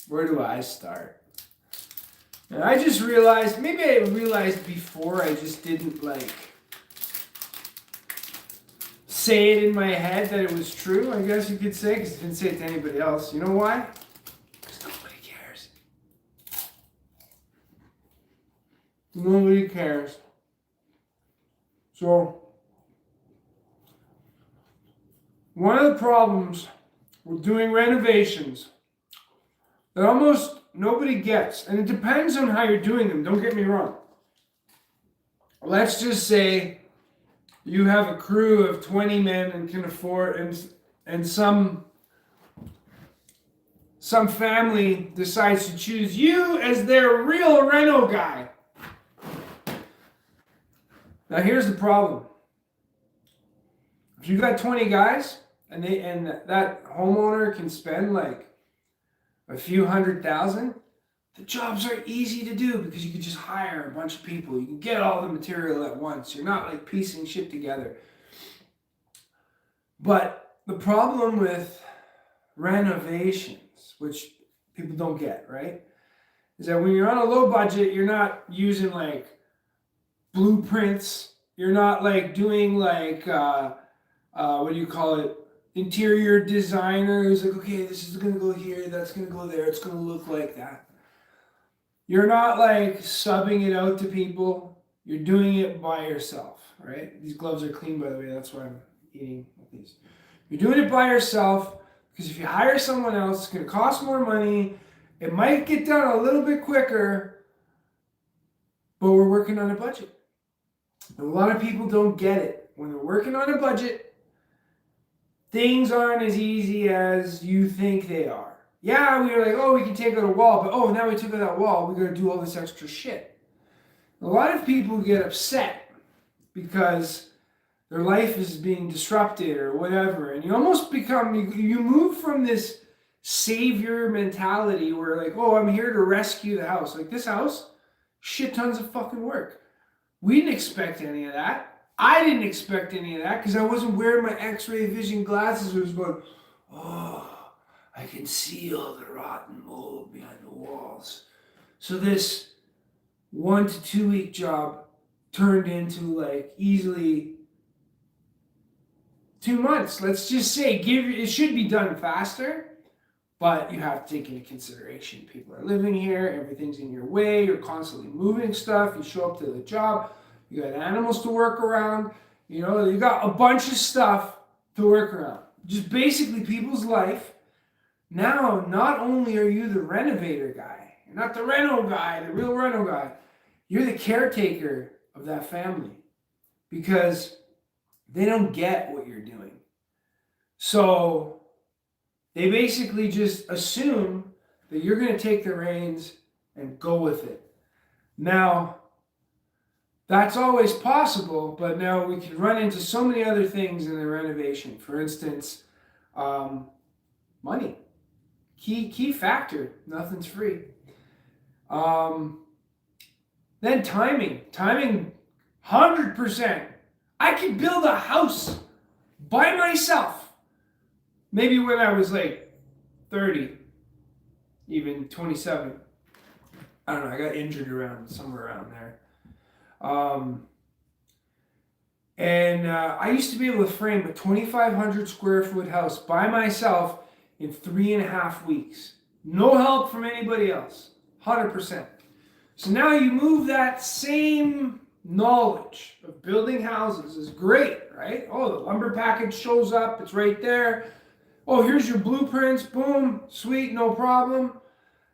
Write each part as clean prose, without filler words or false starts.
Where do I start? And I just realized, maybe I realized before, I just didn't say it in my head that it was true, I guess you could say, because I didn't say it to anybody else. You know why? Because nobody cares. Nobody cares. So, one of the problems with doing renovations that almost nobody gets, and it depends on how you're doing them, don't get me wrong. Let's just say you have a crew of 20 men and can afford, and some family decides to choose you as their real reno guy. Now here's the problem. If you've got 20 guys and that homeowner can spend like a few $100,000, the jobs are easy to do because you can just hire a bunch of people. You can get all the material at once. You're not like piecing shit together. But the problem with renovations, which people don't get, right, is that when you're on a low budget, you're not using like blueprints. You're not like doing like, what do you call it? Interior designer who's like, okay, this is going to go here, that's going to go there, it's going to look like that. You're not like subbing it out to people. You're doing it by yourself, right? These gloves are clean, by the way. That's why I'm eating with these. You're doing it by yourself because if you hire someone else, it's going to cost more money. It might get done a little bit quicker, but we're working on a budget. And a lot of people don't get it. When they're working on a budget, things aren't as easy as you think they are. Yeah, we were like, oh, we can take out a wall, but oh, now we took out that wall, we got to do all this extra shit. A lot of people get upset because their life is being disrupted or whatever, and you almost become, you move from this savior mentality where like, oh, I'm here to rescue the house. Like this house, shit tons of fucking work. We didn't expect any of that. I didn't expect any of that because I wasn't wearing my x-ray vision glasses. I was going, oh, I can see all the rotten mold behind the walls. So this 1 to 2 week job turned into like easily 2 months. Let's just say it should be done faster, but you have to take into consideration people are living here, everything's in your way, you're constantly moving stuff, you show up to the job, you got animals to work around, you got a bunch of stuff to work around. Just basically people's life. Now, not only are you the renovator guy, you're not the reno guy, the real reno guy, you're the caretaker of that family because they don't get what you're doing. So they basically just assume that you're going to take the reins and go with it. Now, that's always possible, but now we can run into so many other things in the renovation. For instance, money. Key factor. Nothing's free. Then timing. Timing, 100%. I could build a house by myself. Maybe when I was like 30, even 27. I don't know, I got injured somewhere around there. I used to be able to frame a 2,500 square foot house by myself in 3.5 weeks. No help from anybody else. 100%. So now you move that same knowledge of building houses is great, right? Oh, the lumber package shows up. It's right there. Oh, here's your blueprints. Boom. Sweet. No problem.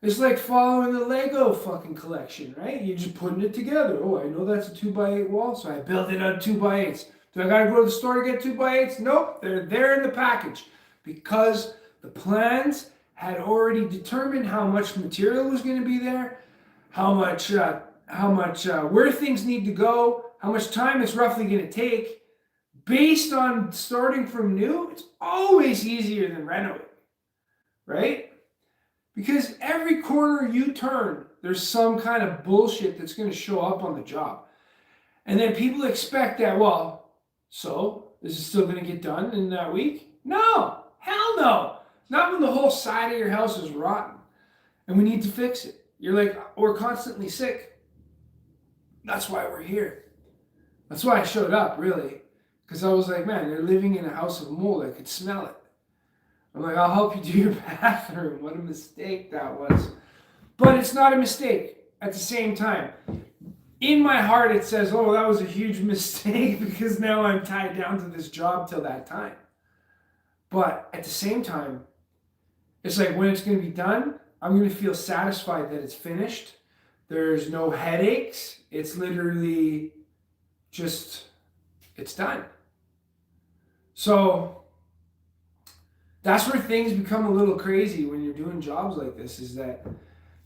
It's like following the Lego fucking collection, right? You're just putting it together. Oh, I know that's a 2x8 wall, so I built it on 2x8s. Do I gotta go to the store to get 2x8s? Nope. They're there in the package because the plans had already determined how much material was going to be there, how much where things need to go, how much time it's roughly going to take. Based on starting from new, it's always easier than renovating, right? Because every corner you turn, there's some kind of bullshit that's going to show up on the job. And then people expect that, well, so is it still going to get done in that week? No, hell no. Not when the whole side of your house is rotten and we need to fix it. You're like, we're constantly sick. That's why we're here. That's why I showed up, really. Because I was like, man, you're living in a house of mold. I could smell it. I'm like, I'll help you do your bathroom. What a mistake that was. But it's not a mistake at the same time. In my heart, it says, oh, that was a huge mistake because now I'm tied down to this job till that time. But at the same time, it's like when it's going to be done, I'm going to feel satisfied that it's finished. There's no headaches. It's literally just, it's done. So that's where things become a little crazy when you're doing jobs like this, is that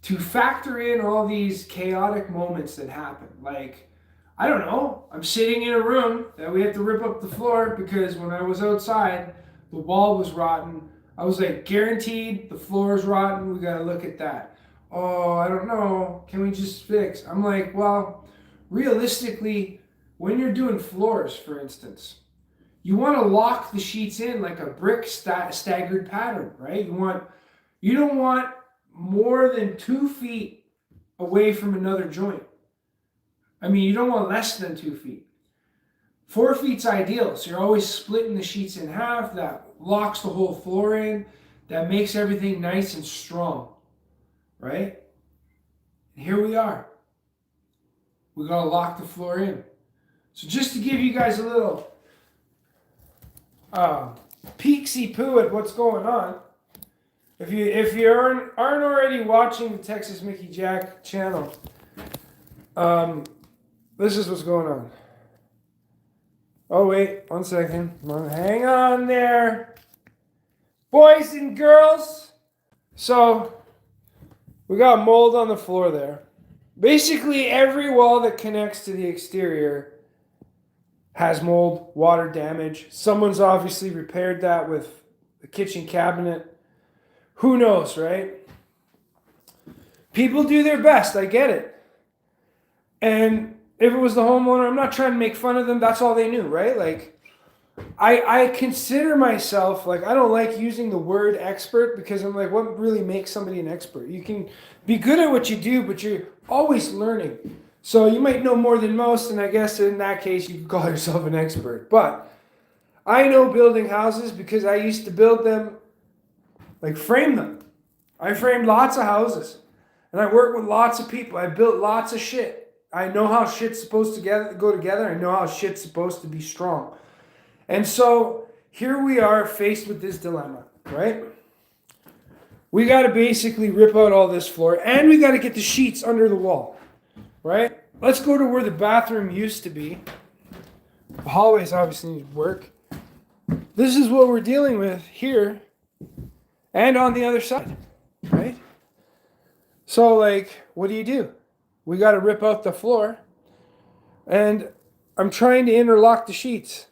to factor in all these chaotic moments that happen. Like, I don't know, I'm sitting in a room that we have to rip up the floor because when I was outside, the wall was rotten. I was like, guaranteed the floor is rotten. We got to look at that. Oh, I don't know. Can we just fix? I'm like, well, realistically, when you're doing floors, for instance, you want to lock the sheets in like a brick staggered pattern, right? You don't want more than 2 feet away from another joint. I mean, you don't want less than 2 feet. 4 feet's ideal. So you're always splitting the sheets in half. That locks the whole floor in. That makes everything nice and strong, right? And here we are. We got to lock the floor in. So just to give you guys a little peeksy poo at what's going on, if you aren't already watching the Texas Mickey Jack channel, this is what's going on. Oh wait, 1 second. Hang on there, boys and girls. So we got mold on the floor there. Basically, every wall that connects to the exterior has mold, water damage. Someone's obviously repaired that with the kitchen cabinet. Who knows, right? People do their best. I get it. And if it was the homeowner, I'm not trying to make fun of them. That's all they knew, right? Like, I consider myself, like, I don't like using the word expert because I'm like, what really makes somebody an expert? You can be good at what you do, but you're always learning. So you might know more than most, and I guess in that case, you can call yourself an expert. But I know building houses because I used to build them, like frame them. I framed lots of houses, and I work with lots of people. I built lots of shit. I know how shit's supposed to go together. I know how shit's supposed to be strong. And so here we are faced with this dilemma, right? We got to basically rip out all this floor, and we got to get the sheets under the wall, right? Let's go to where the bathroom used to be. The hallways obviously need work. This is what we're dealing with here and on the other side, right? So, like, what do? We got to rip out the floor, and I'm trying to interlock the sheets.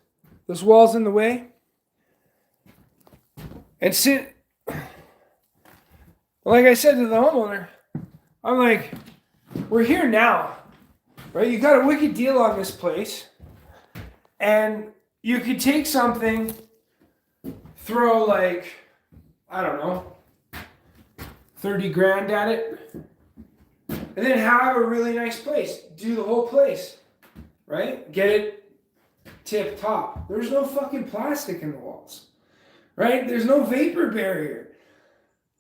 This wall's in the way. And like I said to the homeowner, I'm like, we're here now, right? You got a wicked deal on this place, and you could take something, throw like, I don't know, 30 grand at it, and then have a really nice place. Do the whole place, right? Get it tip top. There's no fucking plastic in the walls, right? There's no vapor barrier.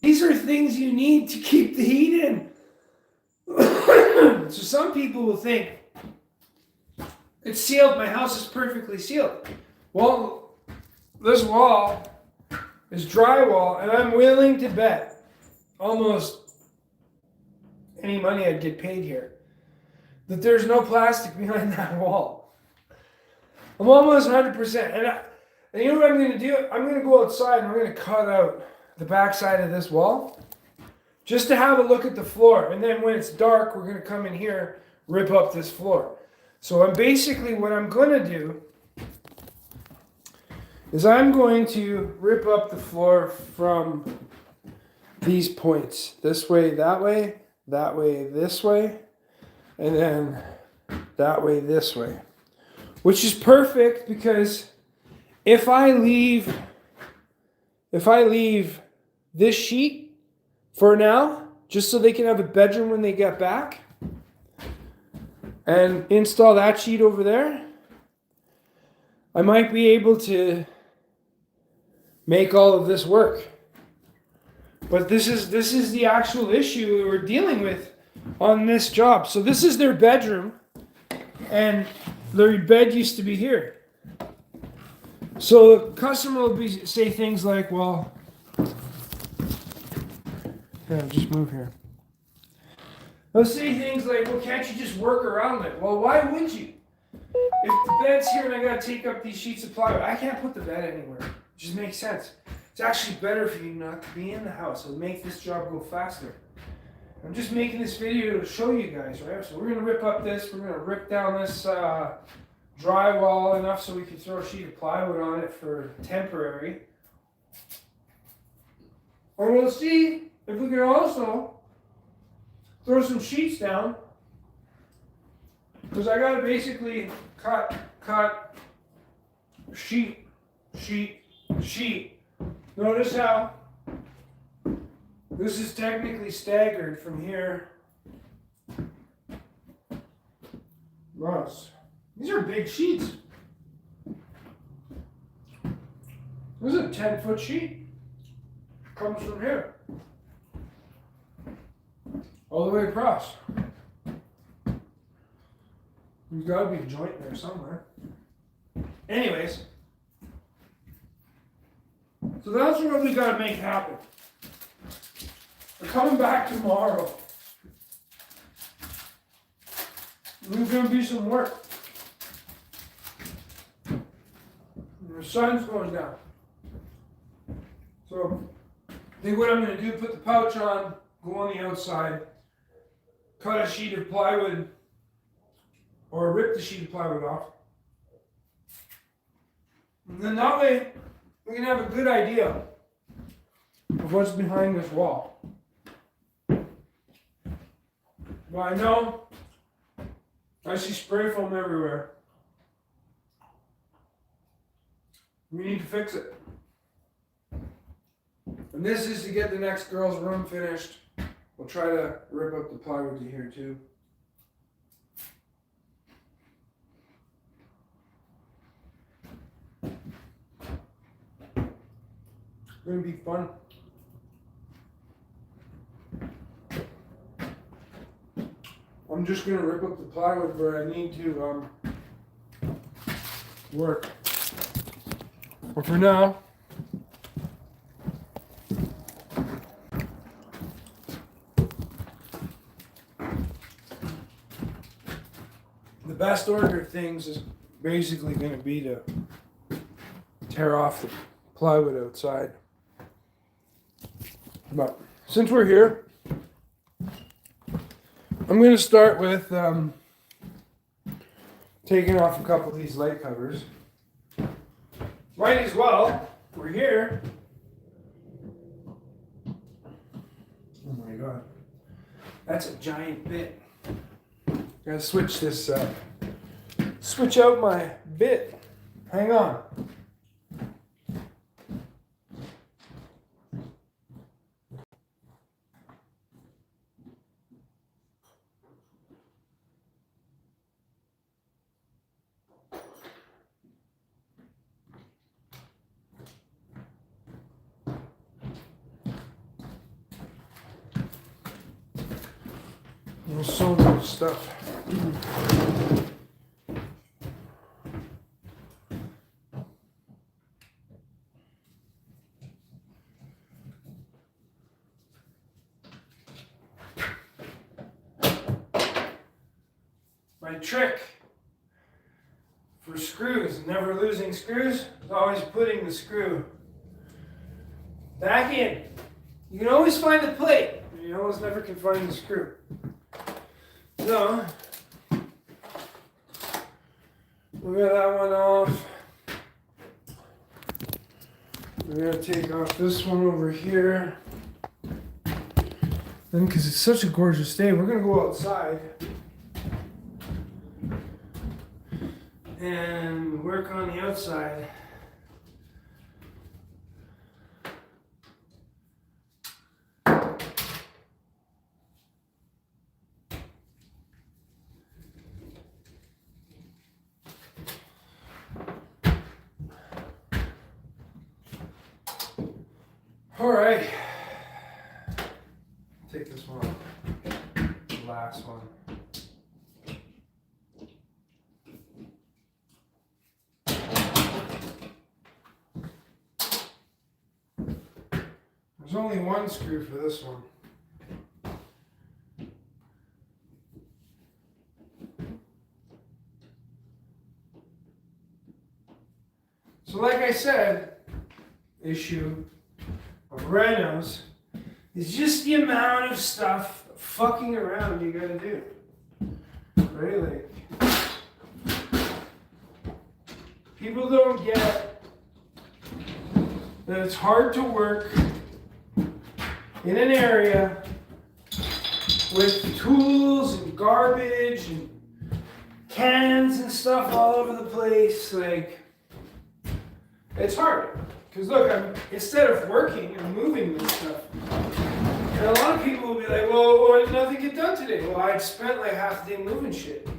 These are things you need to keep the heat in. So some people will think, it's sealed, my house is perfectly sealed. Well, this wall is drywall, and I'm willing to bet almost any money I'd get paid here that there's no plastic behind that wall. I'm almost 100%. And you know what I'm going to do? I'm going to go outside and we're going to cut out the back side of this wall just to have a look at the floor. And then when it's dark, we're going to come in here, rip up this floor. So what I'm going to do is I'm going to rip up the floor from these points. This way, that way, this way, and then that way, this way. Which is perfect because if I leave this sheet for now, just so they can have a bedroom when they get back, and install that sheet over there. I might be able to make all of this work. But this is the actual issue we're dealing with on this job. So this is their bedroom, and their bed used to be here. So the customer will say things like, well, yeah, just move here. They'll say things like, well, can't you just work around it? Well, why would you? If the bed's here and I gotta take up these sheets of plywood, I can't put the bed anywhere. It just makes sense. It's actually better for you not to be in the house. It'll make this job go faster. I'm just making this video to show you guys, right? So we're gonna rip up this, we're gonna rip down this drywall enough so we can throw a sheet of plywood on it for temporary. Or we'll see if we can also throw some sheets down, because I gotta basically cut, sheet. Notice how this is technically staggered from here. Gross. These are big sheets. This is a 10-foot sheet. Comes from here all the way across. There's got to be a joint there somewhere. Anyways, so that's what we got to make happen. We're coming back tomorrow. There's going to be some work. And the sun's going down. So I think what I'm going to do, put the pouch on, go on the outside, cut a sheet of plywood, or rip the sheet of plywood off. And then that way, we can have a good idea of what's behind this wall. But I know I see spray foam everywhere. We need to fix it. And this is to get the next girl's room finished. We'll try to rip up the plywood to here too. It's going to be fun. I'm just going to rip up the plywood where I need to work. But for now, the best order of things is basically going to be to tear off the plywood outside. But since we're here, I'm going to start with taking off a couple of these light covers. Might as well, we're here. Oh my god, that's a giant bit. Gotta switch this switch out my bit. Hang on. There's so much stuff. My trick for screws, never losing screws, is always putting the screw back in. You can always find the plate, but you almost never can find the screw. So, we got that one off. We're going to take off this one over here. Then, because it's such a gorgeous day, we're going to go outside and work on the outside. All right. Take this one off. The last one. There's only one screw for this one. So like I said, issue of renos is just the amount of stuff fucking around you gotta do. Right? Like, people don't get that it's hard to work in an area with tools and garbage and cans and stuff all over the place. Like, it's hard. Because look, instead of working and moving this stuff, and a lot of people will be like, well, why did nothing get done today? Well, I'd spent like half the day moving shit.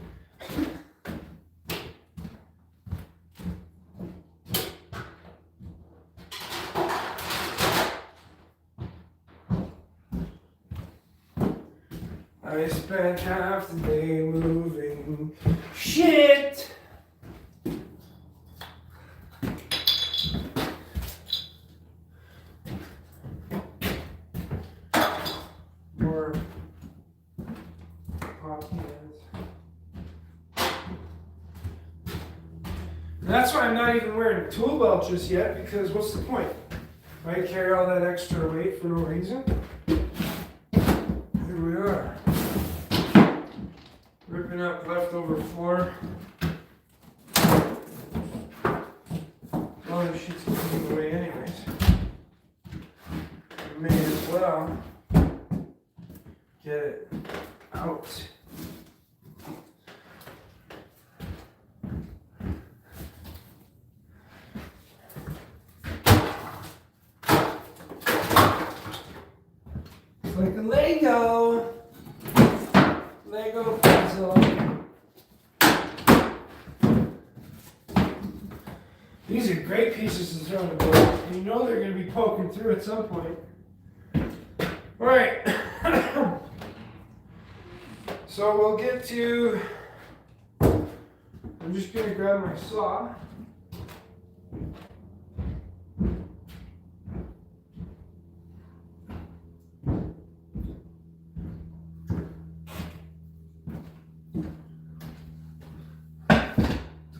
I spent half the day moving shit. More pop cans. And that's why I'm not even wearing a tool belt just yet, because what's the point? I carry all that extra weight for no reason. Here we are. Ripping up leftover floor. All the shit's going away anyways. We may as well get it out. It's like a Lego puzzle. These are great pieces to throw in the board. You know they're going to be poking through at some point. All right. So we'll get to, I'm just going to grab my saw.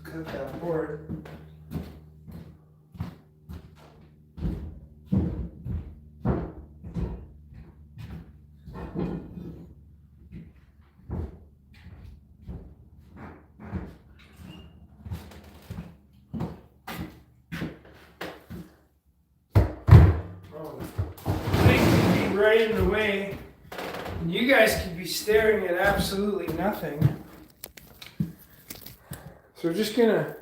Cut that board. Right in the way, and you guys could be staring at absolutely nothing. So we're just gonna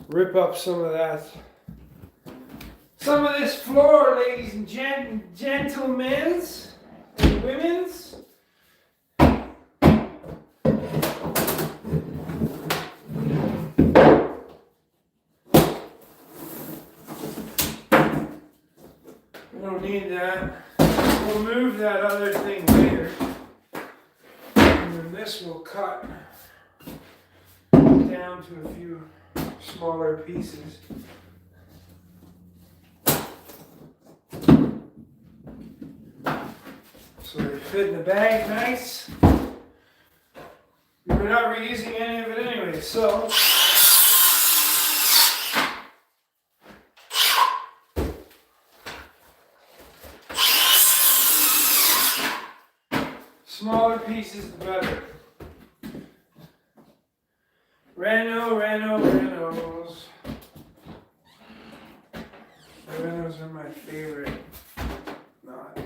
rip up some of this floor, ladies and gentlemen and women's. We don't need that. We'll move that other thing later. And then this will cut down to a few smaller pieces. So they fit in the bag nice. We're not reusing any of it anyway, so smaller pieces the better. Renos. Renos are my favorite. Not.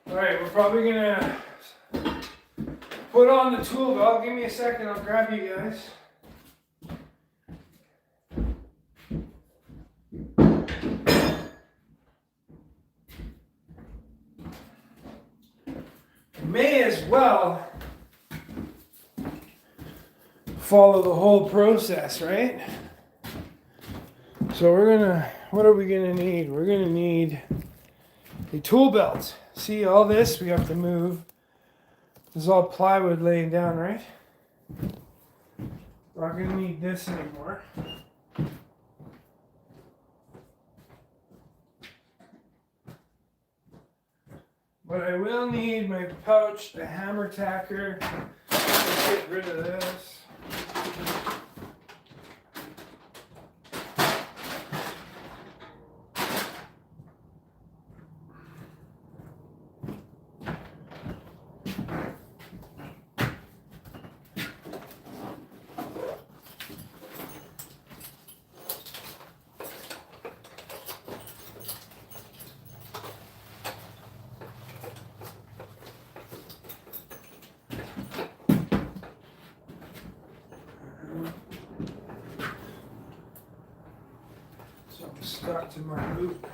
Alright, we're probably gonna put on the tool belt. Give me a second, I'll grab you guys. May as well follow the whole process, right? So we're what are we gonna need? We're gonna need a tool belt. See all this we have to move. This is all plywood laying down, right? We're not gonna need this anymore. But I will need my pouch, the hammer tacker. Let's get rid of this. Stuck to my boot.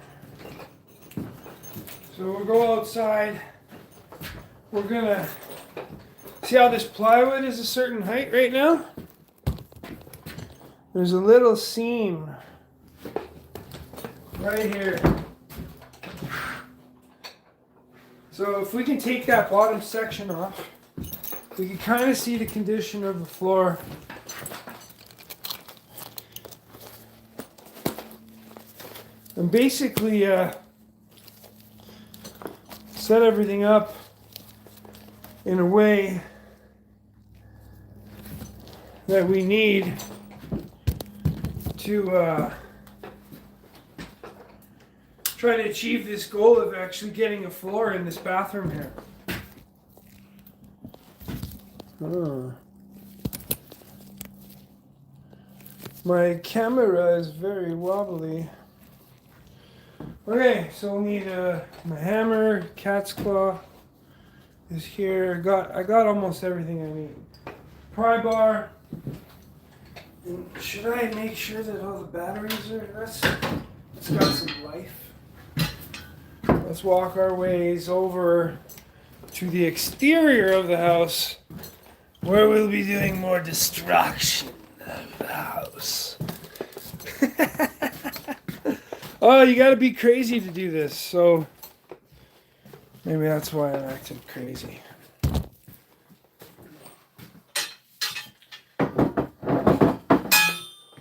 So we'll go outside. We're gonna see how this plywood is a certain height right now. There's a little seam right here. So if we can take that bottom section off, we can kind of see the condition of the floor. And basically set everything up in a way that we need to try to achieve this goal of actually getting a floor in this bathroom here. My camera is very wobbly. Okay, so we'll need my hammer, cat's claw is here. I got almost everything I need. Pry bar. And should I make sure that all the batteries are? It's got some life. Let's walk our ways over to the exterior of the house, where we'll be doing more destruction of the house. Oh, you gotta be crazy to do this, so maybe that's why I'm acting crazy.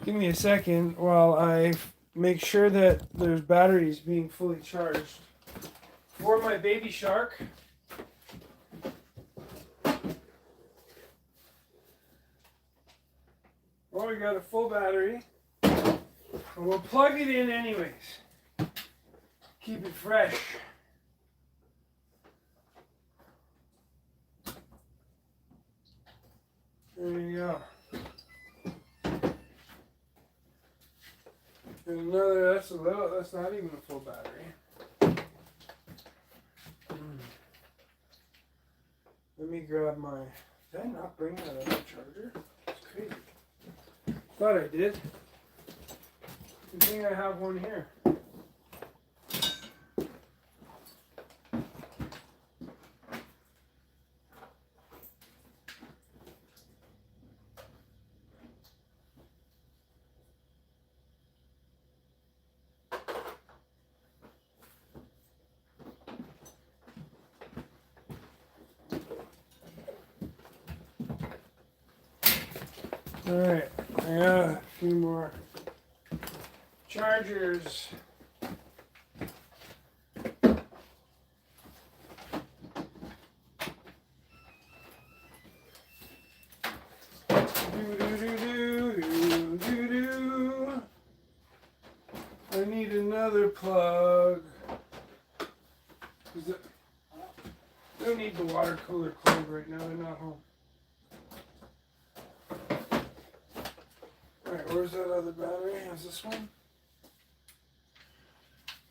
Give me a second while I make sure that there's batteries being fully charged for my baby shark. Well, we got a full battery. And we'll plug it in anyways. Keep it fresh. There you go. And another, that's not even a full battery. Let me grab my, did I not bring that other charger? It's crazy. Thought I did. I think I have one here. All right, I got a few more chargers. I need another plug. I don't need the water cooler cold right now, they're not home. Alright, where's that other battery? Is this one?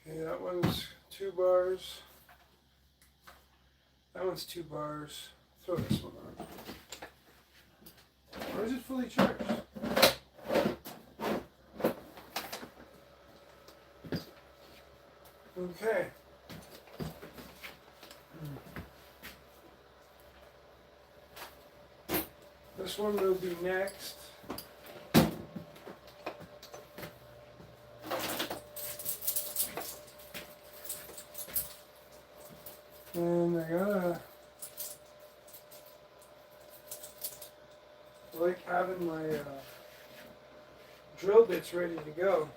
Okay, that one's 2 bars. That one's 2 bars. Throw this one on. Or is it fully charged? Okay. This one will be next. I like having my drill bits ready to go.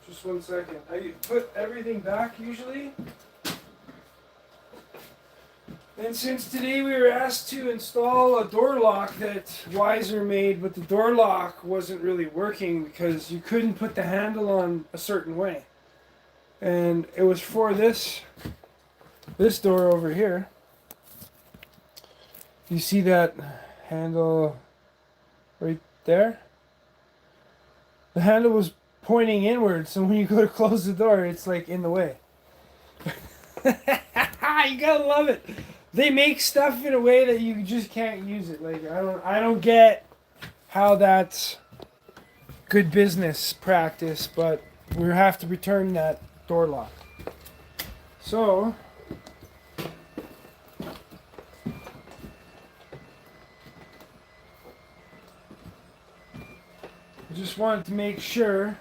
Just 1 second. I put everything back usually. And since today we were asked to install a door lock that Wiser made, but the door lock wasn't really working because you couldn't put the handle on a certain way. And it was for this door over here. You see that handle right there? The handle was pointing inward, so when you go to close the door, it's like in the way. You gotta love it. They make stuff in a way that you just can't use it. Like I don't get how that's good business practice, but we have to return that door lock. So I just wanted to make sure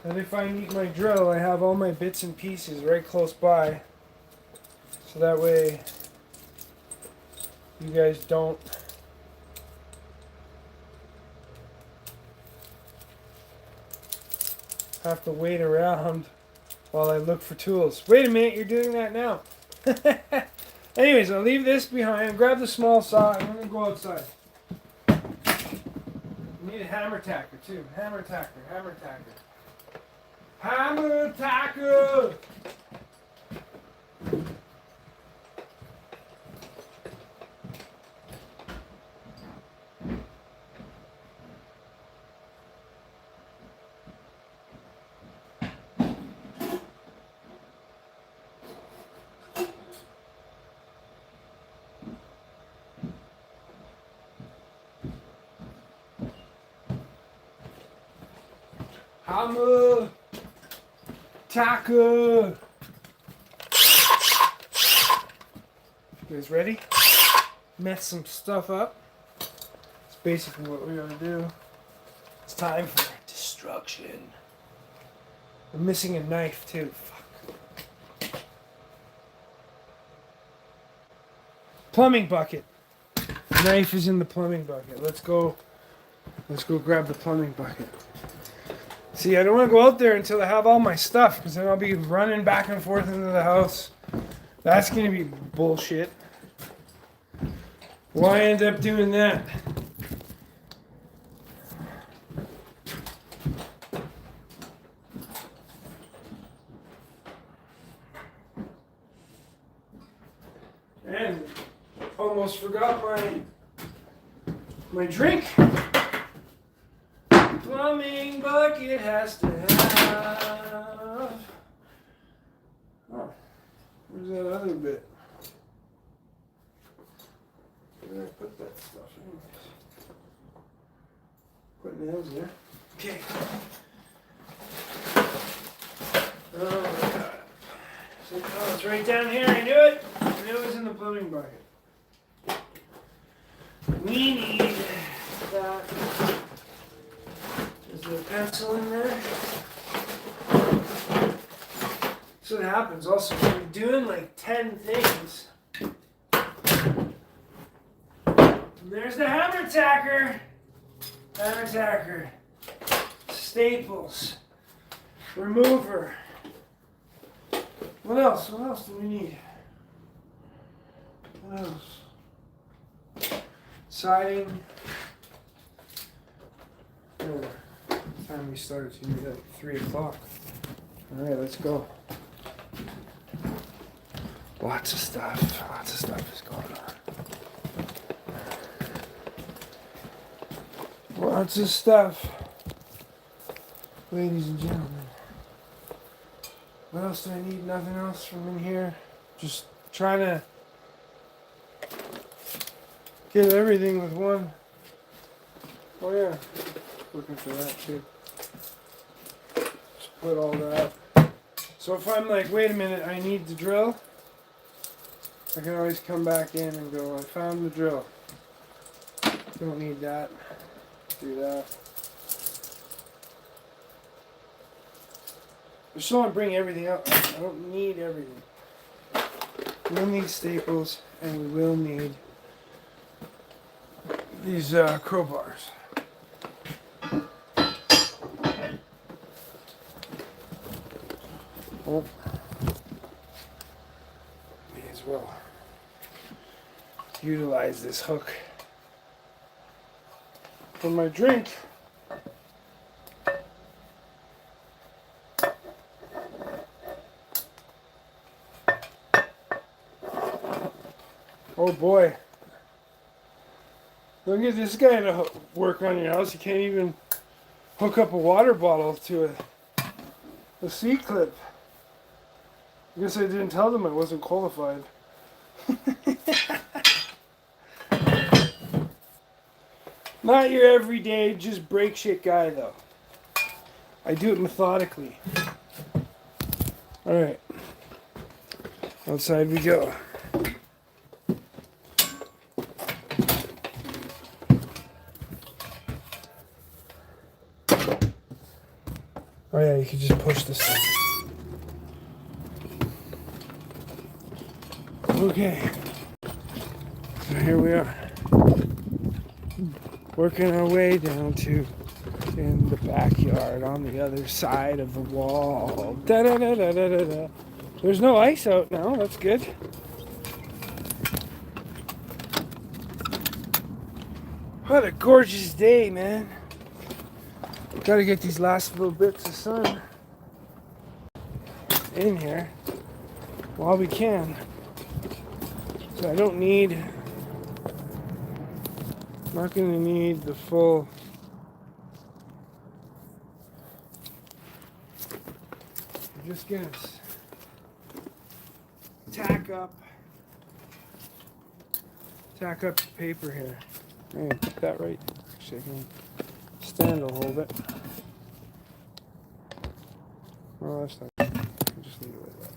that if I need my drill, I have all my bits and pieces right close by. So that way you guys don't have to wait around while I look for tools. Wait a minute, you're doing that now. Anyways, I'll leave this behind. Grab the small saw and I'm going to go outside. I need a hammer tacker too. Hammer tacker, hammer tacker. Hammer tacker! Hammer tacker! You guys ready? Mess some stuff up. It's basically what we're gonna do. It's time for destruction. I'm missing a knife too. Fuck. Plumbing bucket. Knife is in the plumbing bucket. Let's go grab the plumbing bucket. See, I don't want to go out there until I have all my stuff, because then I'll be running back and forth into the house. That's going to be bullshit. Why end up doing that? And almost forgot my drink. Plumbing bucket has to have. Oh, where's that other bit? Where did I put that stuff? Anyways, put nails there. Okay. Oh my god. Oh, it's right down here. I knew it. I knew it was in the plumbing bucket. We need that. Is there a pencil in there? So what happens also when you're doing like 10 things. There's the hammer tacker. Hammer tacker. Staples. Remover. What else? What else do we need? What else? Siding. Time we start, it's gonna be like 3 o'clock. Alright, let's go. Lots of stuff is going on. Lots of stuff. Ladies and gentlemen. What else do I need? Nothing else from in here. Just trying to get everything with one. Oh yeah. Looking for that too. Just put all that. So if I'm like, wait a minute, I need the drill, I can always come back in and go, I found the drill. Don't need that. Do that. just don't want to bring everything out. I don't need everything. We'll need staples, and we will need these crowbars. Oh, may as well utilize this hook for my drink. Oh boy. Look at this guy to work on your house. You can't even hook up a water bottle to a C-clip. I guess I didn't tell them I wasn't qualified. Not your everyday just break shit guy though. I do it methodically. Alright. Outside we go. Oh yeah, you can just push this thing. Okay. So here we are. Working our way down to in the backyard on the other side of the wall. Da da da da da da da. There's no ice out now, that's good. What a gorgeous day, man. Gotta get these last little bits of sun in here while we can. So I don't need, I'm not gonna need the full. I'm just gonna tack up the paper here. I'm gonna put that right. Actually, I can stand will hold it. Oh, that's not good. I'll just leave it like that.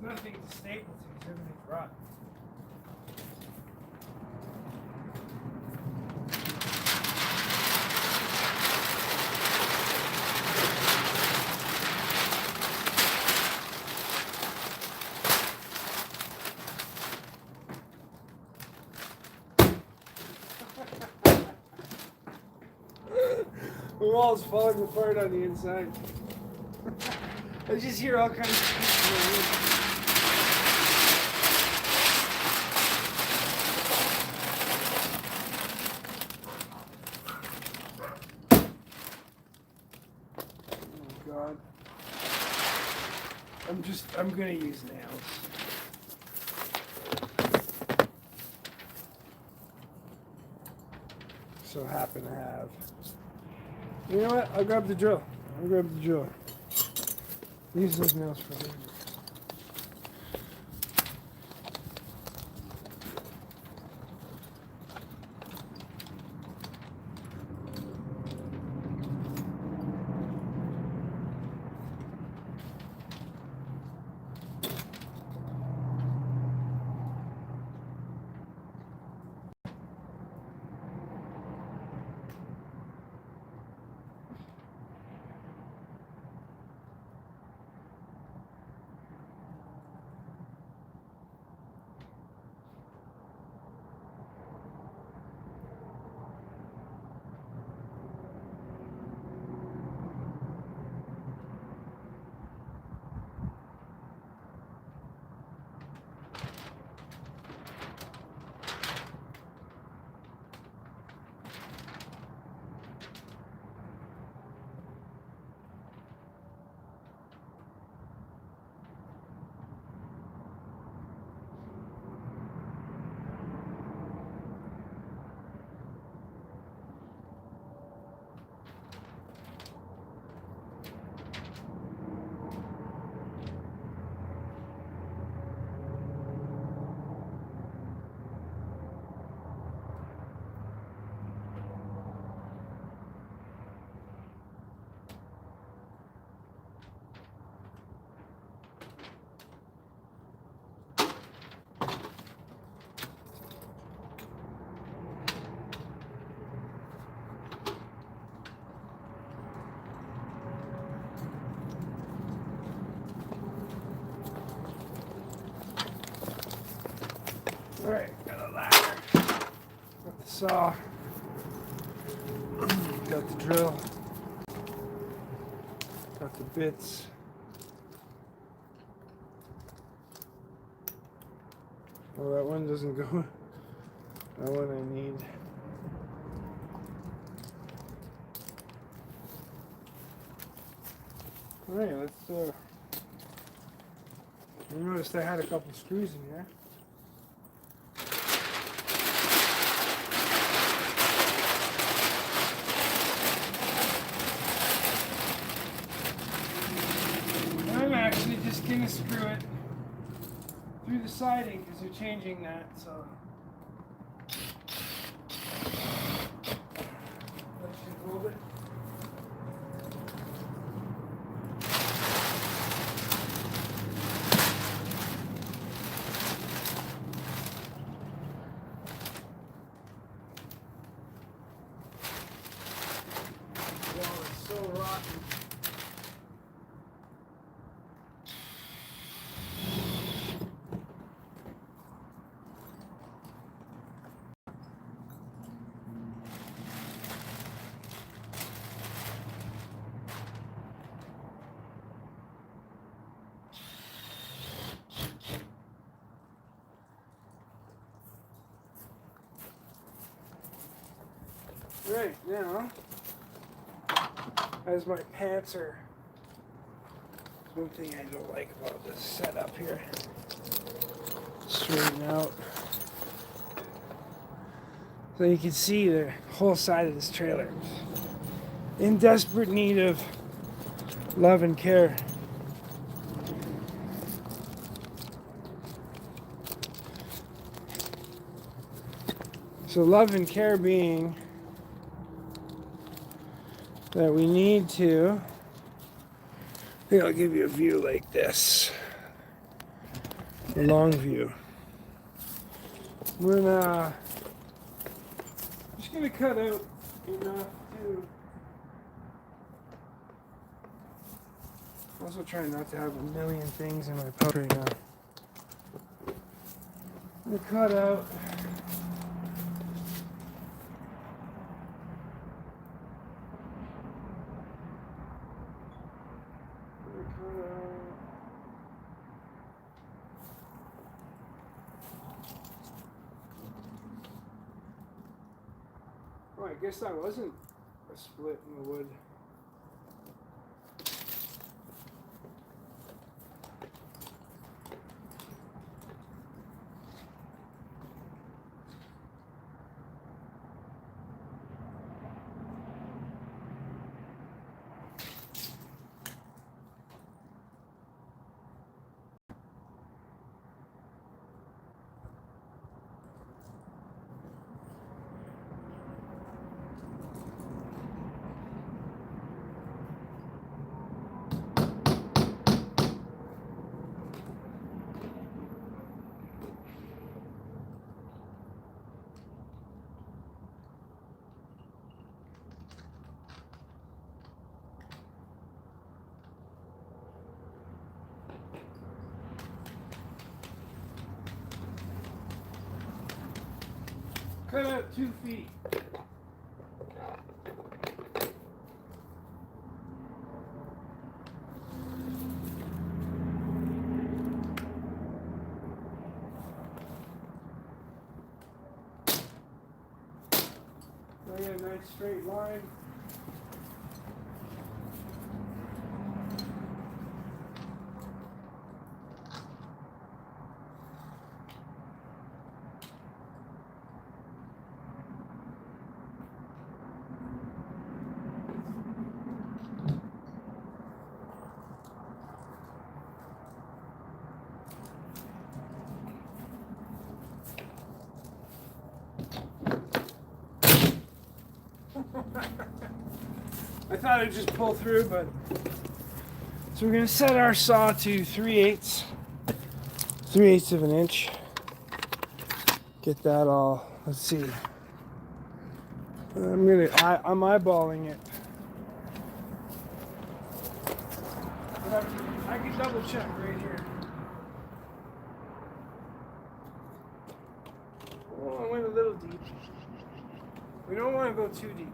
Nothing to staple to, everything's rotten. The wall's falling apart on the inside. I just hear all kinds of pieces in the room. God. I'm gonna use nails. So happen to have. You know what? I'll grab the drill. Use those nails for me. Alright, got a ladder. Got the saw. Got the drill. Got the bits. Oh, that one doesn't go. That one I need. Alright, let's I noticed I had a couple screws in here. I'm actually just gonna screw it through the siding because they're changing that, so that should hold it. Wow, it's so rotten. Right now, as my pants are, one thing I don't like about this setup here, straighten out. So you can see the whole side of this trailer in desperate need of love and care. So love and care being that we need to, here I'll give you a view like this, a long view. We're just gonna cut out enough to also try not to have a million things in my pouch right now. I'm gonna cut out oh, I guess that wasn't a split in the wood. Cut out 2 feet. So I get a nice straight line. I thought I'd just pull through, but so we're gonna set our saw to 3/8 of an inch. Get that all. Let's see. I'm eyeballing it. I can double check right here. Oh, I went a little deep. We don't want to go too deep.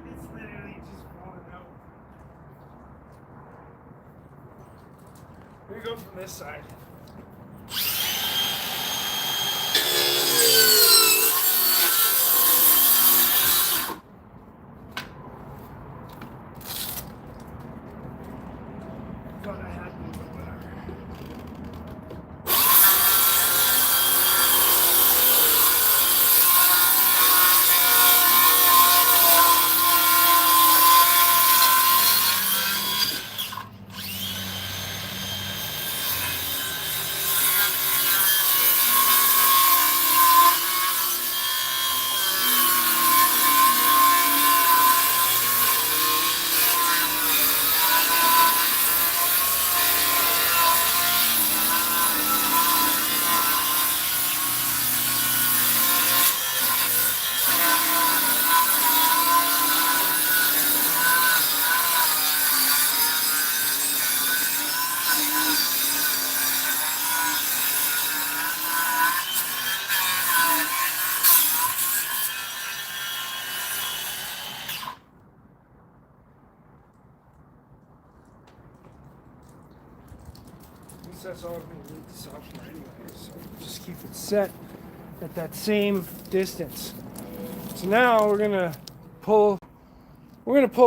It's literally just falling out. We go from this side. Thought I had one, but whatever. That's all I'm going to need the software anyway, so just keep it set at that same distance. So now we're going to pull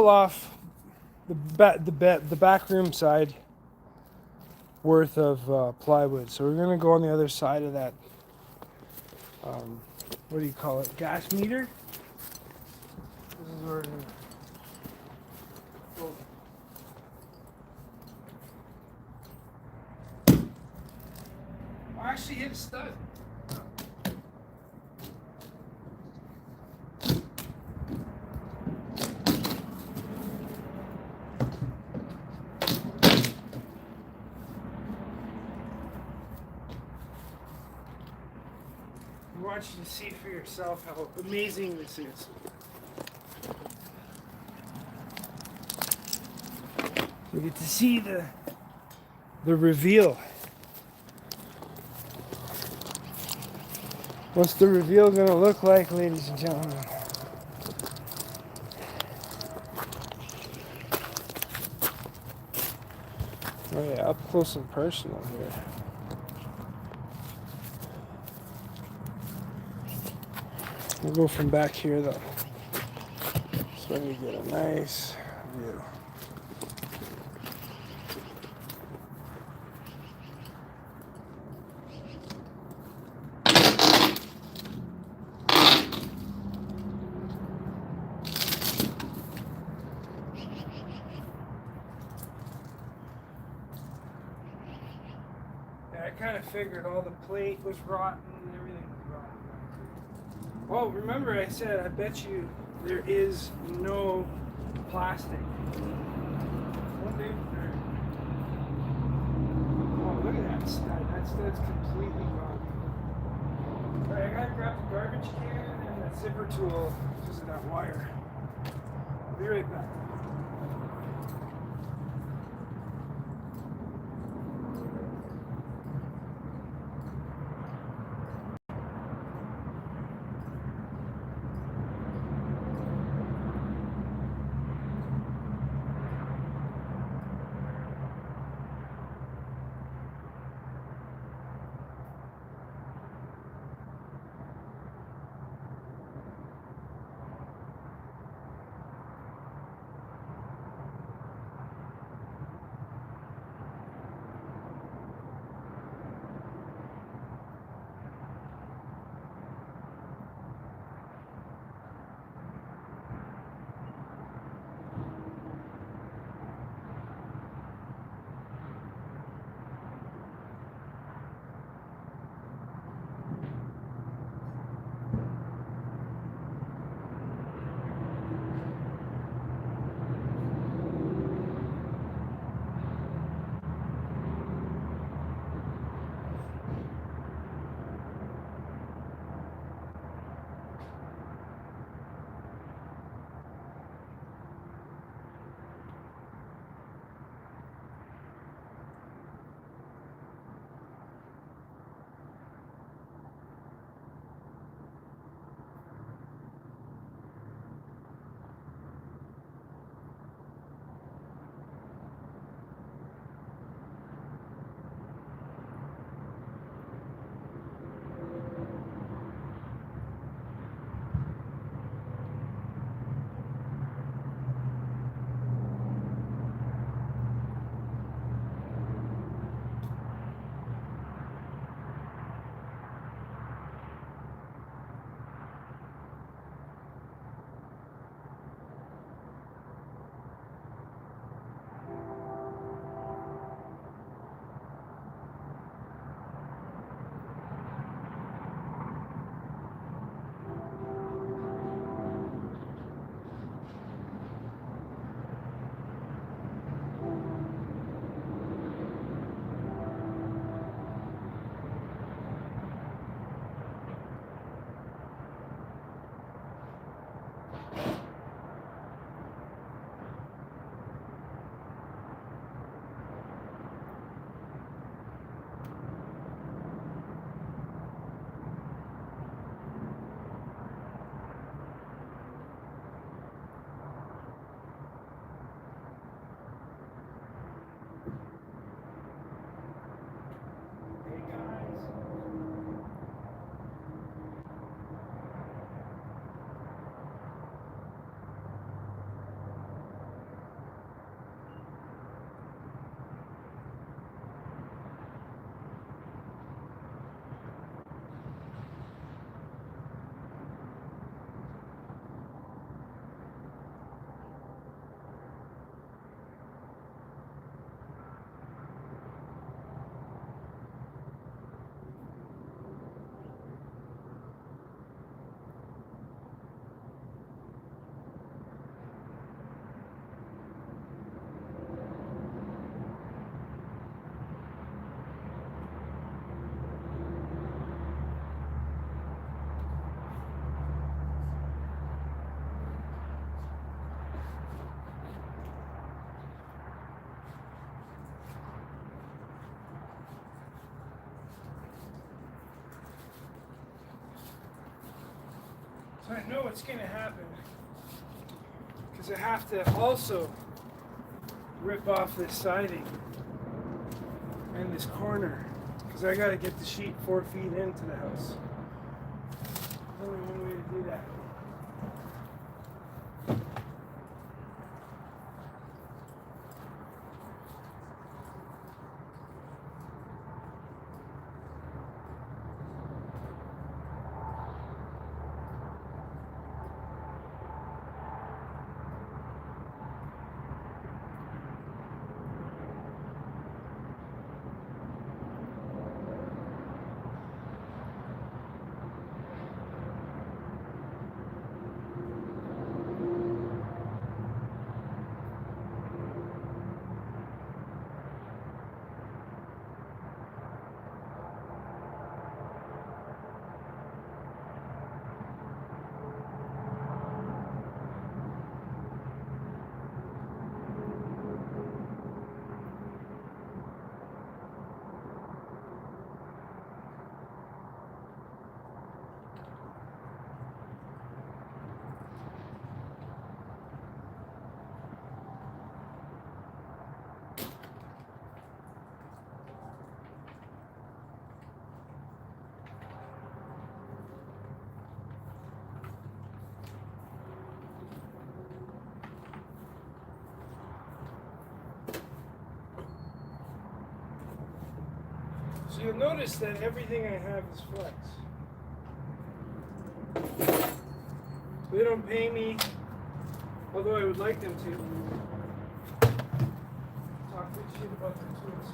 off the back room side worth of plywood. So we're going to go on the other side of that, what do you call it, gas meter? This is where we're going to go. I actually hit a stud. I want you to see for yourself how amazing this is. You get to see the reveal. What's the reveal going to look like, ladies and gentlemen? Oh yeah, up close and personal here. We'll go from back here though, so we get a nice view. I kind of figured all the plate was rotten and everything was rotten. Well, remember I said I bet you there is no plastic. Oh, look at that stud. That stud's completely gone. Alright, I gotta grab the garbage can and that zipper tool because of that wire. I'll be right back. So I know it's going to happen because I have to also rip off this siding and this corner because I got to get the sheet 4 feet into the house. There's only one way to do that. So you'll notice that everything I have is flex. They don't pay me, although I would like them to. Talk good shit about their tools.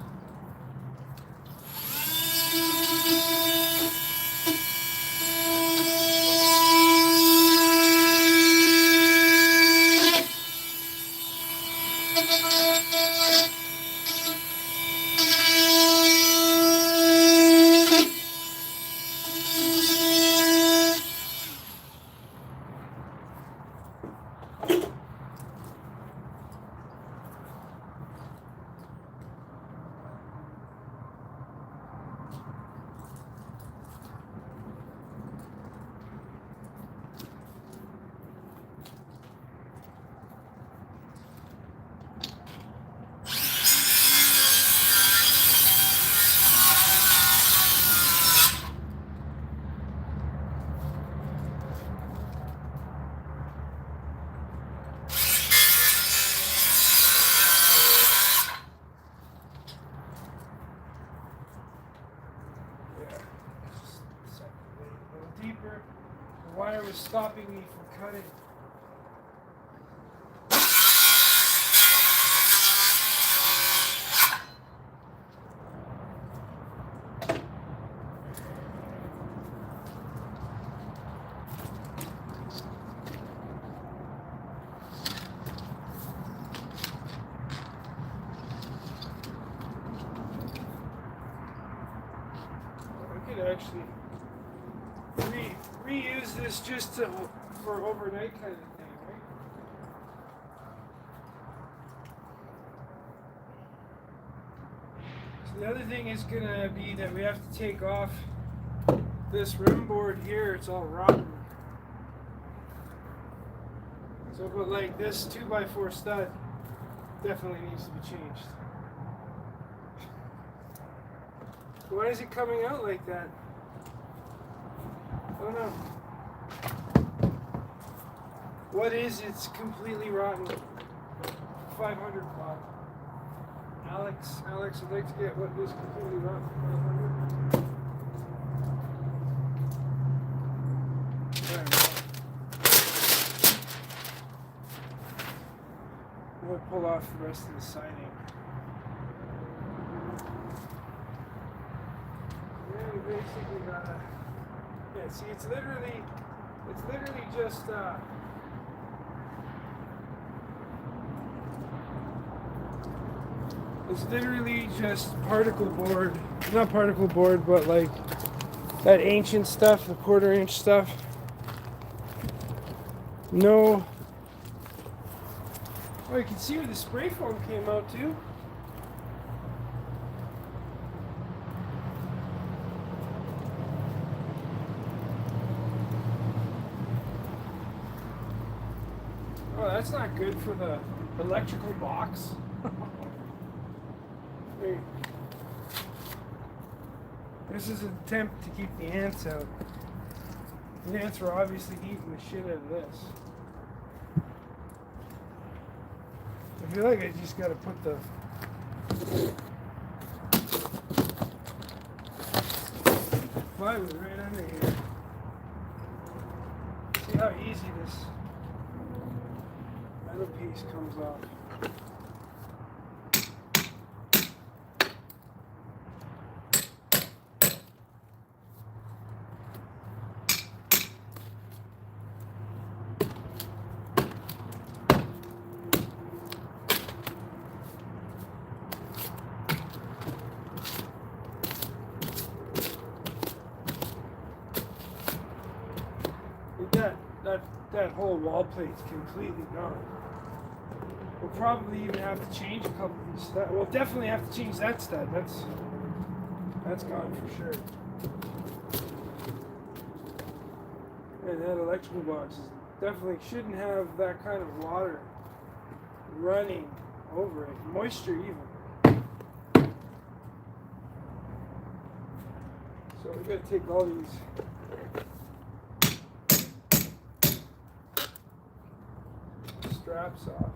Deeper. The wire was stopping me from cutting. I could actually reuse this just for overnight kind of thing, right? So the other thing is gonna be that we have to take off this rim board here. It's all rotten. So, but like this 2x4 stud definitely needs to be changed. Why is it coming out like that? I don't know. What is it's completely rotten? 500 Bob. Alex, I'd like to get what is completely rotten for 500. I'm gonna pull off the rest of the siding. Yeah, you basically gotta. Yeah, see, it's literally just it's literally just particle board, not particle board, but like that ancient stuff, the 1/4 inch stuff. No. Oh, you can see where the spray foam came out too. that's not good for the electrical box. Hey. This is an attempt to keep the ants out. The ants were obviously eating the shit out of this. I feel like I just gotta put the plywood right under here. See how easy this metal piece comes off. That whole wall plate's completely gone. We'll probably even have to change a couple of these studs. We'll definitely have to change that stud. That's gone for sure. And that electrical box definitely shouldn't have that kind of water running over it. Moisture even. So we're going to take all these straps off.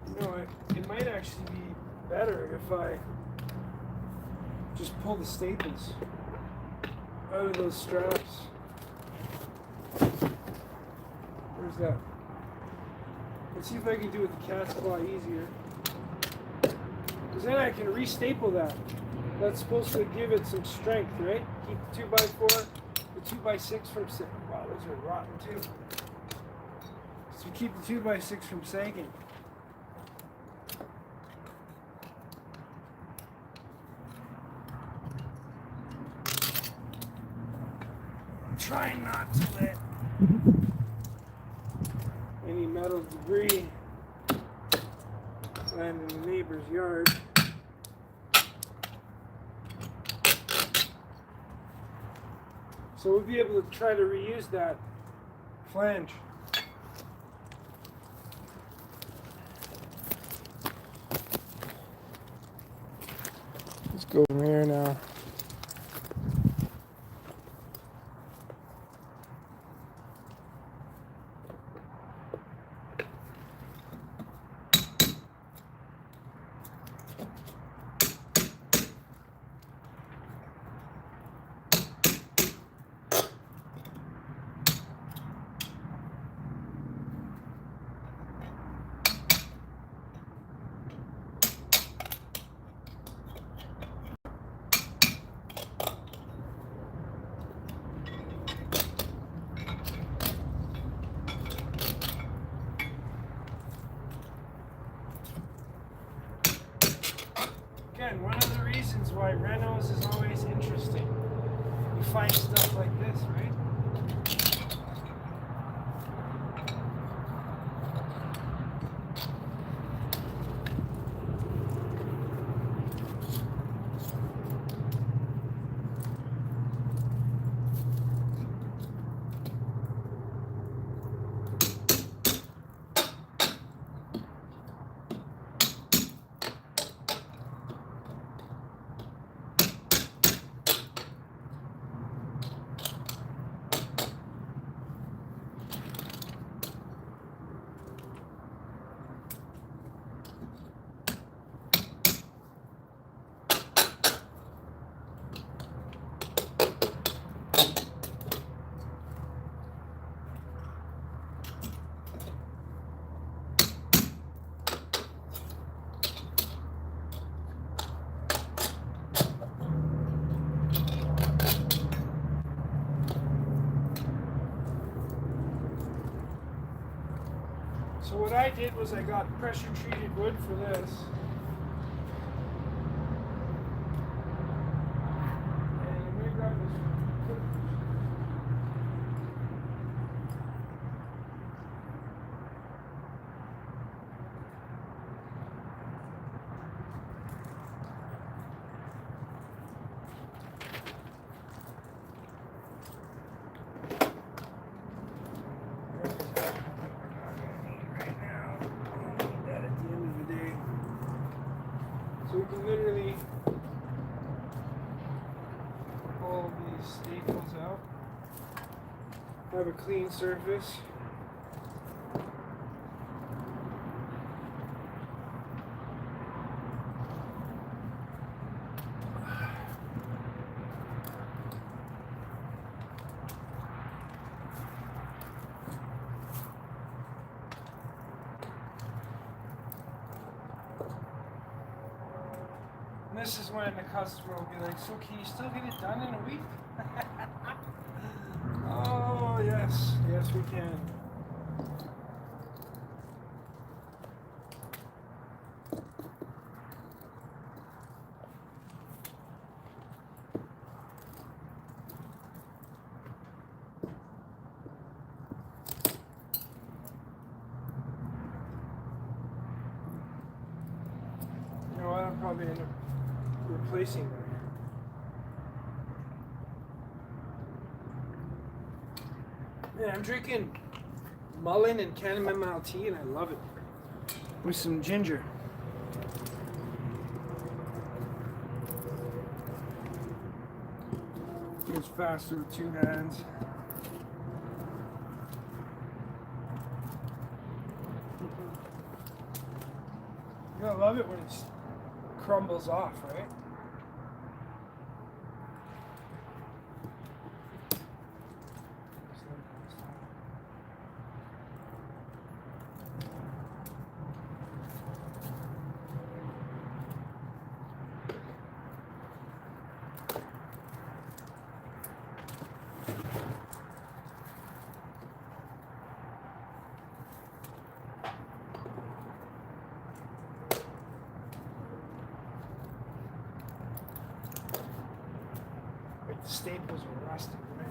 You know, it might actually be better if I just pull the staples out of those straps. Where's that? Let's see if I can do it with the cat's claw easier. Because then I can restaple that. That's supposed to give it some strength, right? Keep the 2x4. The 2x6 from sagging. Wow, those are rotten too. So keep the 2x6 from sagging. I'm trying not to let any metal debris land in the neighbor's yard. So we'll be able to try to reuse that flange. Let's go from here now. Again, one of the reasons why renos is always interesting. You find stuff like this, right? So what I did was I got pressure treated wood for this. And I'm going to grab this. have a clean surface. And this is when the customer will be like, so can you still get it done in a week? Oh, yes. Yes, we can. You know what? I'll probably end up replacing that. Yeah, I'm drinking mullein and chamomile tea, and I love it. With some ginger. It's faster with two hands. You're gonna love it when it crumbles off, right? The staples are rusted, right?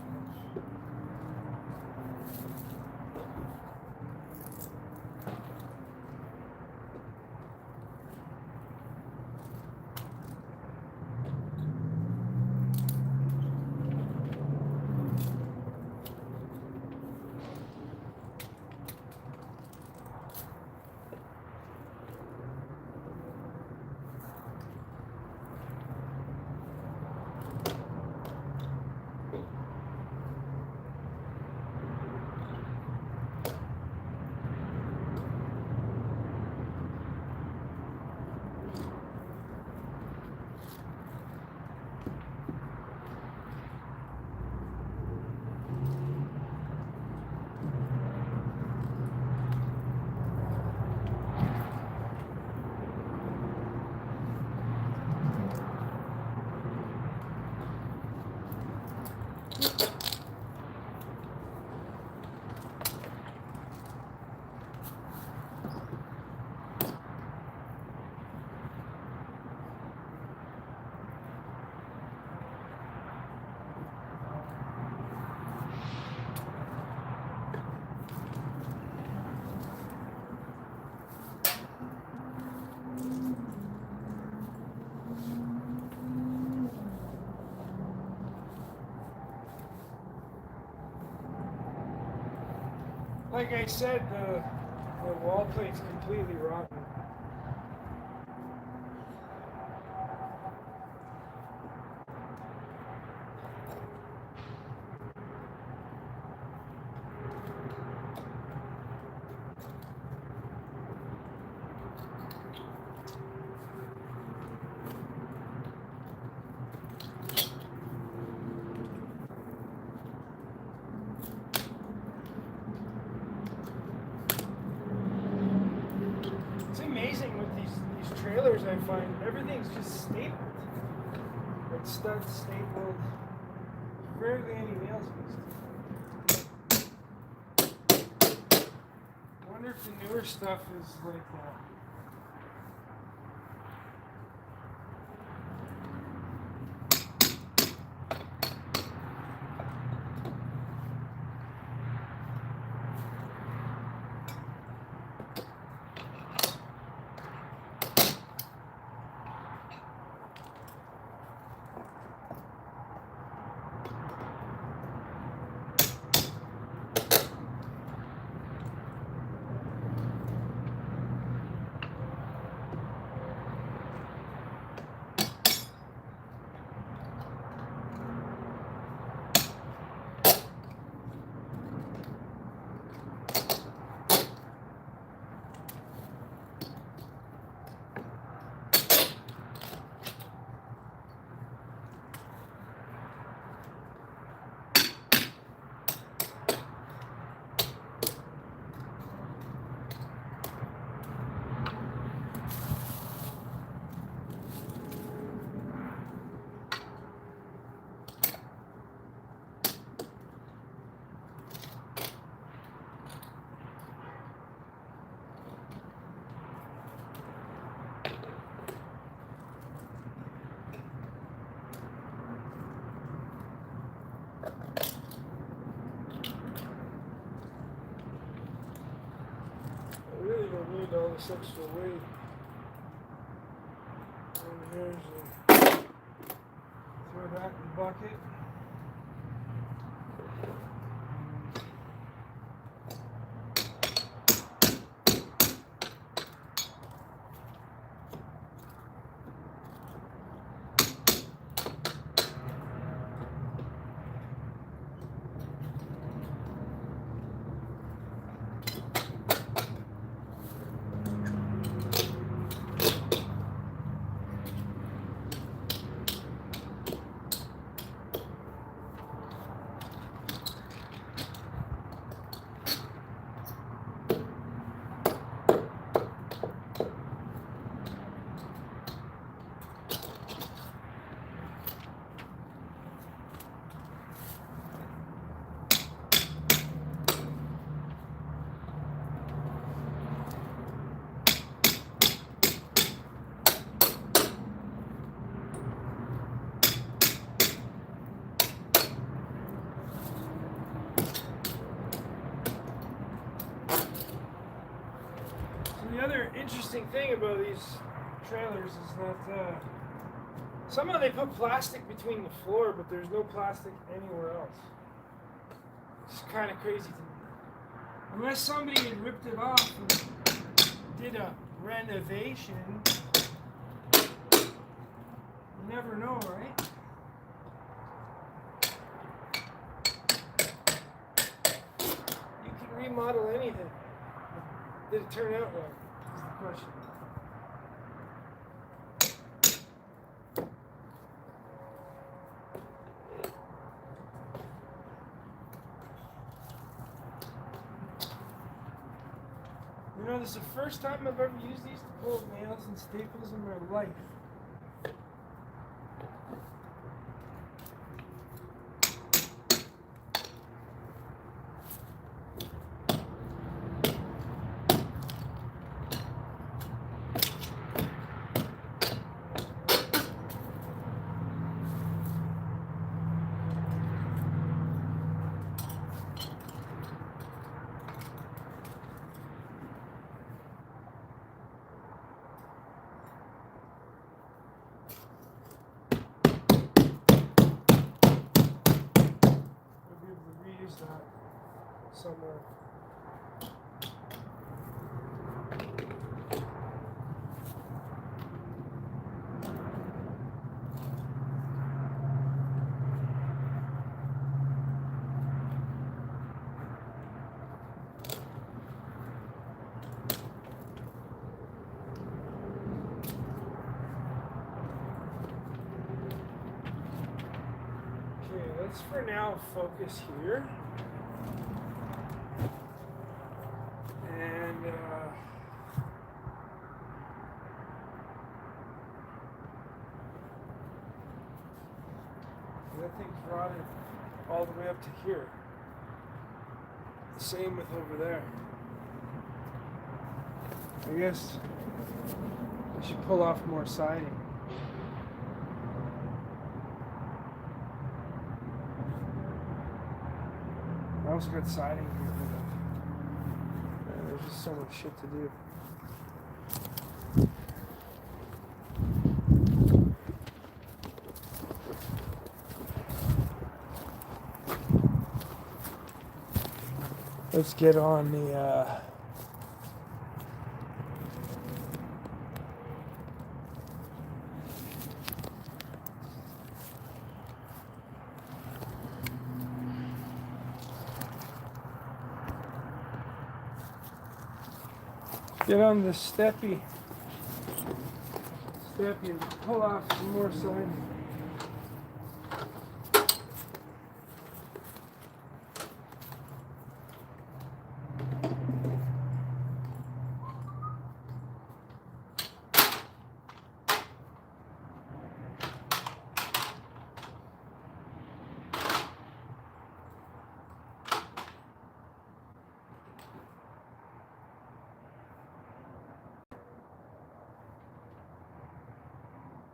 Like I said, the wall plate's completely rotten. It's amazing with these trailers, I find everything's just stapled. Like studs stapled. Rarely any nails used. I wonder if the newer stuff is like that. need all this extra weight. And here's the, throw that in the bucket. The other interesting thing about these trailers is that somehow they put plastic between the floor, but there's no plastic anywhere else. It's kind of crazy to me. Unless somebody had ripped it off and did a renovation, you never know, right? You can remodel anything. Did it turn out right? Is the question. You know, this is the first time I've ever used these to pull nails and staples in my life. That somewhere. Okay, let's for now focus here. And that thing's rotted all the way up to here. The same with over there. I guess I should pull off more siding. I also got siding here, but there's just so much shit to do. Let's get on the steppy and pull off some more siding.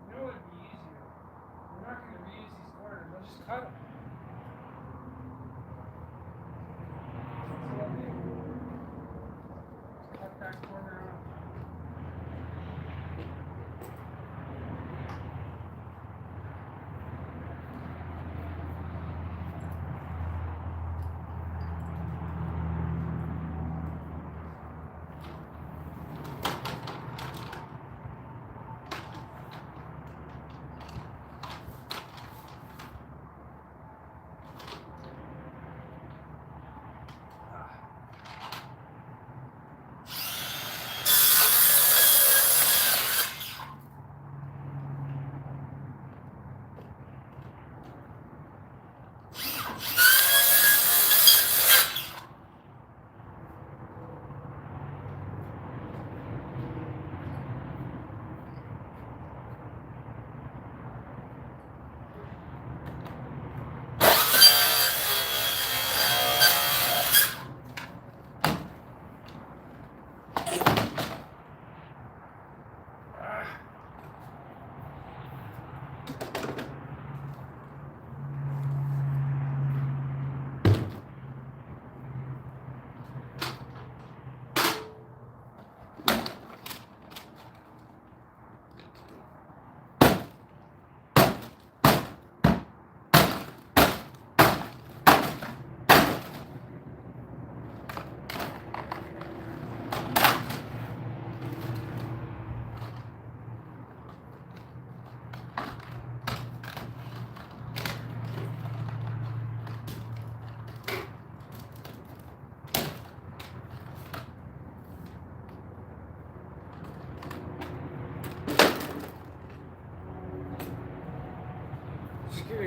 You know what would be easier?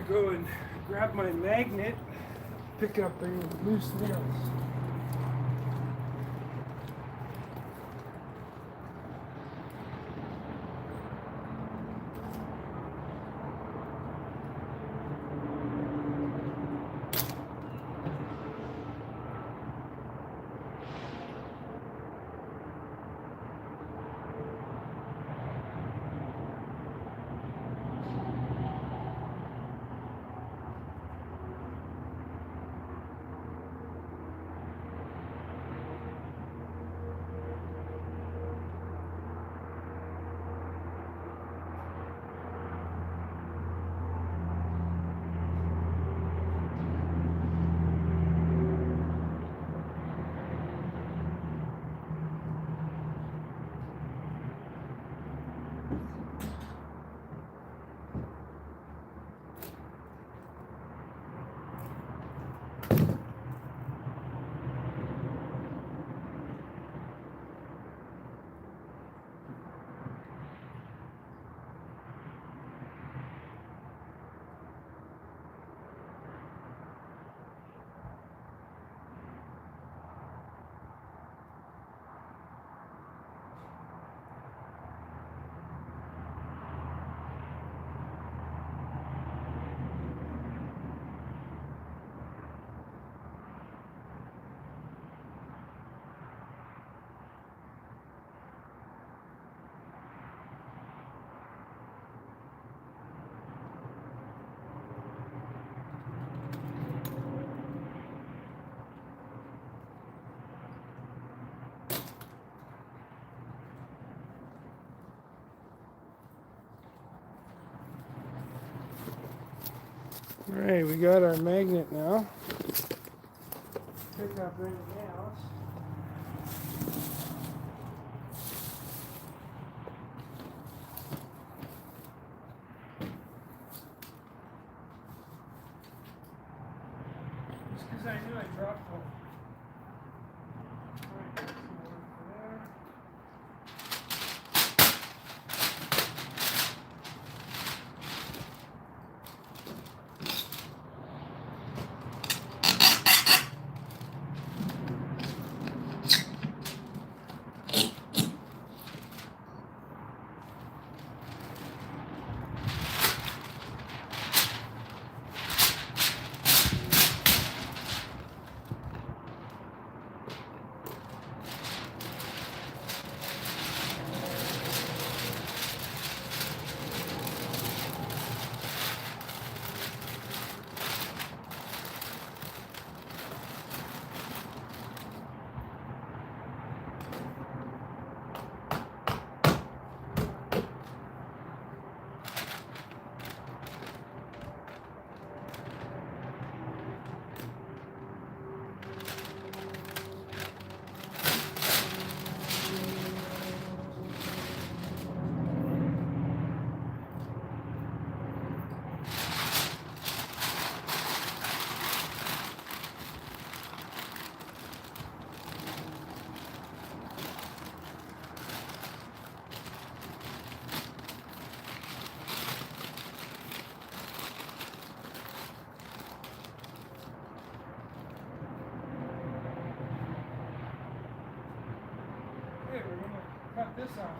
go and grab my magnet, pick up any loose nails. Alright, we got our magnet now. Pick up anything else. Just because I knew I dropped one. Alright, that's the one for there. Okay, we're going to cut this off.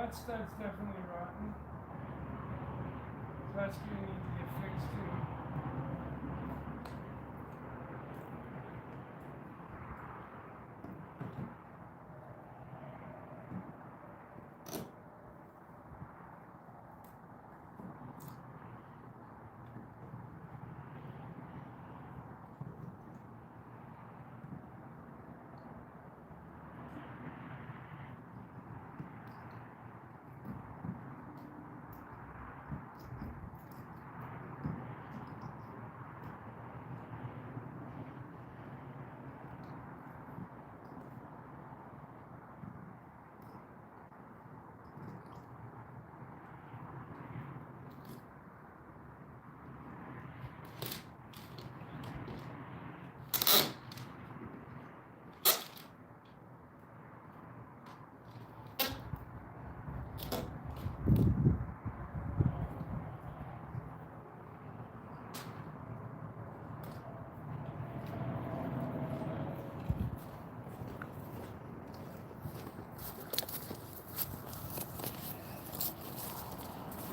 That's definitely rotten. That's gonna need to get fixed too.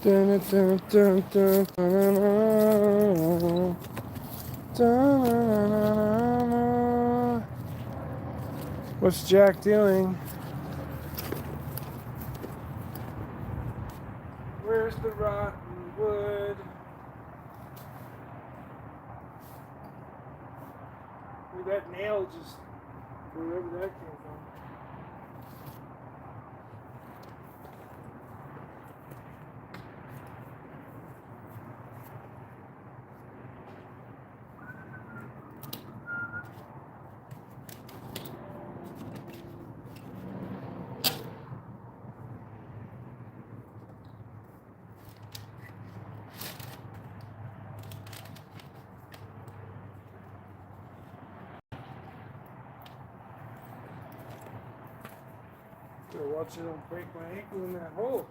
Dun, dun, dun, dun, dun, dun, dun. What's Jack doing? Where's the rotten wood? That nail just, wherever that came from. Gotta watch it don't break my ankle in that hole.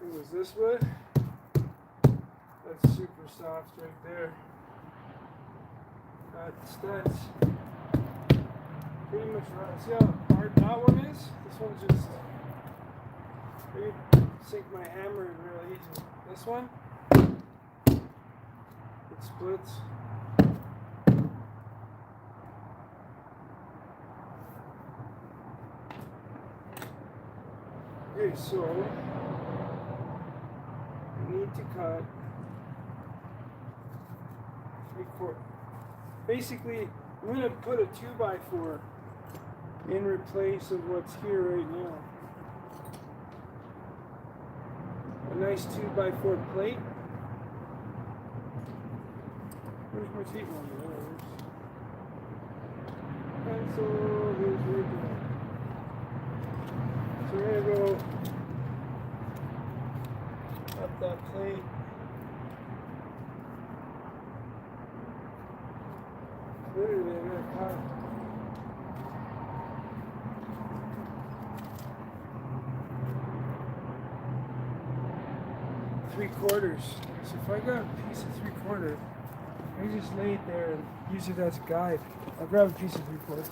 It was this wood. That's super soft right there. That's pretty much right. See how hard that one is? This one's just, I can sink my hammer in real easy. This one, it splits. Okay, so we need to cut 3/4. Basically, I'm going to put a 2x4 in replace of what's here right now. A nice 2x4 plate. Where's my tape on? Pencil, here's your door. So we're going to go up that plate. Literally, I'm going to cut. Three-quarters. So if I got a piece of 3/4, I just lay it there and use it as a guide. I'll grab a piece of 3/4.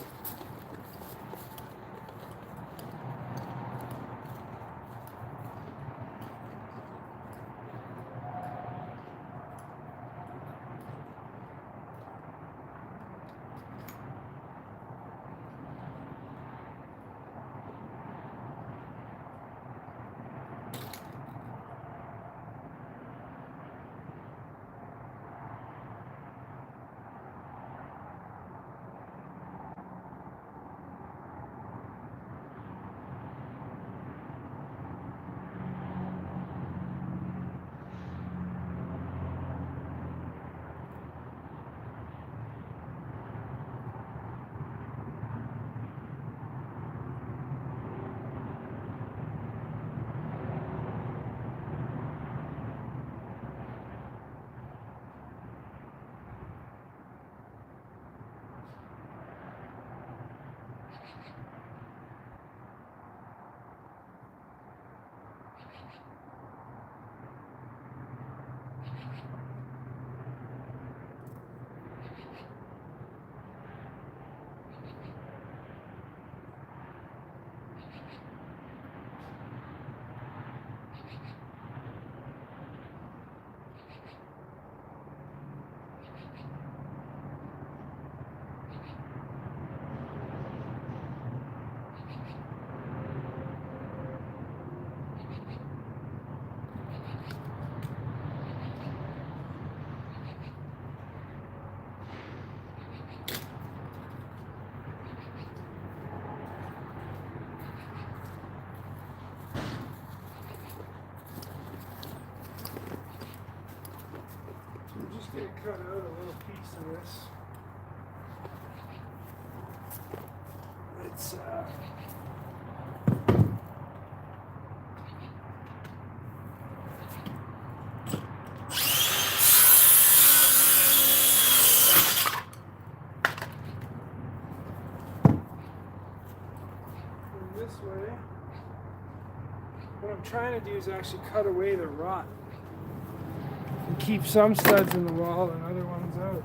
cut out a little piece of this. It's this way. What I'm trying to do is actually cut away the rot and keep some studs in the wall and other ones out.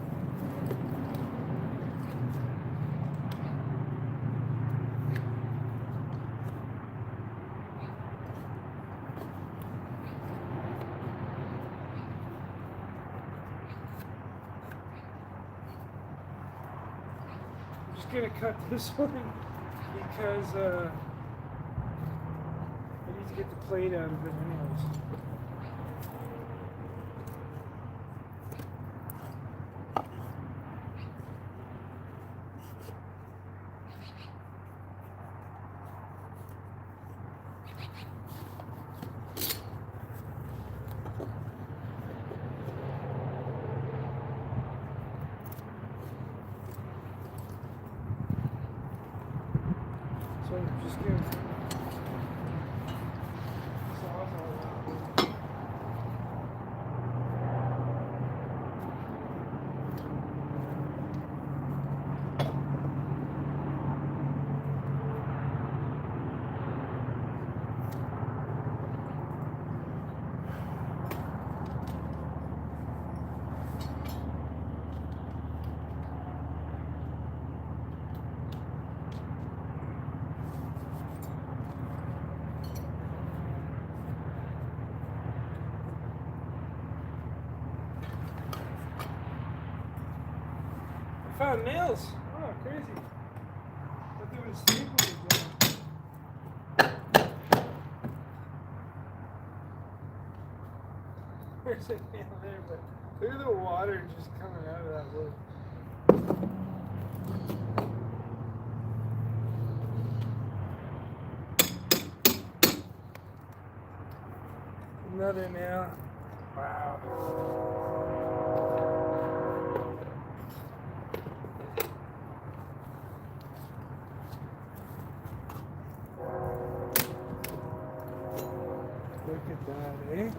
I'm just gonna cut this one because I need to get the plate out of it anyways. So I'm just gonna saw all that. Found nails. Oh, crazy. Thought they would staple it down. There's a nail there, but look at the water just coming out of that wood. Another nail. Wow. Look at that, eh?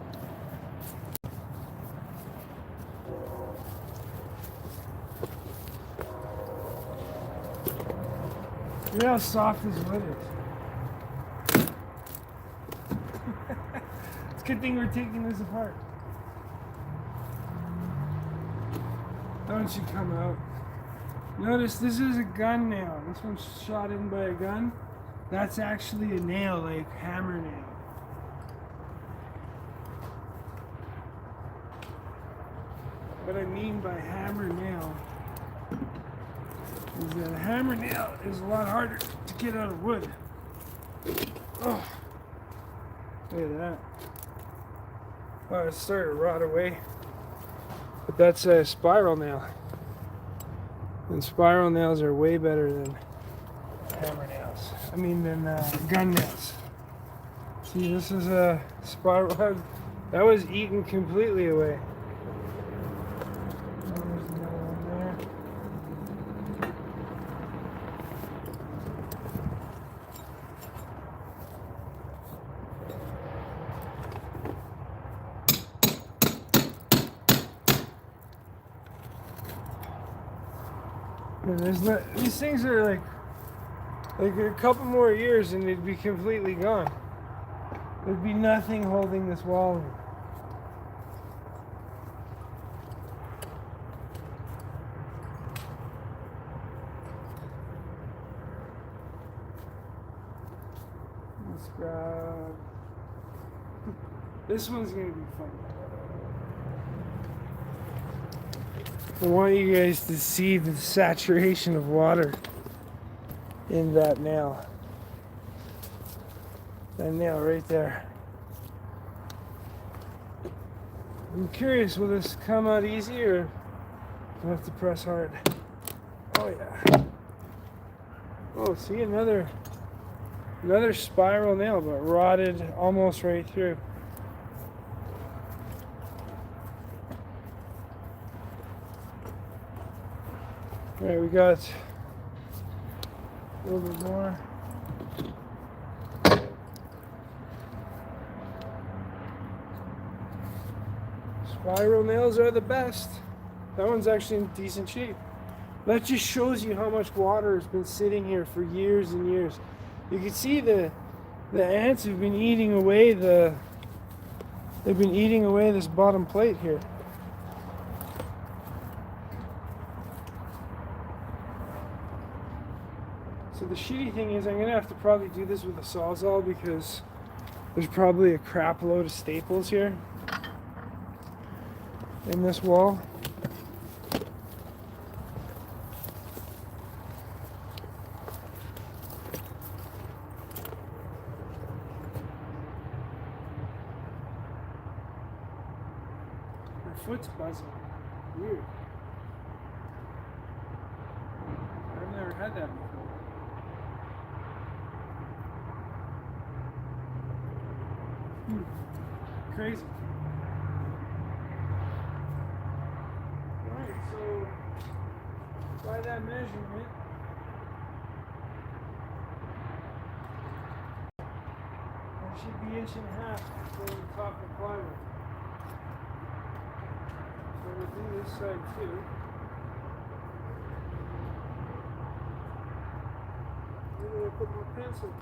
Look how soft this wood is. It's a good thing we're taking this apart. That one should come out. Notice this is a gun nail. This one's shot in by a gun. That's actually a nail, like hammer nail. What I mean by hammer nail is that a hammer nail is a lot harder to get out of wood. Oh, look at that. Oh, it's starting to rot away. But that's a spiral nail. And spiral nails are way better than hammer nails. I mean, than gun nails. See, this is a spiral. That was eaten completely away. There's not, these things are like a couple more years and they'd be completely gone. There'd be nothing holding this wall in. Let's grab. This one's gonna be fun. I want you guys to see the saturation of water in that nail. That nail right there. I'm curious, will this come out easy or do I have to press hard? Oh yeah. Oh, see, another spiral nail, but rotted almost right through. Alright, we got a little bit more. Spiral nails are the best. That one's actually in decent shape. That just shows you how much water has been sitting here for years and years. You can see the ants have been eating away they've been eating away this bottom plate here. So the shitty thing is I'm gonna have to probably do this with a Sawzall because there's probably a crap load of staples here in this wall. My foot's buzzing. Weird. I've never had that before. Crazy. Alright, so by that measurement, that should be 1.5 for the top of the plywood. So we'll do this side too. Maybe I'll put more pencil.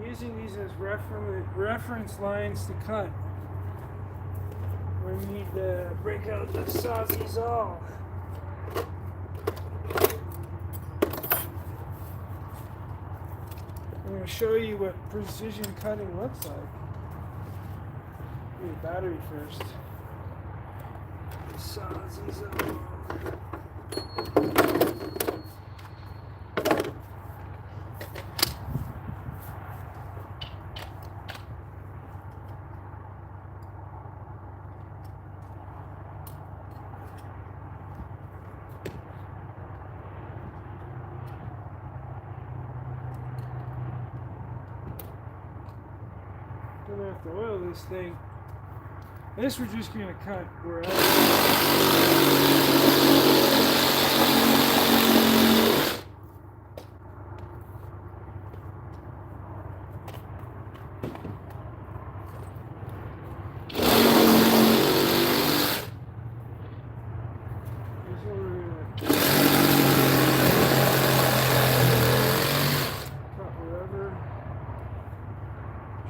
Using these as reference lines to cut when we need to break out the Sawzall. I'm going to show you what precision cutting looks like. Need a battery first. Sawzall. Gonna have to oil this thing. This we're just gonna cut wherever.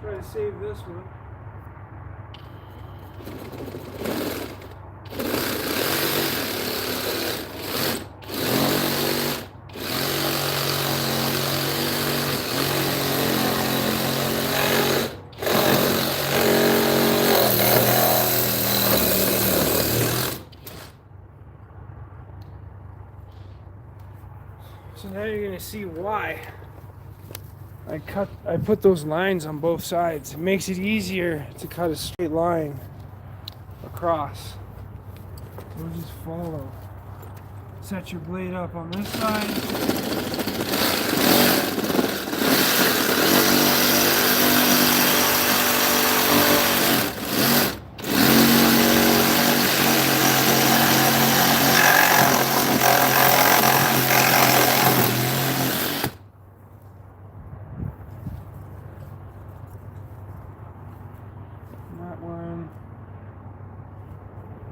Try to save this one. So now you're going to see why I put those lines on both sides. It makes it easier to cut a straight line across. So we'll just follow. Set your blade up on this side.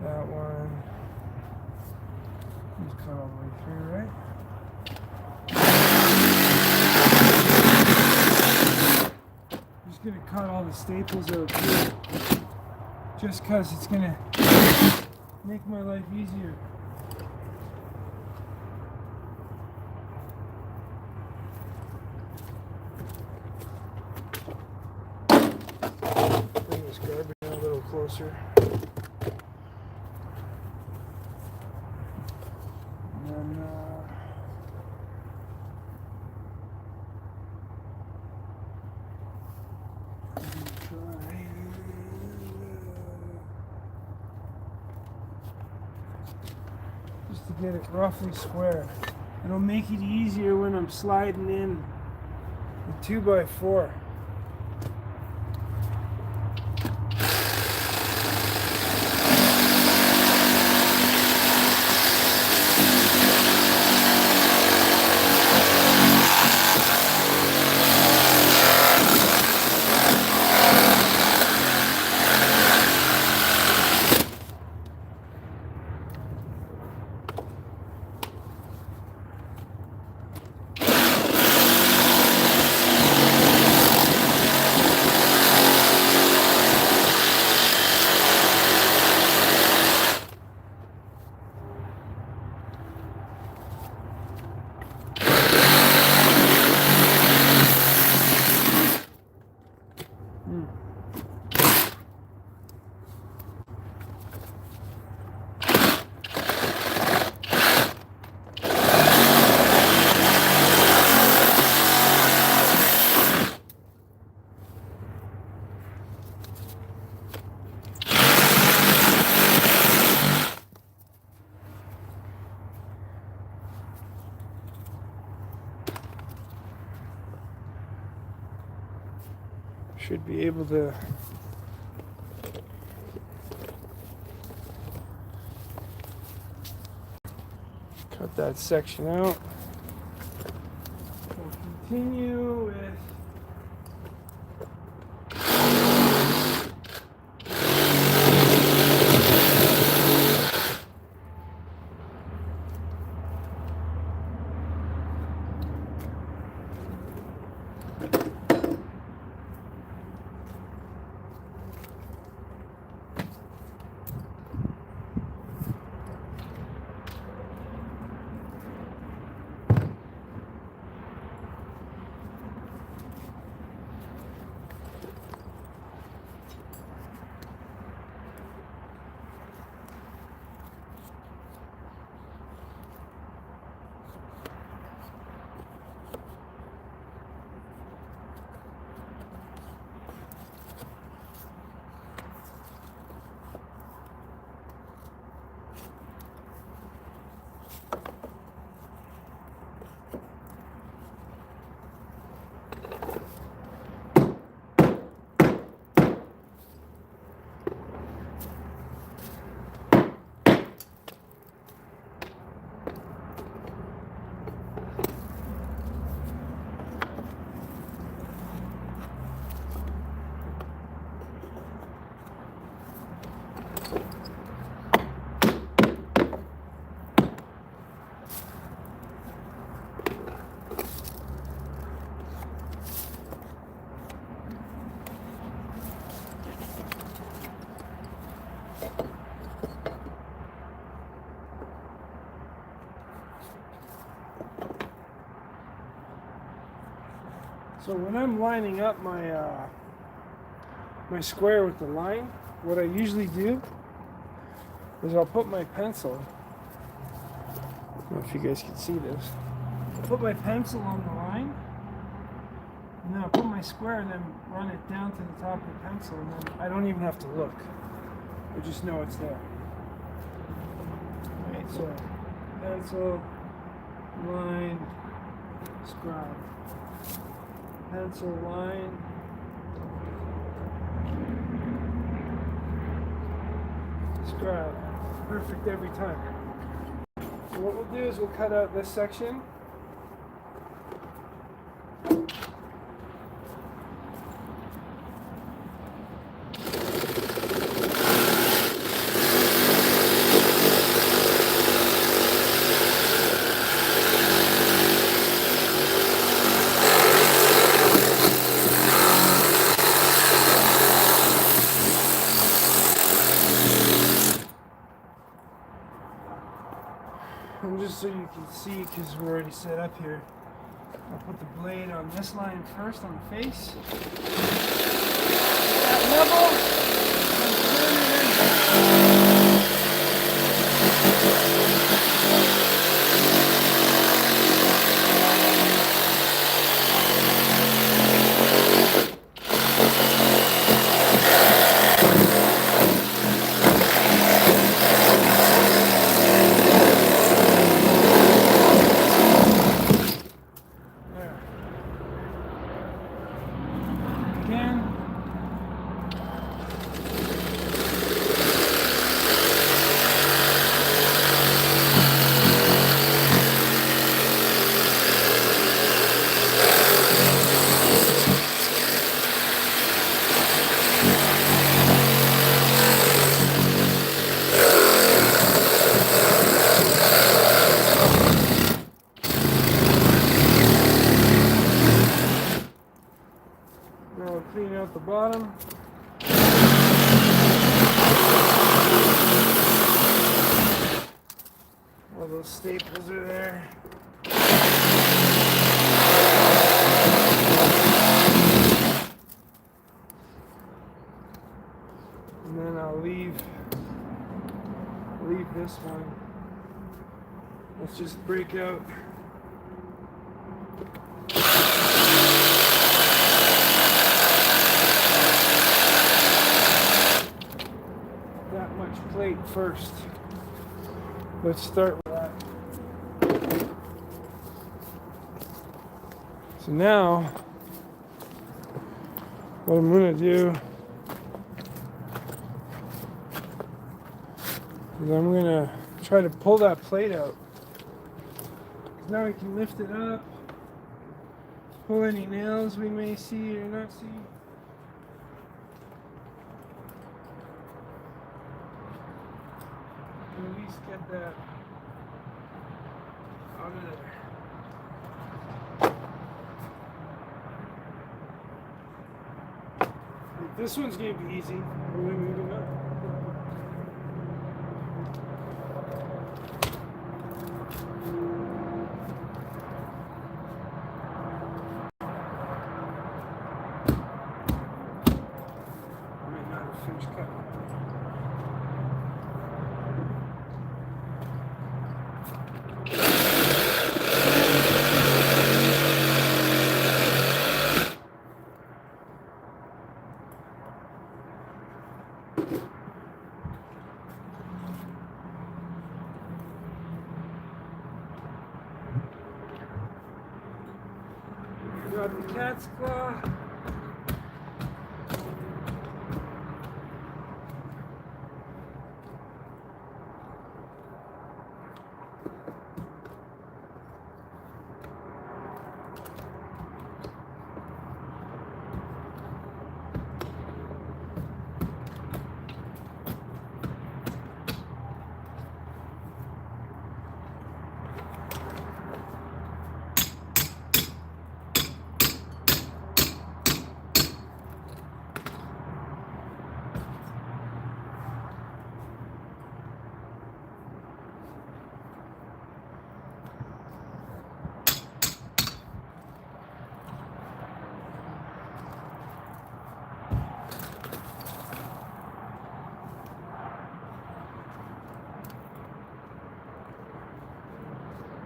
That one. Just cut all the way through, right? I'm just gonna cut all the staples out here, just cause it's gonna make my life easier. Bring this garbage in a little closer. Just to get it roughly square. It'll make it easier when I'm sliding in the 2x4. Should be able to cut that section out. We'll continue with so when I'm lining up my square with the line, what I usually do is I'll put my pencil, I don't know if you guys can see this, I'll put my pencil on the line, and then I'll put my square and then run it down to the top of the pencil, and then I don't even have to look. I just know it's there. Alright, so pencil, line, scribe. Pencil, line, scribe. Perfect every time. So what we'll do is we'll cut out this section. And just so you can see, because we're already set up here, I'll put the blade on this line first on the face. That level, and turn it in. Now we'll clean out the bottom. All those staples are there. And then I'll leave this one. Let's just break out that much plate first. Let's start with that. So now, what I'm going to do is I'm going to try to pull that plate out. Now we can lift it up, pull any nails we may see or not see. And at least get that out of there. This one's going to be easy. We're moving up. Got the cat's claw.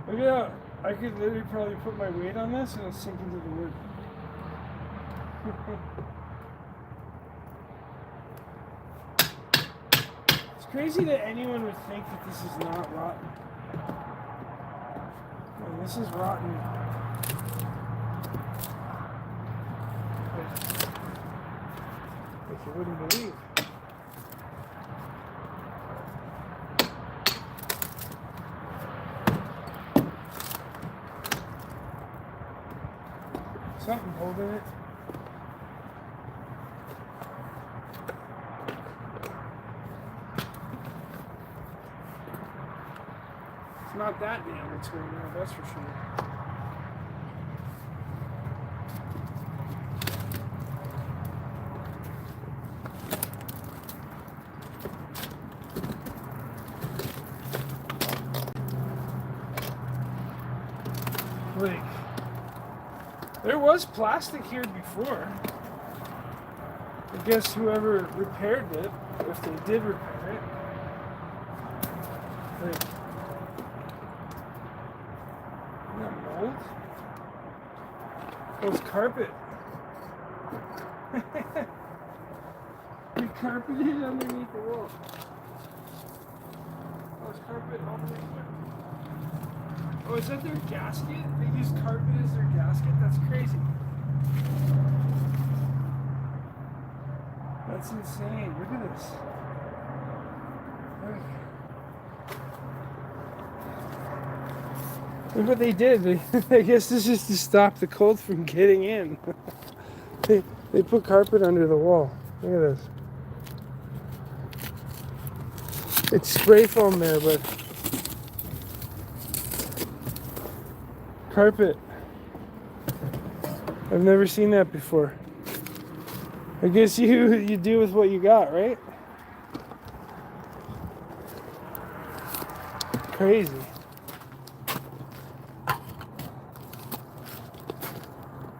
Look at that. I could literally probably put my weight on this and it'll sink into the wood. It's crazy that anyone would think that this is not rotten. Man, this is rotten. Like you wouldn't believe. Something holding it. It's not that damaged right now, that's for sure. Like, there was plastic here before. I guess whoever repaired it, if they did repair it, like, isn't that mold? Oh, it's carpet. We carpeted underneath the wall. Oh, it's carpet all the way there. Oh, is that their gasket? They use carpet as their gasket? That's crazy. That's insane. Look at this. Look what they did. I guess this is to stop the cold from getting in. They put carpet under the wall. Look at this. It's spray foam there, but carpet. I've never seen that before. I guess you do with what you got, right? Crazy.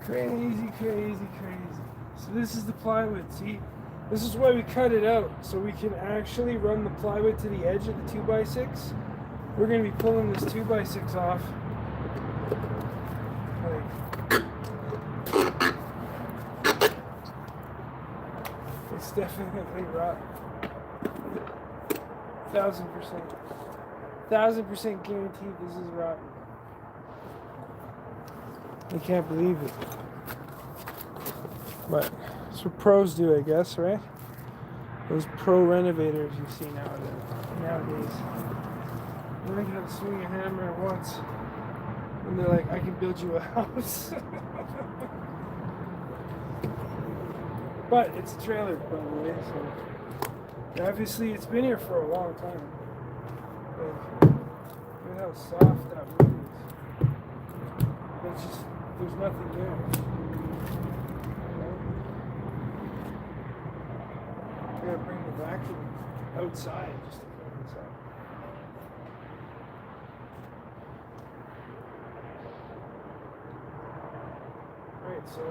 Crazy. So this is the plywood, see? This is why we cut it out, so we can actually run the plywood to the edge of the 2x6. We're going to be pulling this 2x6 off. It's definitely rotten. 1000%. 1000% guaranteed this is rotten. I can't believe it. But that's what pros do, I guess, right? Those pro renovators you see nowadays. They learn how to swing a hammer once, and they're like, I can build you a house. But it's a trailer, by the way, so obviously it's been here for a long time. Look at how soft that wood is. It's just, there's nothing there. I gotta bring the vacuum outside just to clean this up. Alright, so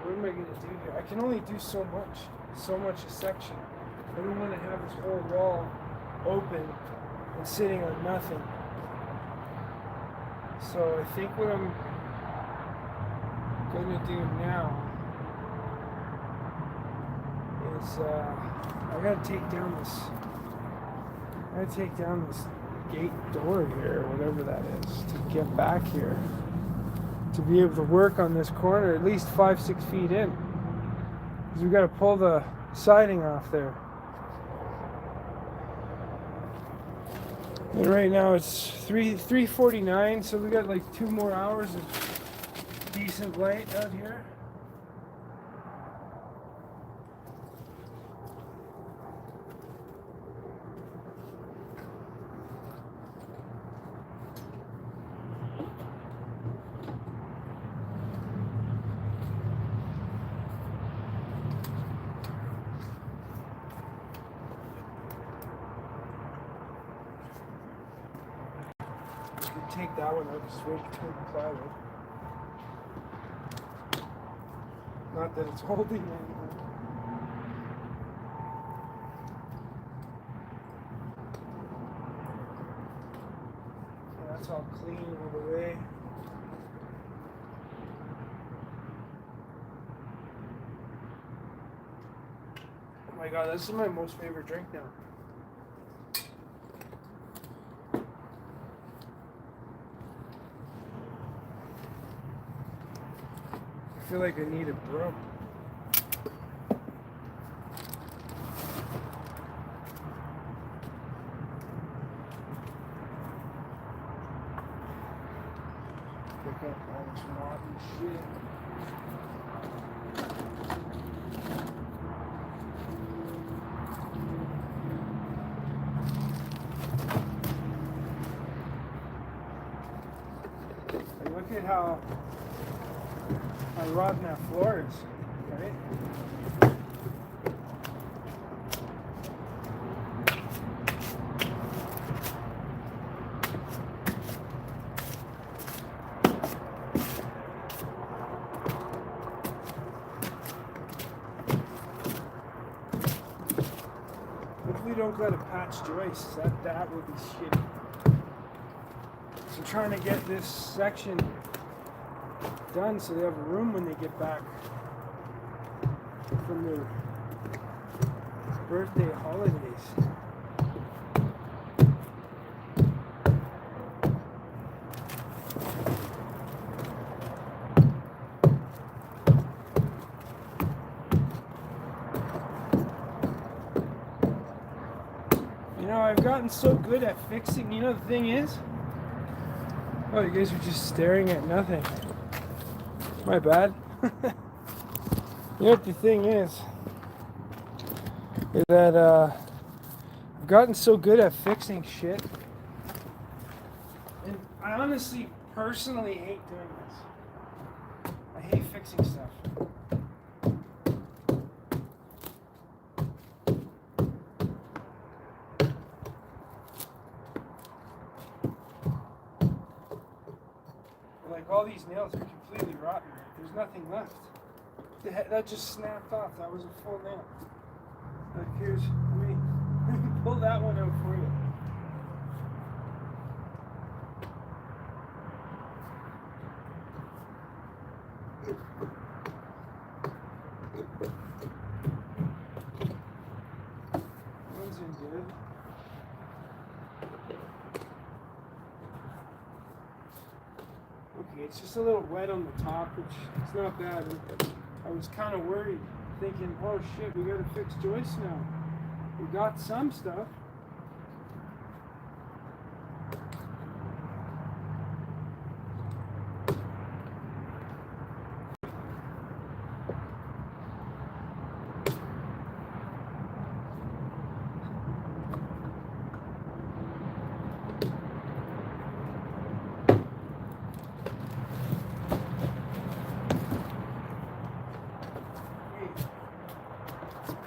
what am I gonna do here? I can only do so much a section. I don't want to have this whole wall open and sitting on nothing. So I think what I'm going to do now is I gotta take down this gate door here, or whatever that is, to get back here, to be able to work on this corner at least 5-6 feet in, because we've got to pull the siding off there. And right now it's 3:49, so we got like 2 more hours of decent light out here. Take that one out straight between the plywood. Not that it's holding anymore. So that's all clean all the way. Oh my god, this is my most favorite drink now. I feel like I need a broom. Pick up all this rotten shit. And look at how rotten that floor is, right? If we don't got a patch joist, that would be shitty. So trying to get this section done so they have room when they get back from their birthday holidays. You know, I've gotten so good at fixing. You know, the thing is, oh, you guys are just staring at nothing. My bad. You know what the thing is that I've gotten so good at fixing shit, and I honestly, personally hate doing this. I hate fixing stuff. these nails are completely rotten. There's nothing left. That just snapped off. That was a full nail. Like here's, let me pull that one out for you. One's in good. Okay, it's just a little wet on the top, which it's not bad. I was kind of worried, thinking, oh shit, we gotta fix joists now. We got some stuff.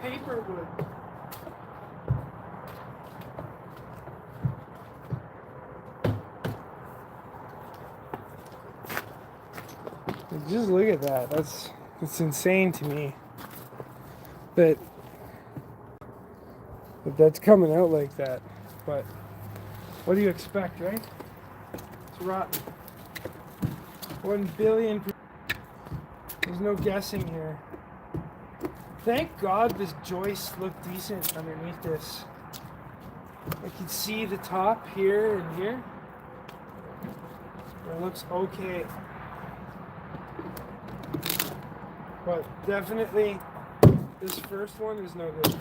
Paper wood. Just look at that. That's insane to me. That that's coming out like that. But what do you expect, right? It's rotten. 1 billion. There's no guessing here. Thank God this joist looked decent underneath this. I can see the top here and here. It looks okay. But definitely this first one is no good.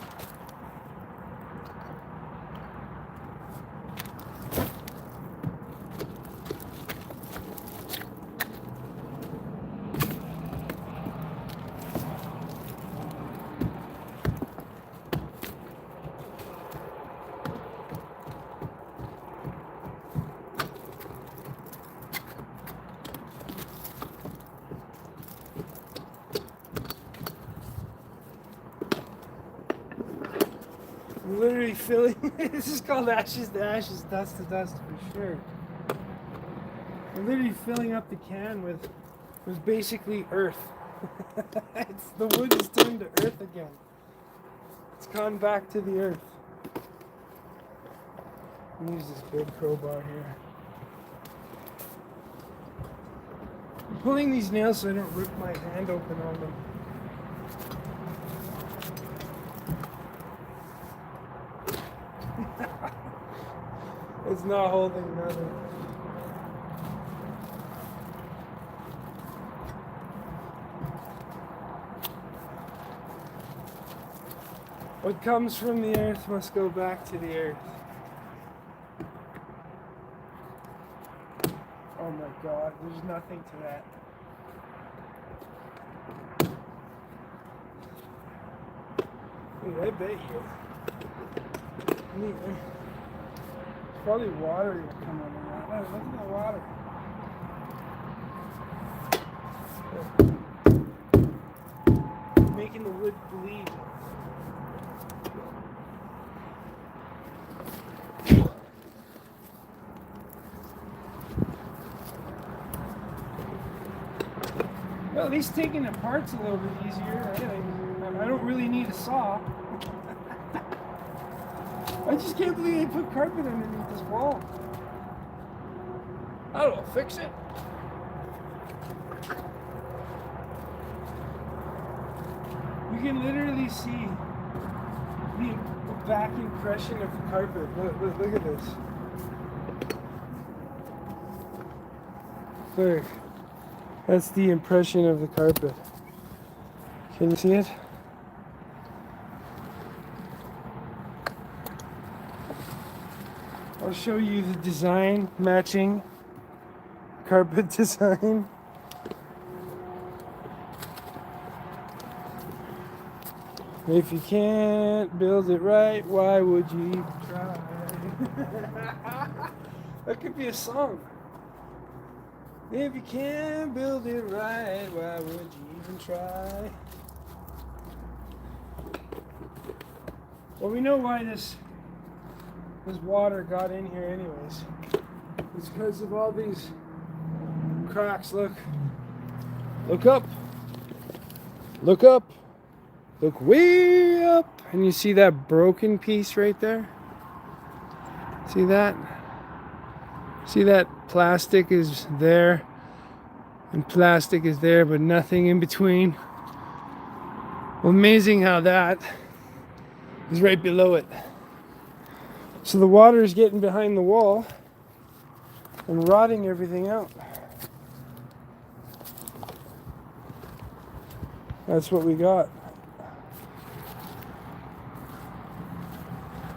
I'm literally filling, this is called ashes to ashes, dust to dust for sure. I'm literally filling up the can with basically earth. The wood is turned to earth again. It's gone back to the earth. I'm gonna use this big crowbar here. I'm pulling these nails so I don't rip my hand open on them. It's not holding nothing. What comes from the earth must go back to the earth. Oh my God, there's nothing to that. Dude, I bet you. There's probably water will come under that. Oh, look at the water. Making the wood bleed. Well, at least taking it apart's a little bit easier, right? I don't really need a saw. I just can't believe they put carpet underneath this wall. That'll fix it. You can literally see the back impression of the carpet. Look at this. Look. That's the impression of the carpet. Can you see it? I'll show you the design, matching carpet design. If you can't build it right, why would you even try? That could be a song. If you can't build it right, why would you even try? Well, we know why this water got in here anyways. It's because of all these cracks. Look. Look up. Look up. Look way up. And you see that broken piece right there? See that? See that plastic is there and plastic is there, but nothing in between. Well, amazing how that is right below it. So the water is getting behind the wall and rotting everything out. That's what we got.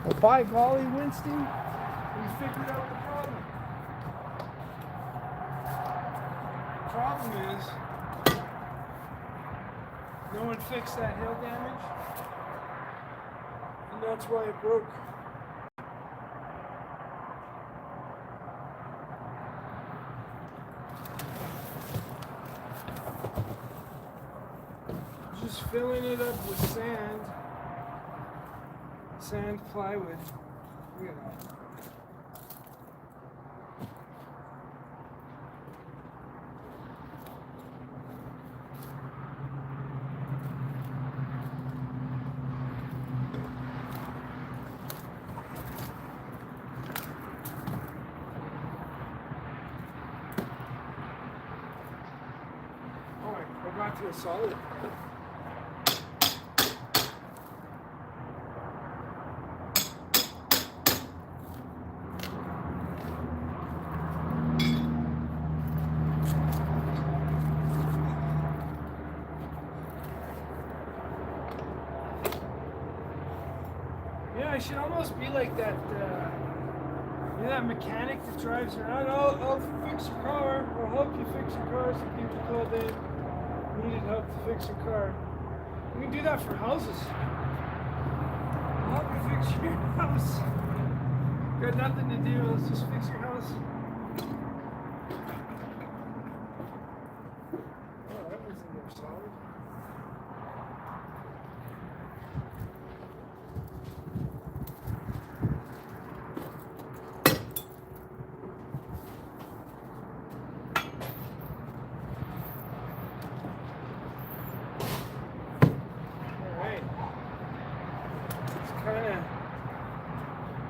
Well, by golly, Winston, we figured out the problem. The problem is, no one fixed that hail damage, and that's why it broke. Just filling it up with sand plywood. Look at that. Oh, I got to a solid. Yeah, I should almost be like that, you know, that mechanic that drives around. I'll fix your car, or help you fix your car. Some people called in, needed help to fix your car. We can do that for houses. I'll help you fix your house. Got nothing to do, let's just fix your house. Oh, that was in there solid.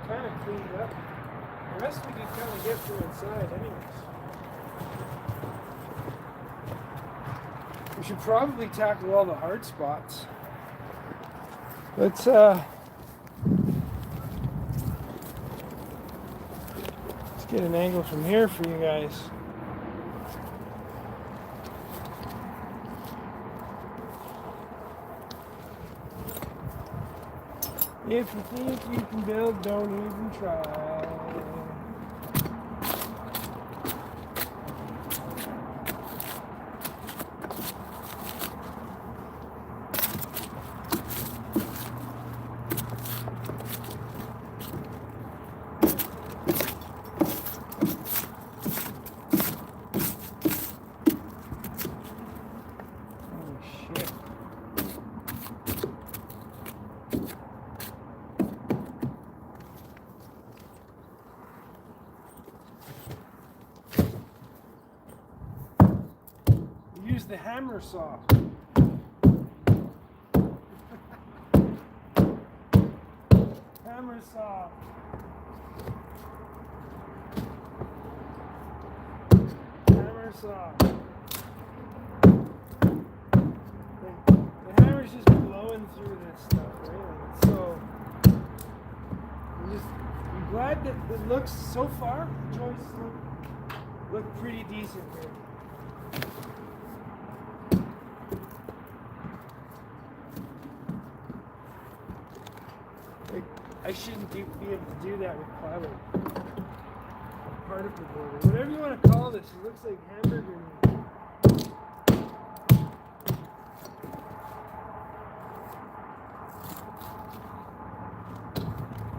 Kind of cleaned up. The rest we can kind of get from inside anyways. We should probably tackle all the hard spots. Let's get an angle from here for you guys. If you think you can build, don't even try. Use the hammer saw. Hammer saw. Hammer saw. The hammer's just blowing through this stuff, right? So I'm glad that it looks so far. The joists look pretty decent here. I shouldn't be able to do that with plywood. Particle board, or whatever you want to call this. It looks like hamburger meat.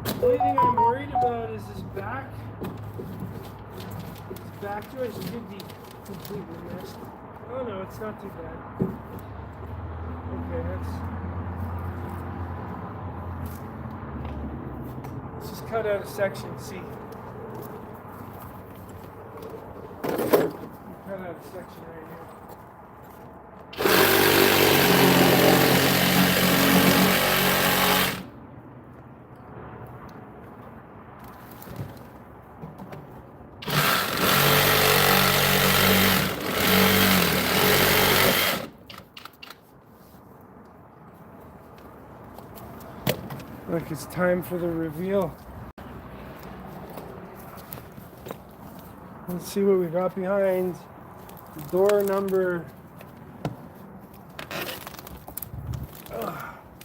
The only thing I'm worried about is this back. This back joist could be completely missed. Oh no, it's not too bad. Okay, let's just cut out a section, see. Cut out section right here. Look, it's time for the reveal. Let's see what we got behind door number.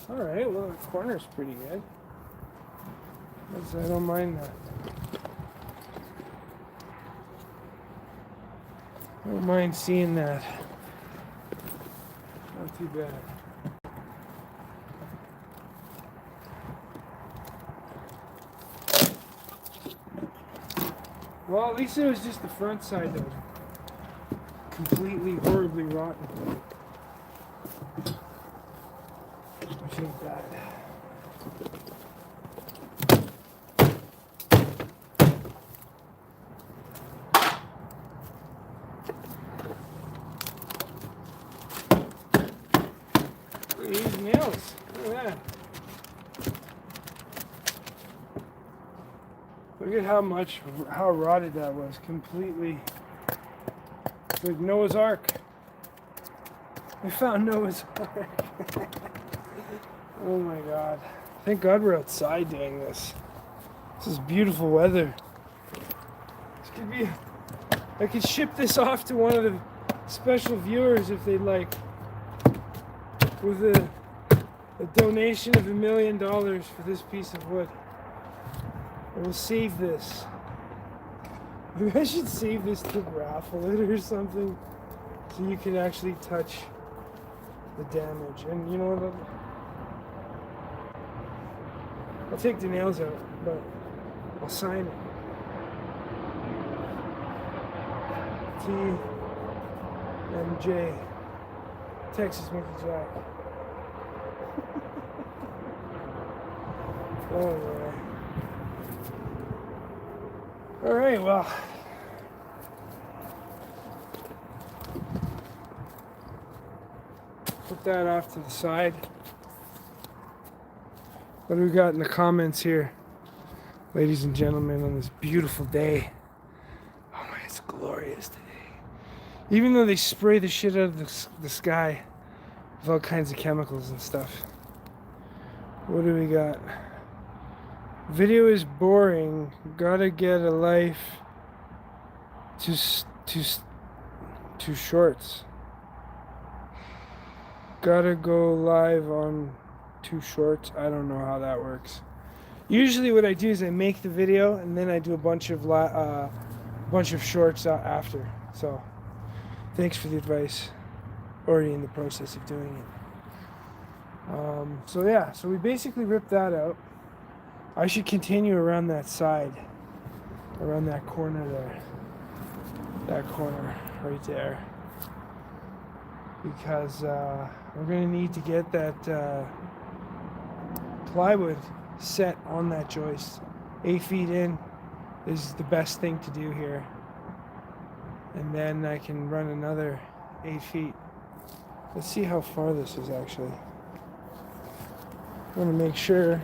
Alright, well, the corner's pretty good. I don't mind that. I don't mind seeing that. Not too bad. Well, at least it was just the front side that was completely, horribly rotten. Which ain't bad. Look at these nails. Look at that. Look at how rotted that was. Completely. It's like Noah's Ark. We found Noah's Ark. Oh my God. Thank God we're outside doing this. This is beautiful weather. This could be. I could ship this off to one of the special viewers if they'd like. With a donation of $1 million for this piece of wood. I will save this. Maybe I should save this to raffle it or something, so you can actually touch the damage. And you know what? I'll take the nails out, but I'll sign it. TMJ, Texas Mickey Jack. Oh yeah. All right, well. Put that off to the side. What do we got in the comments here, ladies and gentlemen, on this beautiful day? Oh man, it's glorious today. Even though they spray the shit out of the sky with all kinds of chemicals and stuff. What do we got? Video is boring. Gotta get a life to shorts. Gotta go live on 2 shorts. I don't know how that works. Usually what I do is I make the video and then I do a bunch of shorts after. So thanks for the advice. Already in the process of doing it. So yeah, so we basically ripped that out. I should continue around that side, around that corner there. That corner right there. Because we're going to need to get that plywood set on that joist. 8 feet in is the best thing to do here. And then I can run another 8 feet. Let's see how far this is actually. I want to make sure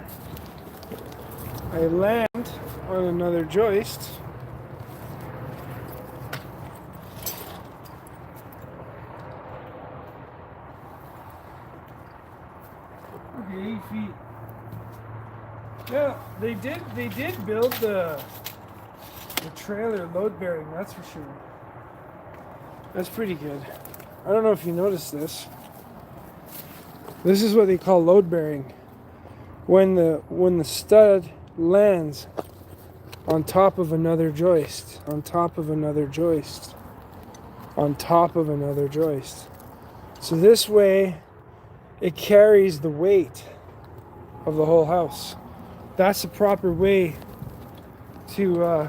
I land on another joist. Okay, 8 feet. Yeah, they did build the trailer load bearing, that's for sure. That's pretty good. I don't know if you noticed this. This is what they call load bearing. When the stud lands on top of another joist, on top of another joist, on top of another joist. So this way it carries the weight of the whole house. That's the proper way to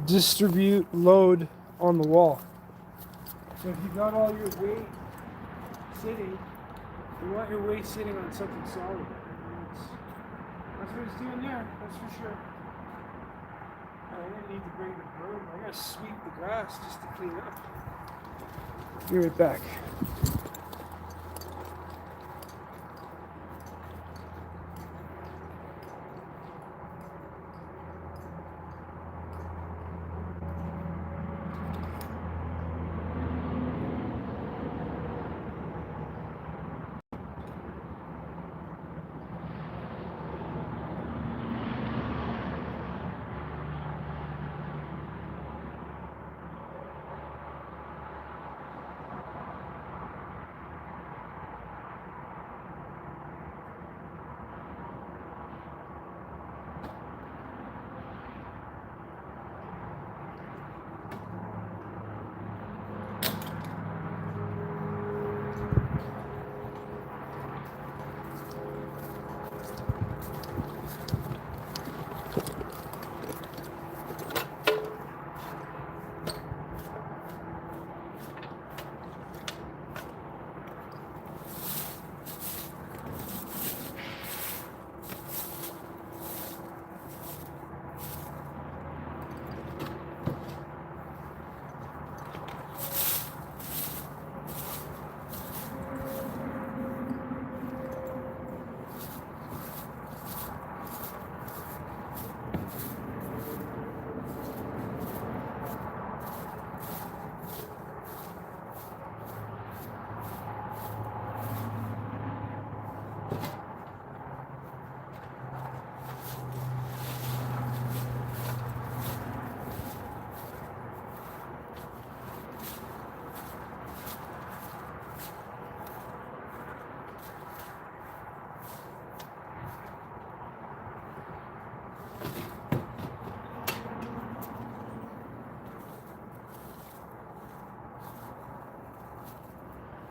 distribute load on the wall. So if you've got all your weight sitting, you want your weight sitting on something solid. That's what it's doing there, that's for sure. I'm gonna need to bring the broom. I'm gonna sweep the grass just to clean up. Be right back.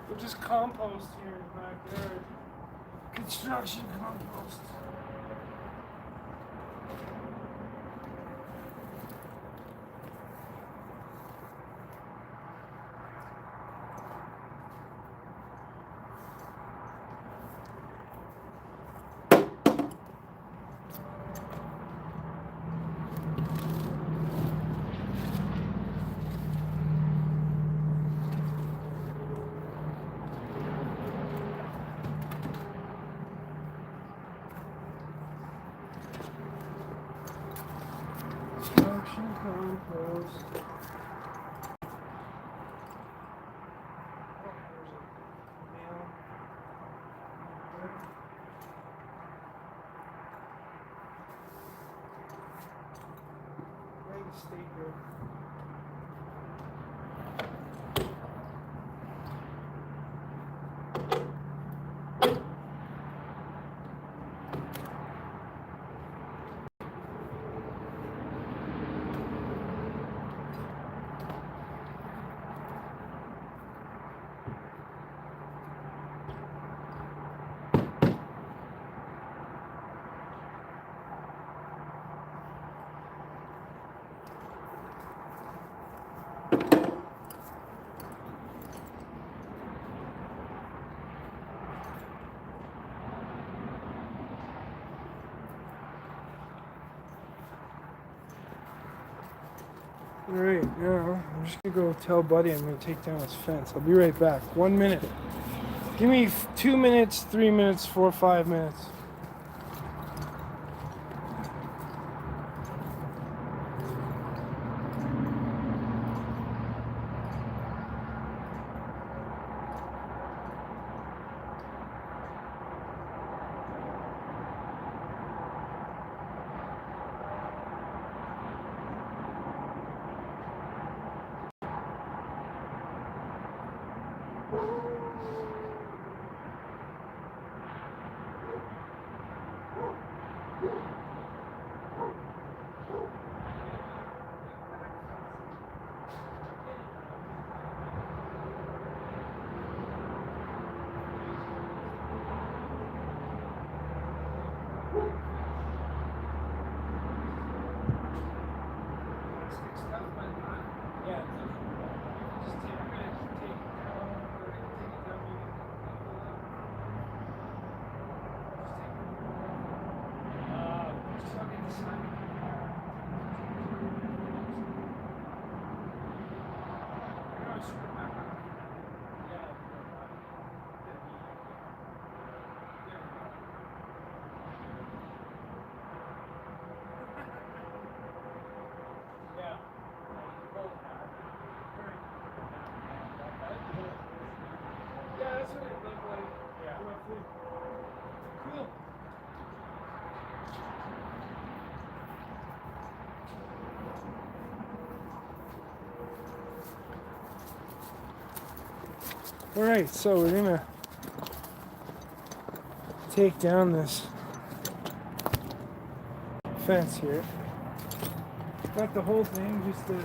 We'll just compost here in the backyard. Construction compost. Construction compost. Stay here. Alright, now I'm just gonna go tell Buddy I'm gonna take down his fence. I'll be right back. 1 minute. Give me 2 minutes, 3 minutes, 4, 5 minutes. Alright, so we're gonna take down this fence here. Not the whole thing, just a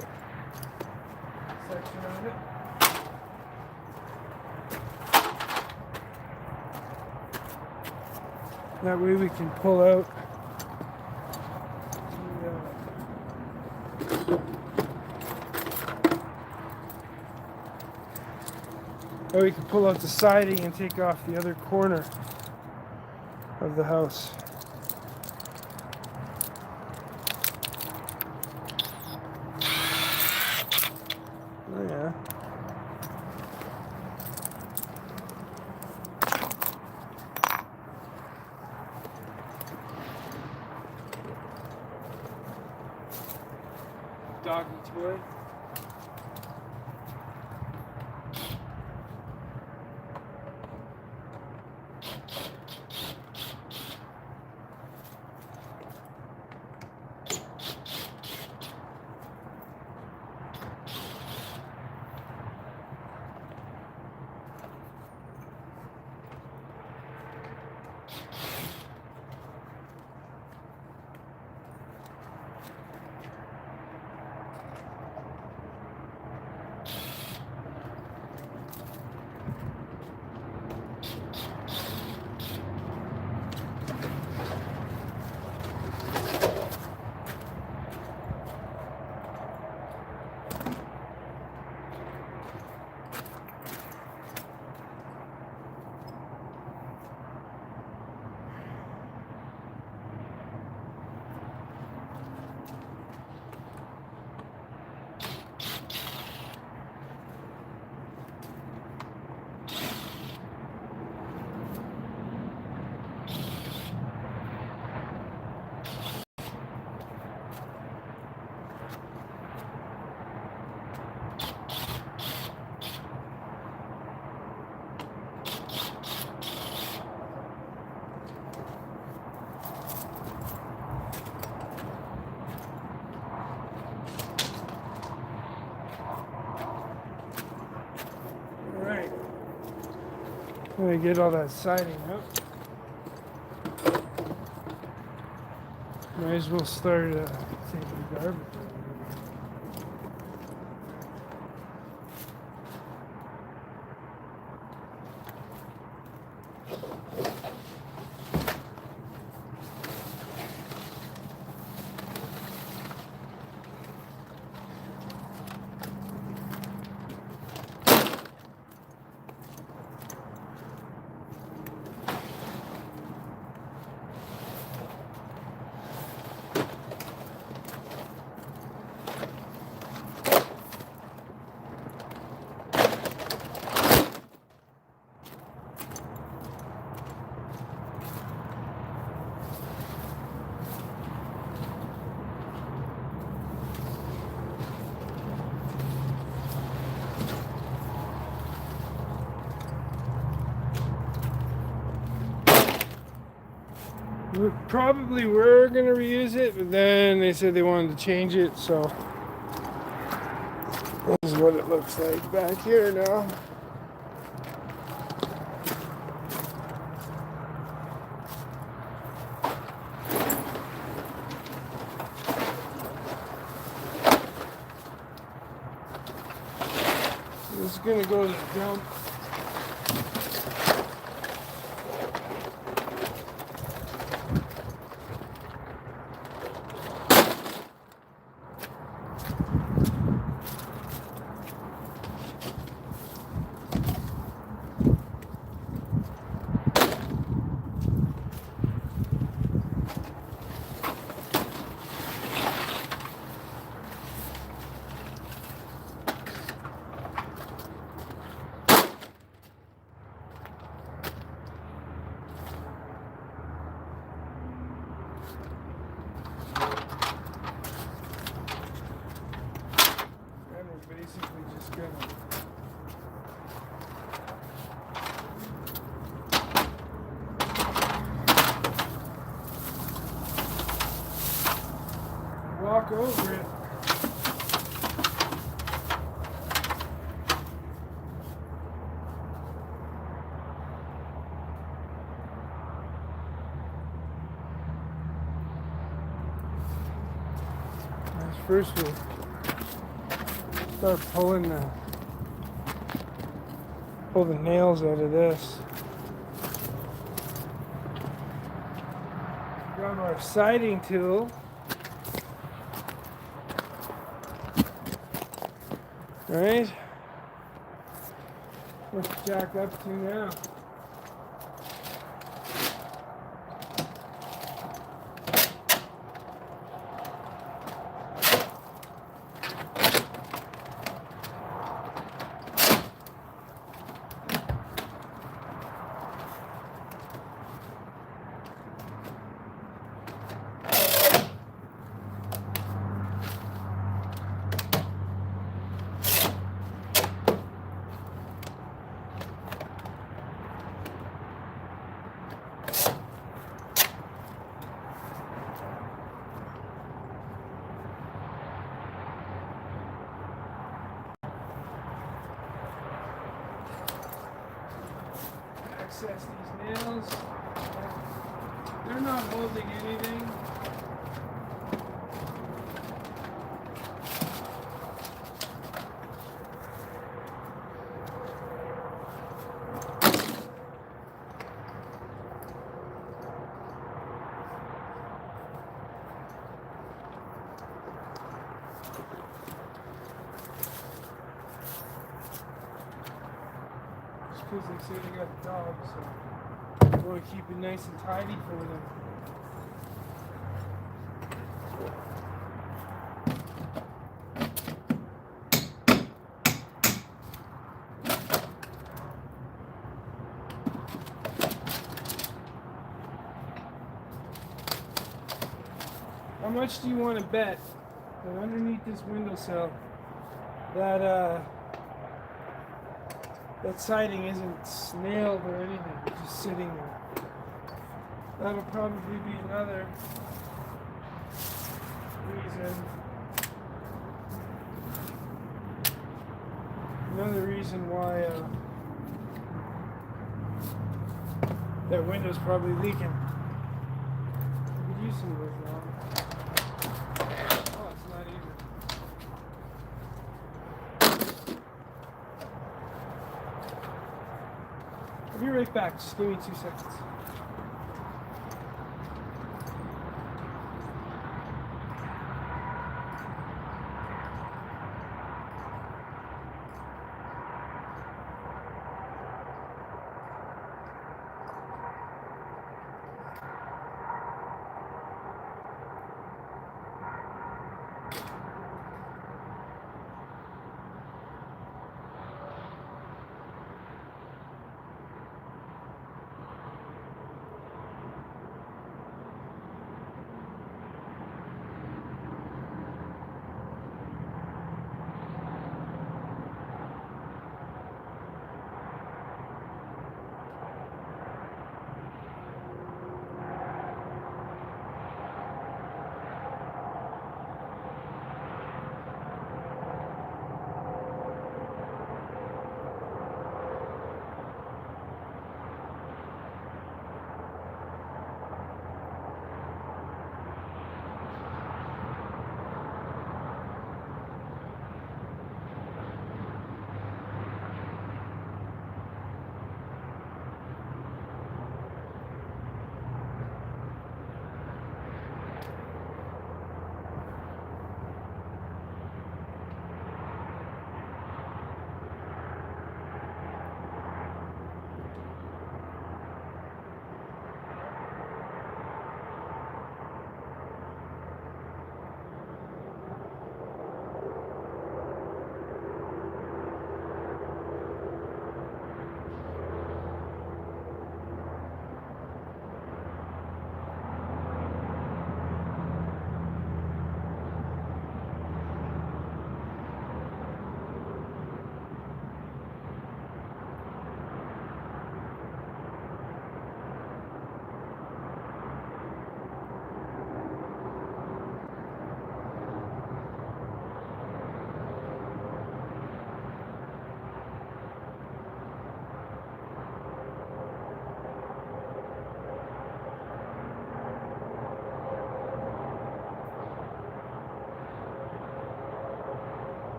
section of it. That way we can pull out the siding and take off the other corner of the house. Oh yeah. Doggy toy. I'm gonna get all that siding out. Might as well start taking the garbage out. We probably were going to reuse it, but then they said they wanted to change it, so this is what it looks like back here now. This is going to go to the dump. Basically just gonna walk over it. first we start pull the nails out of this. Grab our siding tool. Right? What's Jack up to now? Access these nails. They're not holding anything. Because they say they got dogs, so I want to keep it nice and tidy for them. How much do you want to bet that underneath this windowsill that siding isn't nailed or anything, it's just sitting there? That'll probably be another reason why that window's probably leaking. I could use some of those now. Oh, it's not even. I'll be right back. Just give me 2 seconds.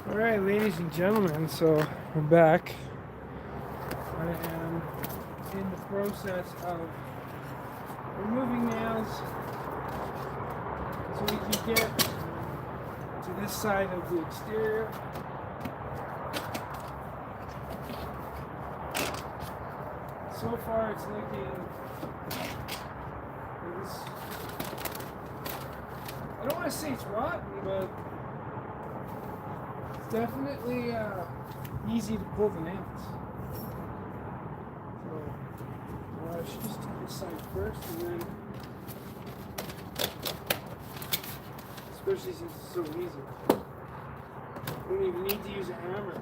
Alright, ladies and gentlemen, so we're back. I am in the process of removing nails so we can get to this side of the exterior. So far it's looking, I don't want to say it's rotten, but it's definitely easy to pull the nails. So I should just do this side first, and then, especially since it's so easy, you don't even need to use a hammer.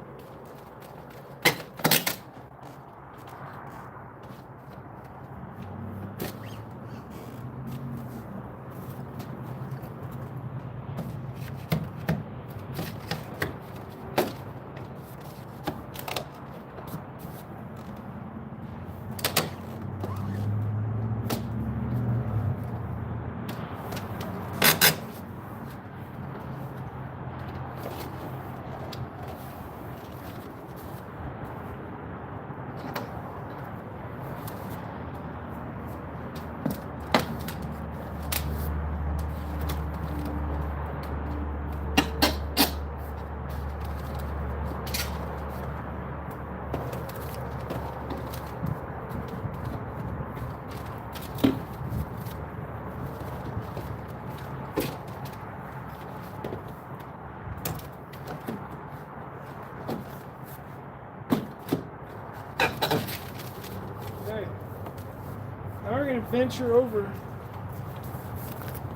Now we're going to venture over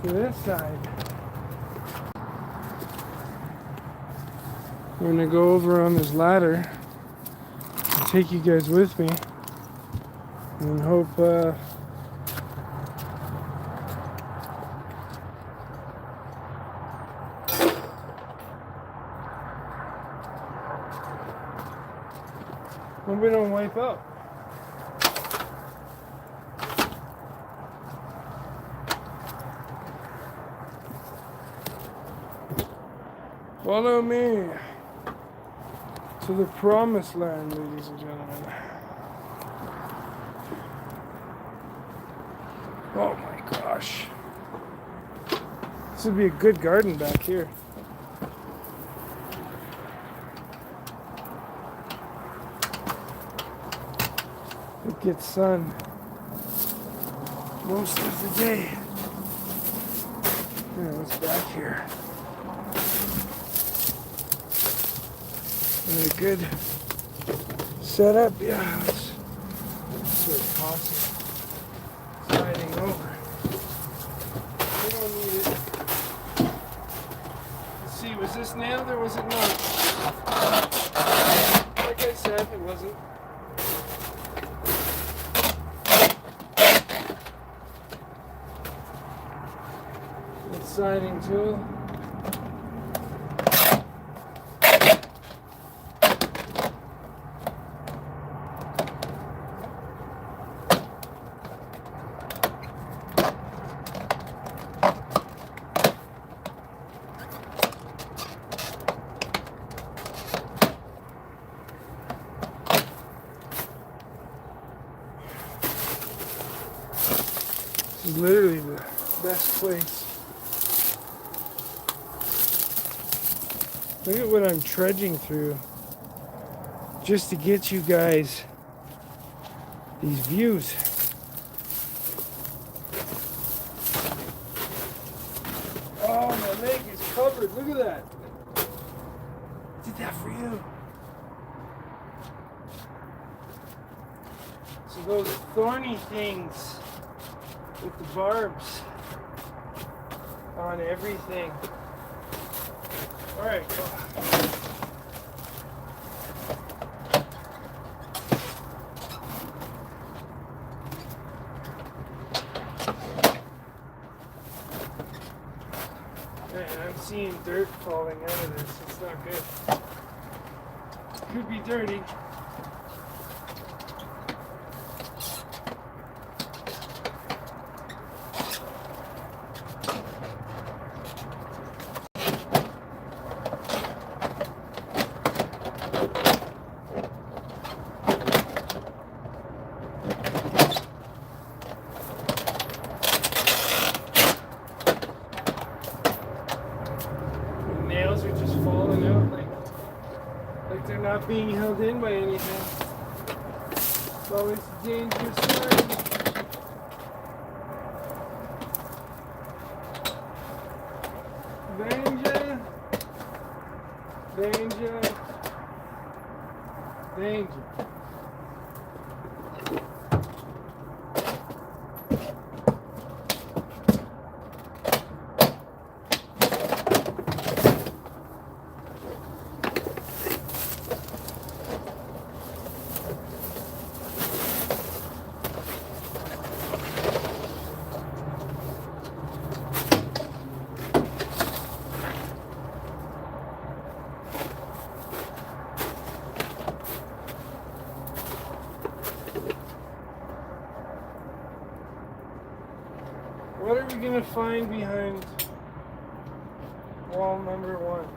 to this side. We're going to go over on this ladder and take you guys with me and hope we don't wipe out. Follow me to the promised land, ladies and gentlemen. Oh my gosh. This would be a good garden back here. It gets sun most of the day. Yeah, what's back here? A good setup, yeah. Let's sort of toss it, sliding over. We don't need it. Let's see, was this nailed or was it not? Like I said, it wasn't. It's siding tool. This is literally the best place. Look at what I'm trudging through just to get you guys these views. Oh, my leg is covered. Look at that. I did that for you. So those thorny things with the barbs on everything. All right, go. Man, I'm seeing dirt falling out of this. It's not good. Could be dirty. not being held in by anything. It's always a dangerous sign. Danger. Danger. Danger. What are we going to find behind wall number 1?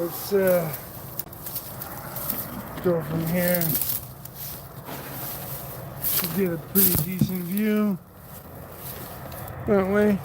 Let's go from here. Should get a pretty decent view that way.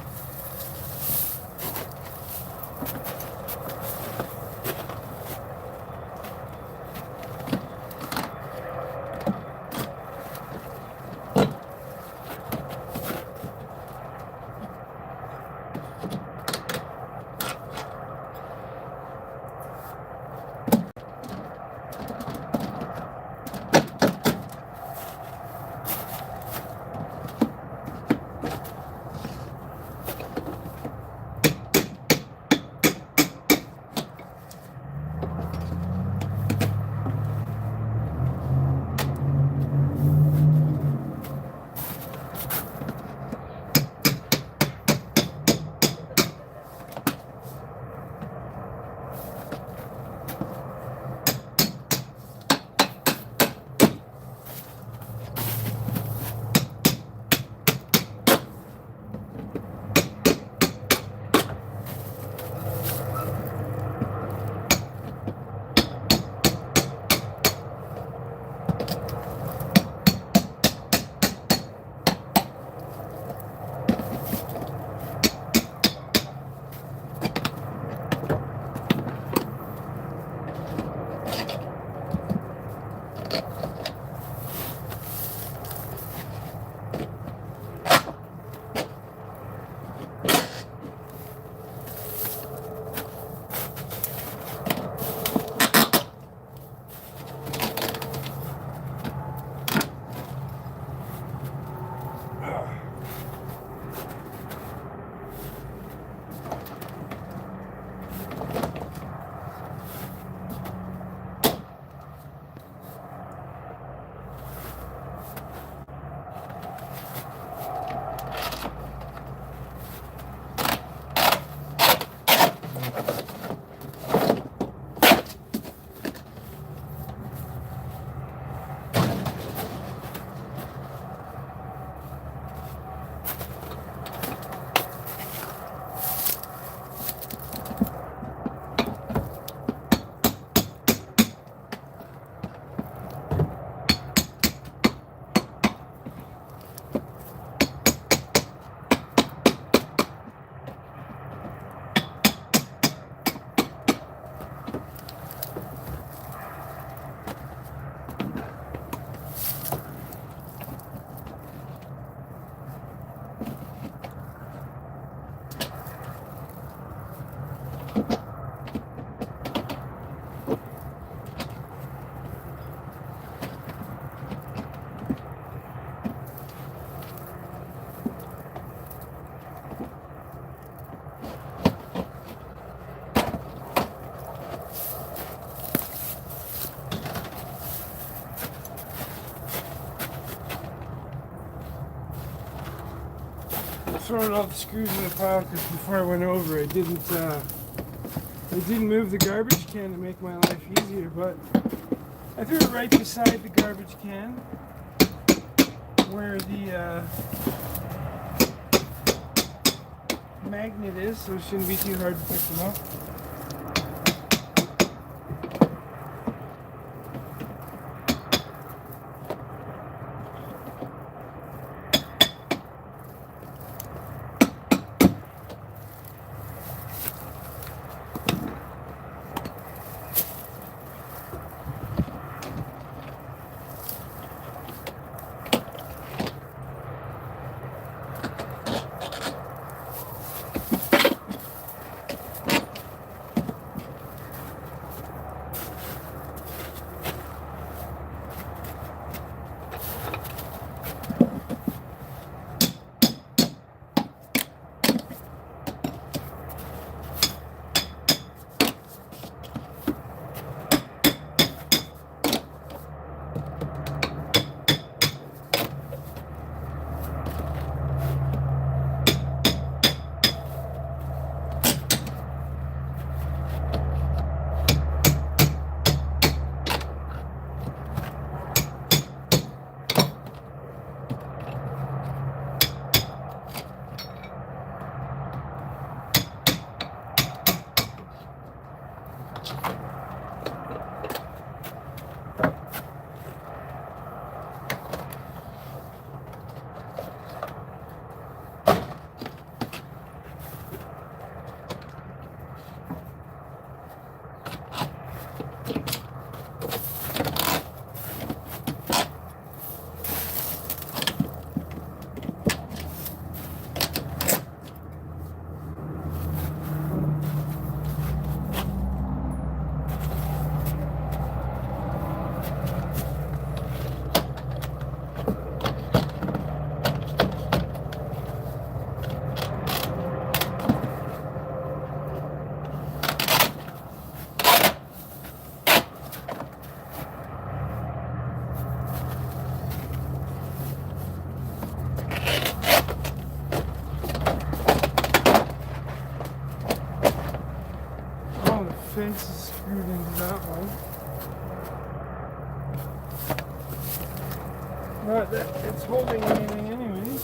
throwing all the screws in the pile because before I went over, I didn't move the garbage can to make my life easier, but I threw it right beside the garbage can where the magnet is, so it shouldn't be too hard to pick them up. Fence is screwed into that one. Not that it's holding anything anyways.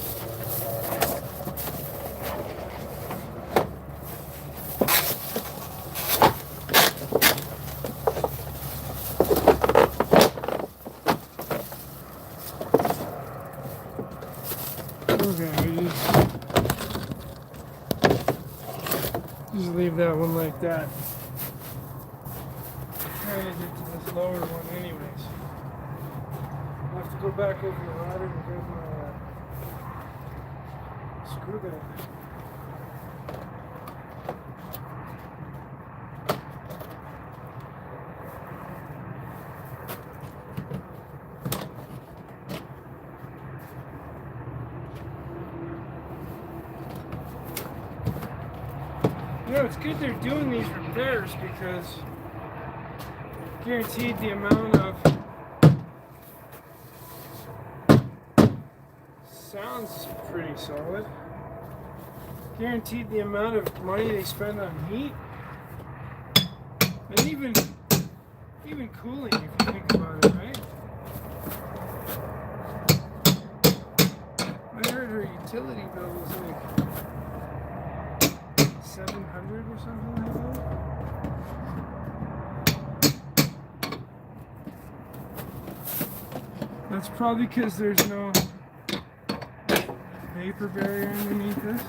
Okay, just leave that one like that. Trying to get to this lower one anyways. I'll have to go back over the ladder and grab my screwdriver. You know, it's good they're doing these repairs because guaranteed the amount of sounds pretty solid. Guaranteed the amount of money they spend on heat and even cooling if you think about it, right? I heard her utility bill was like $700 or something like that. That's probably because there's no vapor barrier underneath this.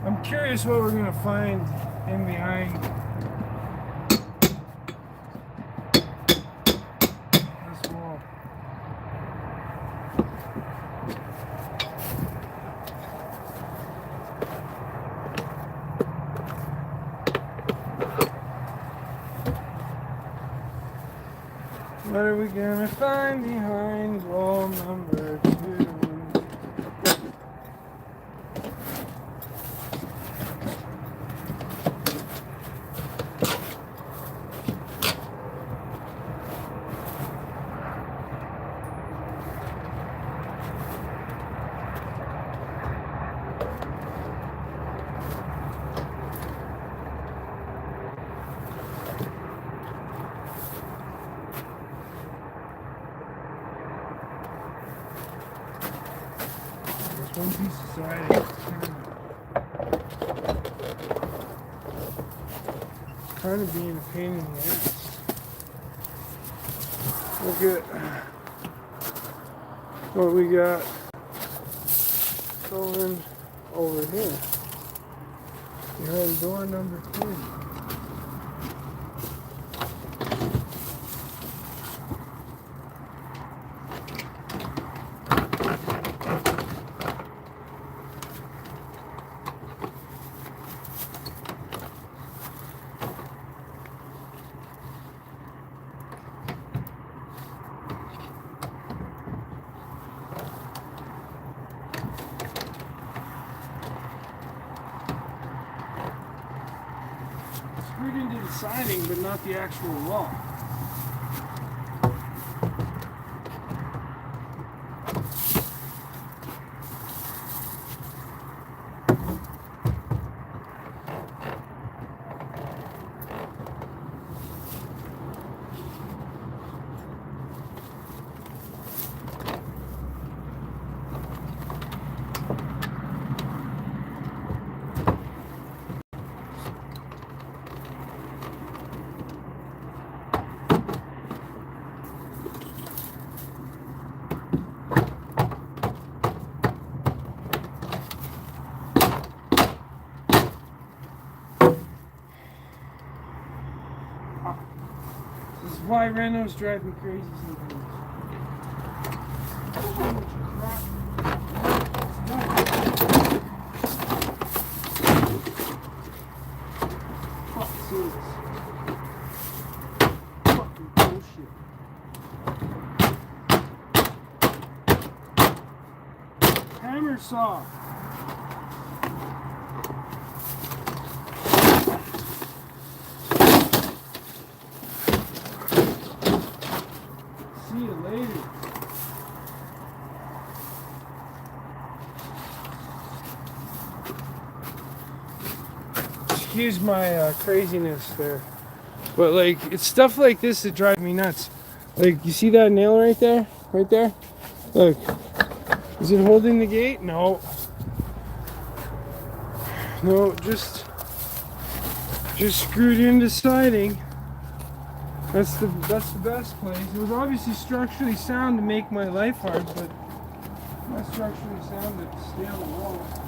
I'm curious what we're going to find in behind this wall. What are we gonna find behind wall number 2? one piece of siding. Kind of being a pain in the ass. Look at what we got going over here behind door number 3. Screwed into the siding, but not the actual wall. This is why renos drive me crazy sometimes. So much crap. Fuck suits. Fucking bullshit. Hammer saw. See you later. Excuse my craziness there. But like, it's stuff like this that drives me nuts. Like, you see that nail right there? Right there? Look. Is it holding the gate? No. No, just screwed into siding. That's the best place. It was obviously structurally sound to make my life hard, but not structurally sound to stay on the wall.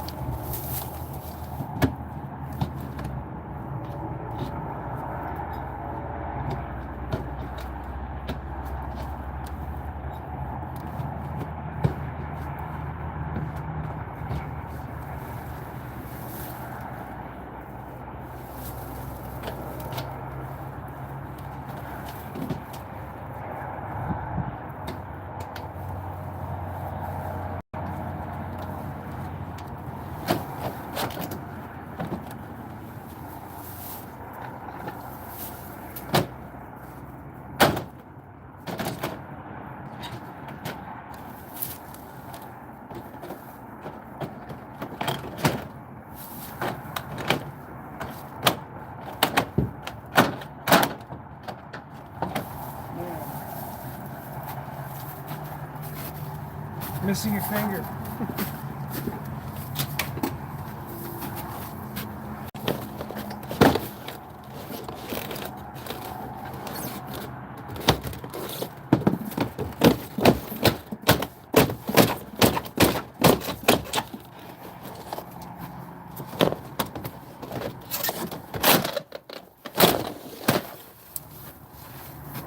Missing a finger.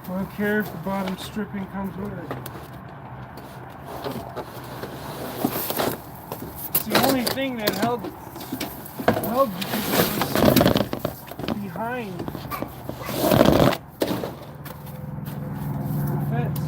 I don't care if the bottom stripping comes with it. It's the only thing that held because it was behind the fence.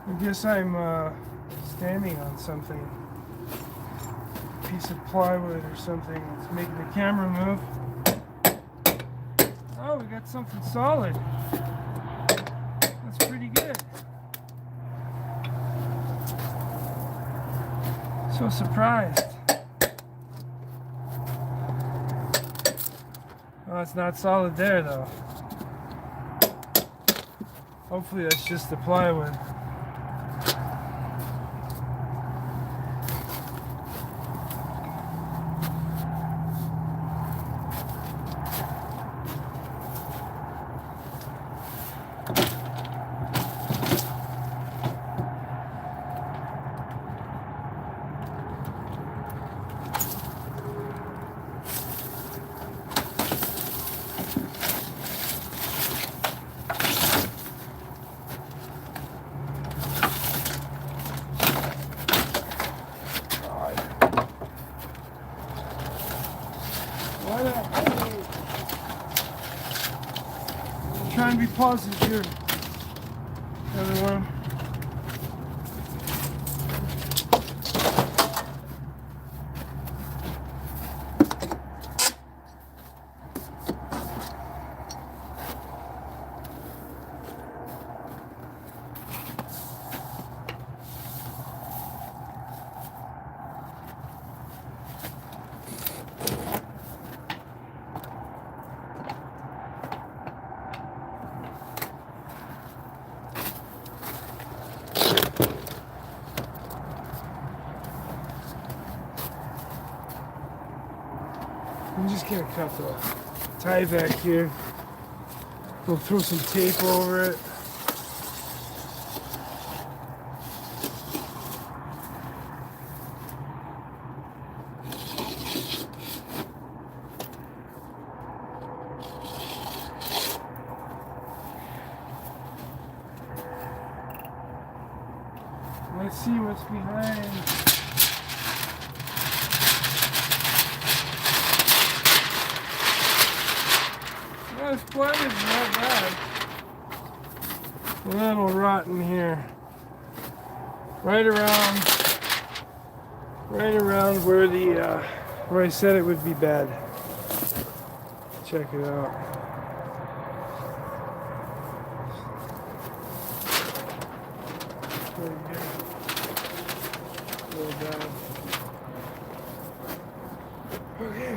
I guess I'm standing on something. Piece of plywood or something. It's making the camera move. Oh, we got something solid. That's pretty good. So surprised. Oh, it's not solid there though. Hopefully that's just the plywood. Trying to be positive here, everyone. I'm just gonna cut the tie back here. We'll throw some tape over it. Let's see what's behind. Well, this plywood's not bad. A little rotten here. Right around where the where I said it would be bad. Check it out. Right here. Go down. Okay.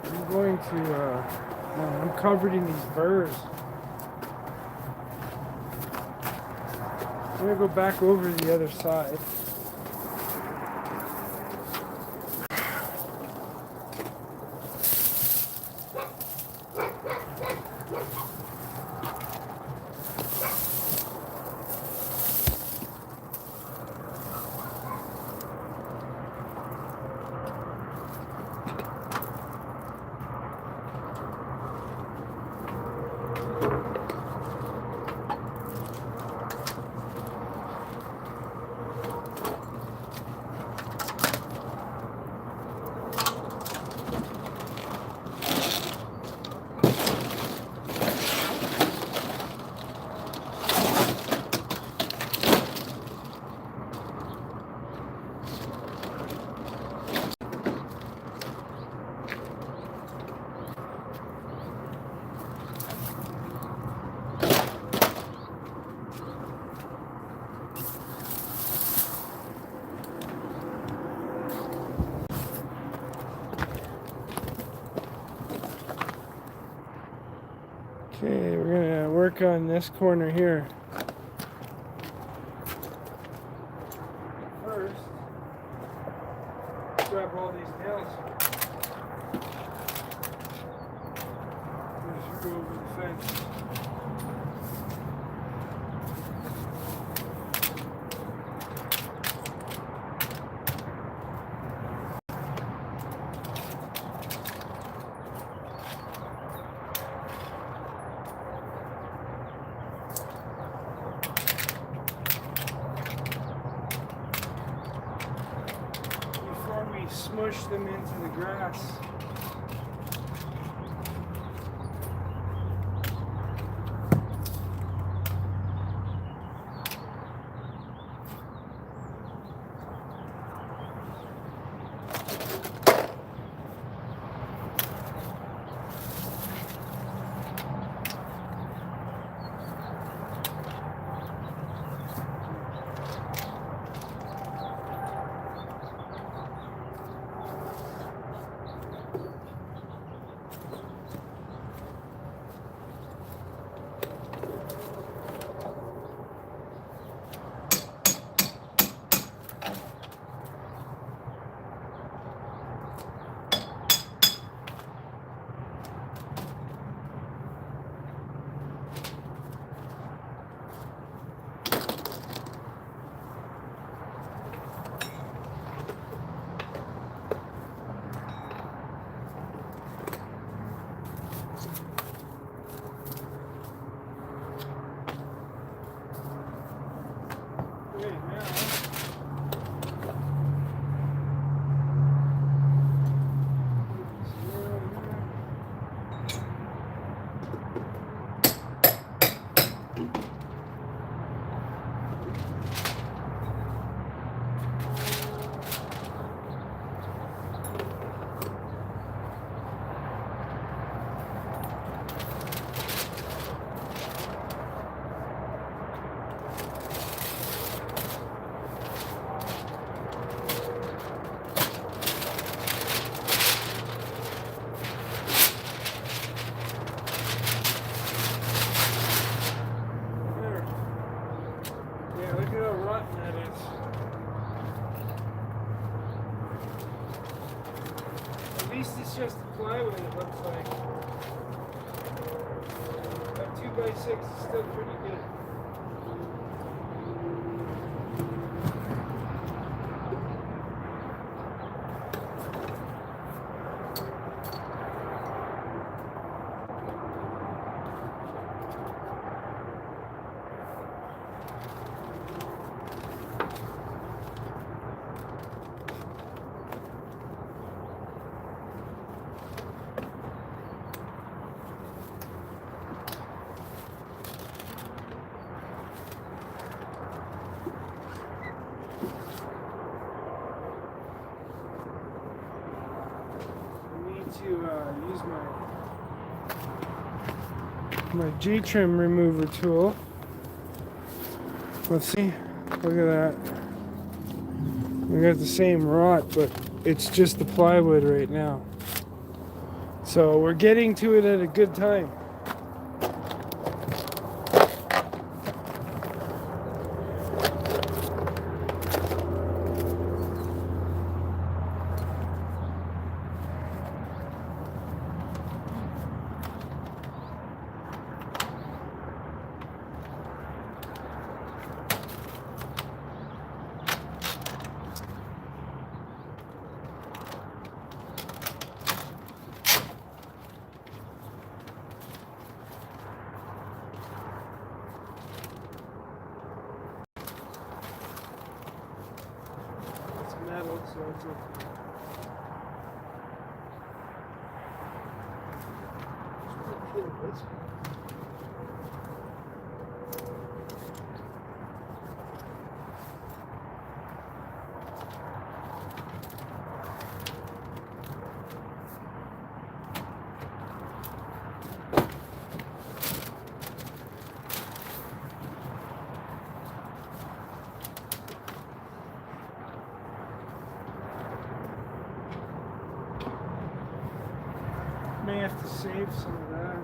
I'm going to, I'm covered in these burrs. I'm going to go back over the other side. Okay, we're gonna work on this corner here. First, grab all these nails. Just go over the fence. Smush them into the grass. least it's just the plywood, it looks like. That 2x6 is still pretty good. To use my J-trim remover tool. Let's see. Look at that. We got the same rot, but it's just the plywood right now. So we're getting to it at a good time. Metal, so it's okay. May have to save some of that.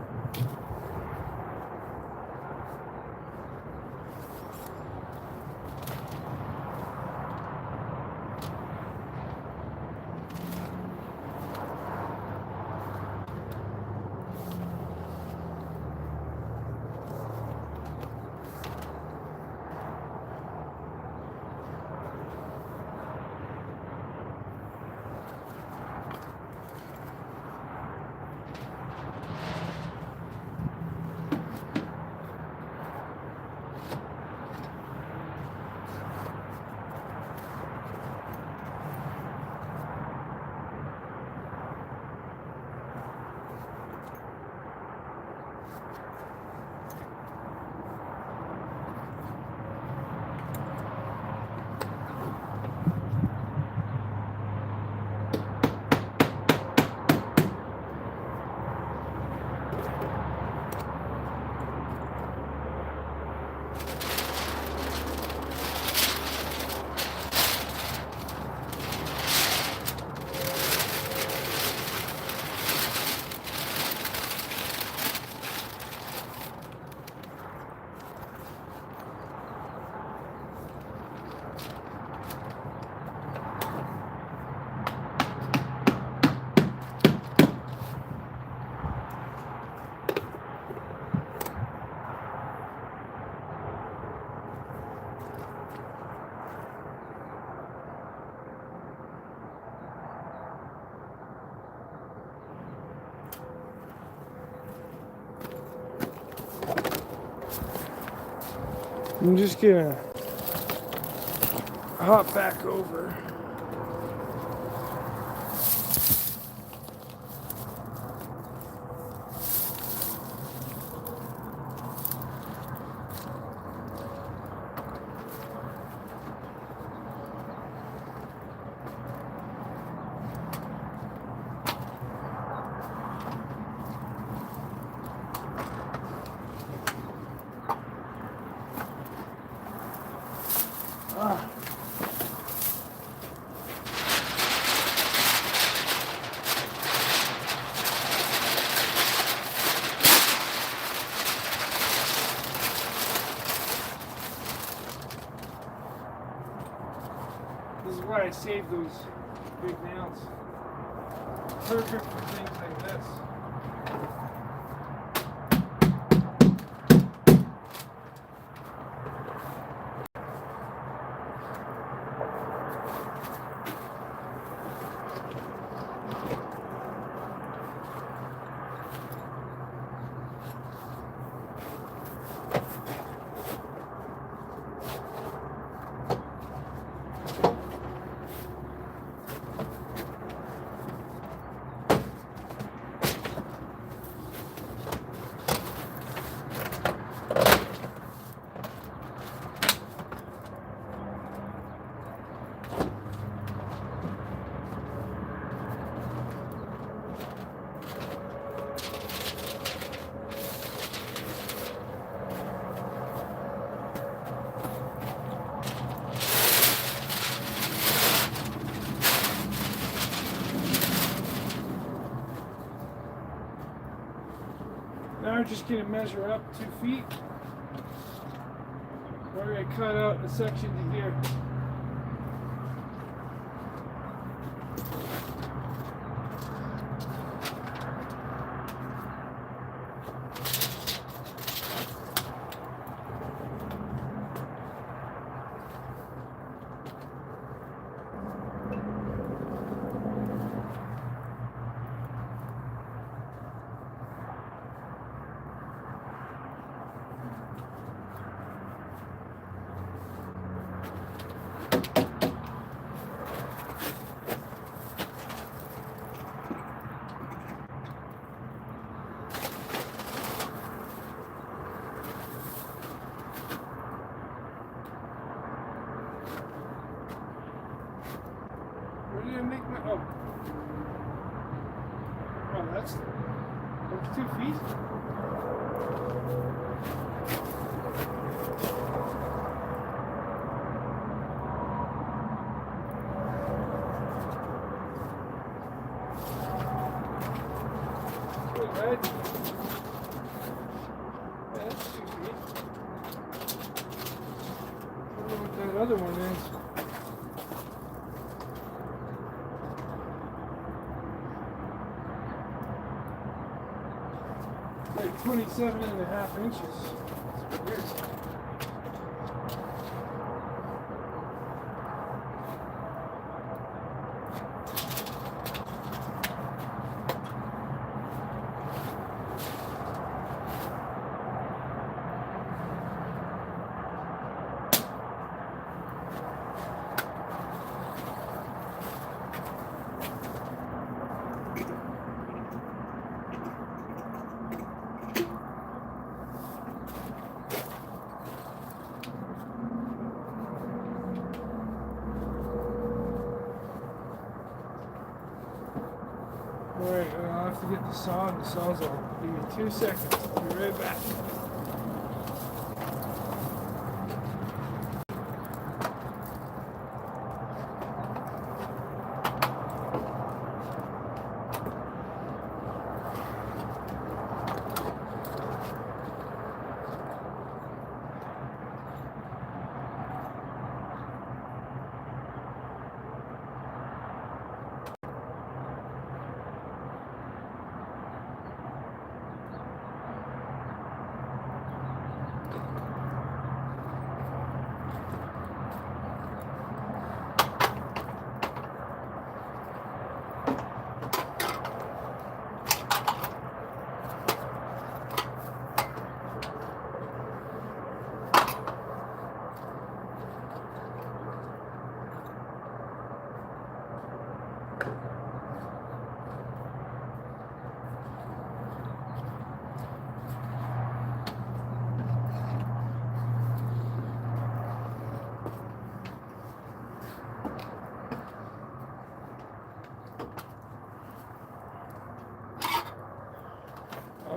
I'm just gonna hop back over. This is why I saved those big nails. perfect for things like this. Now we're just going to measure up 2 feet. We're going to cut out a section to here. Where did I make my... Oh. Oh, that's 2 feet? Good, right? Yeah, that's 2 feet. I don't know what that other one is. Like 27.5 inches. It's weird. Alright, I'll have to get the saw and the sawzall. Give me 2 seconds. I'll be right back.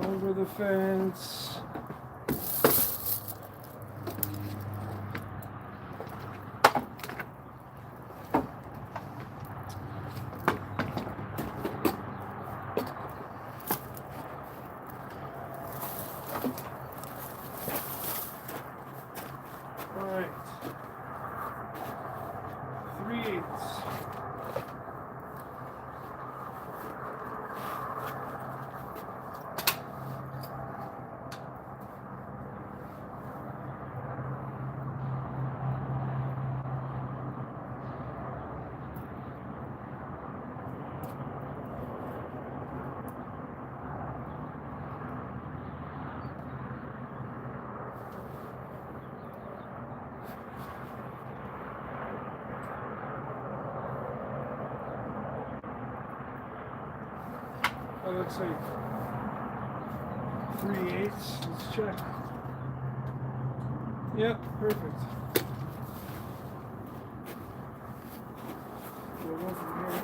Over the fence. All right. 3/8. That looks like 3/8. Let's check. Yep, perfect. We'll go from here.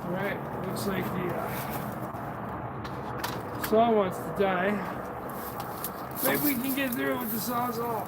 Alright, looks like the saw wants to die. Maybe we can get through it with the sawzall.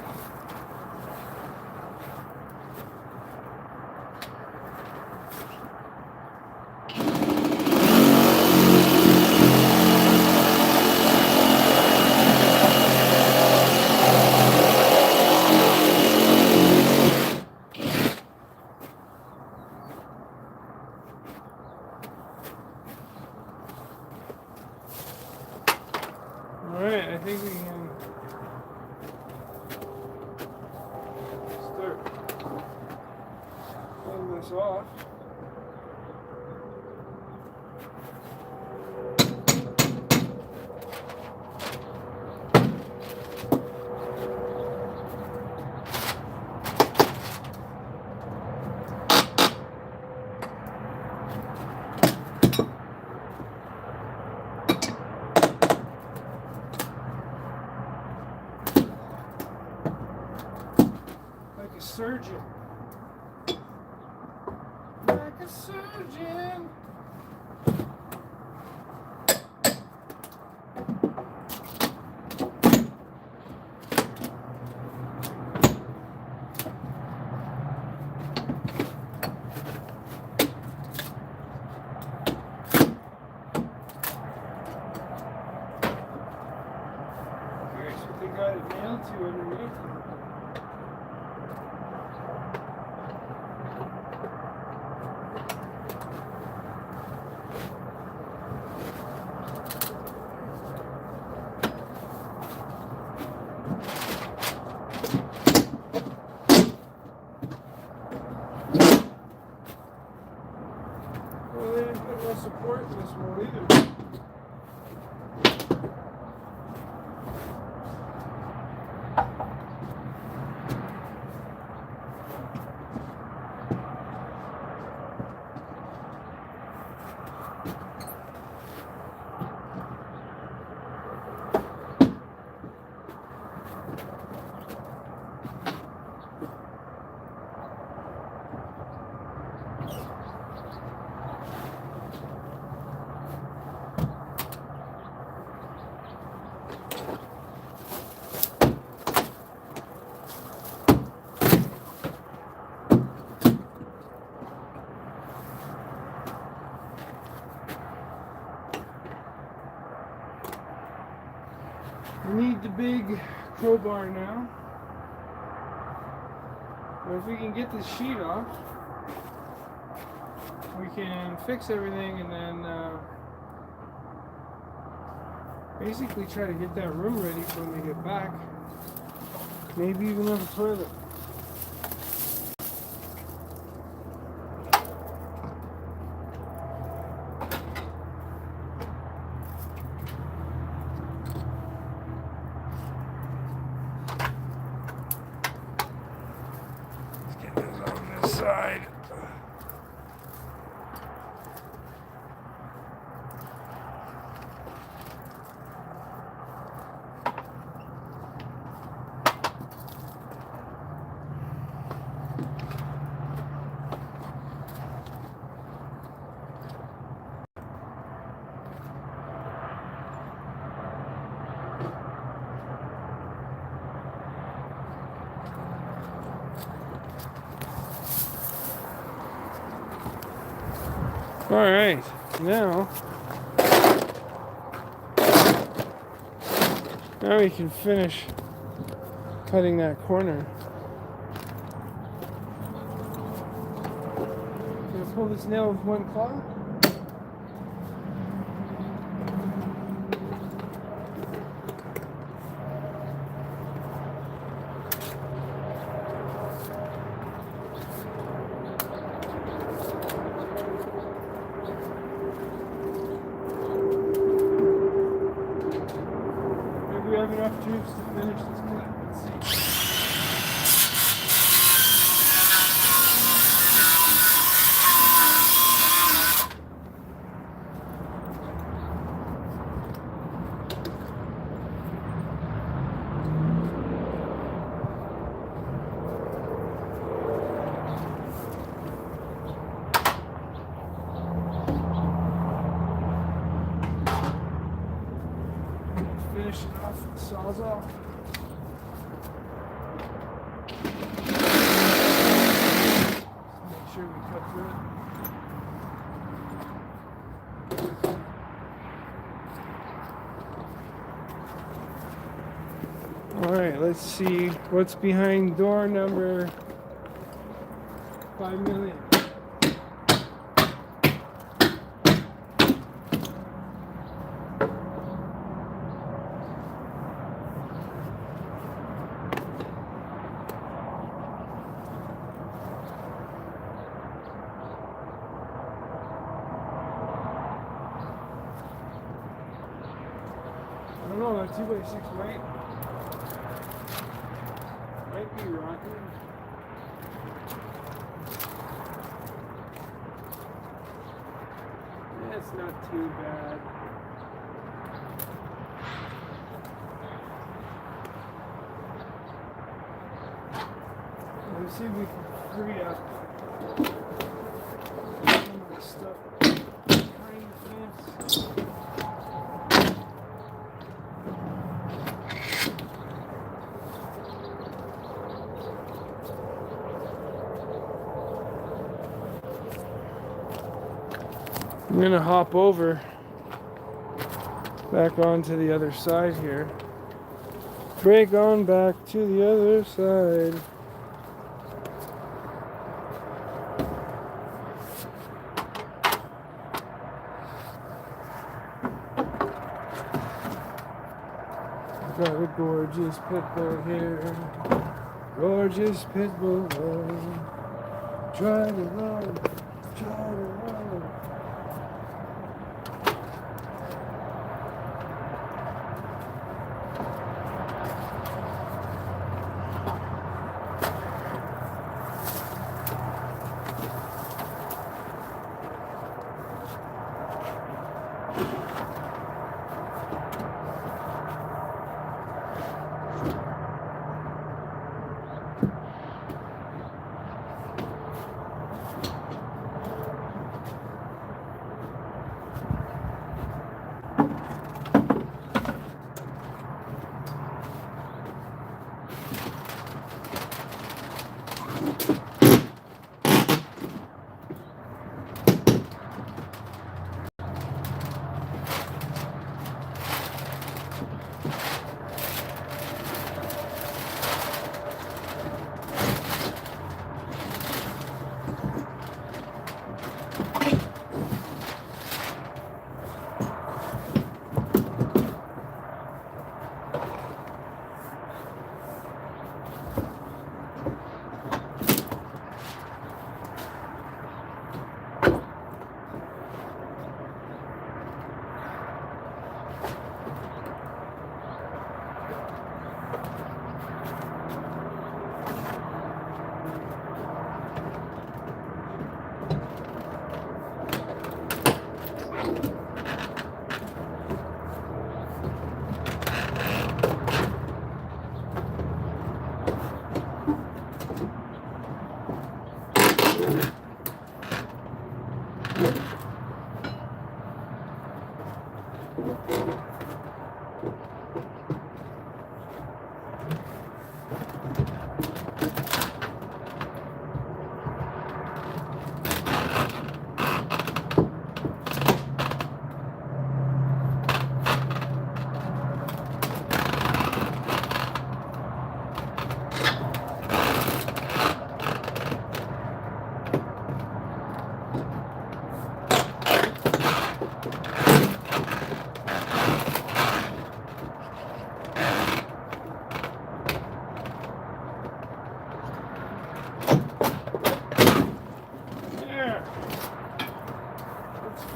Alright, I think we can start pulling this off. Like a surgeon. Like a surgeon. Here's what they got it nailed to underneath. Well, they didn't put no support in this one either. We need the big crowbar now. But if we can get this sheet off, we can fix everything and then basically try to get that room ready for when we get back. Maybe even have a toilet. Side. All right, now we can finish cutting that corner. Can I pull this nail with one claw? Maybe we have enough juice to finish this cut. Let's see. Finish it off with the sawzall. Make sure we cut through it. Alright, let's see what's behind door number 5 million. I don't know, that 2x6 might be rotten. It's not too bad. Let's see if we can free up some of the stuff behind the fence. I'm going to hop over back onto the other side here. Break on back to the other side. Got a gorgeous pit bull here. Gorgeous pit bull. Try to run. Try to run.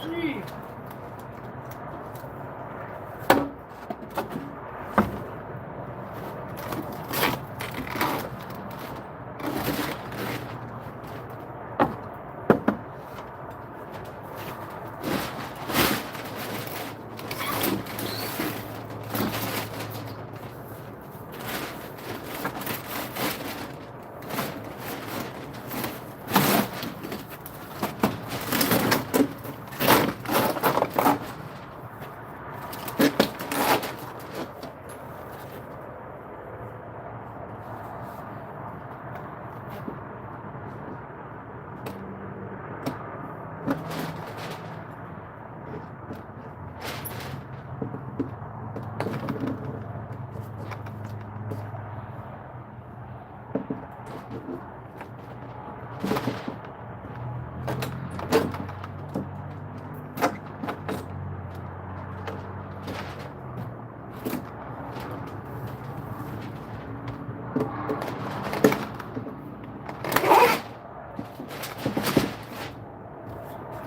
free.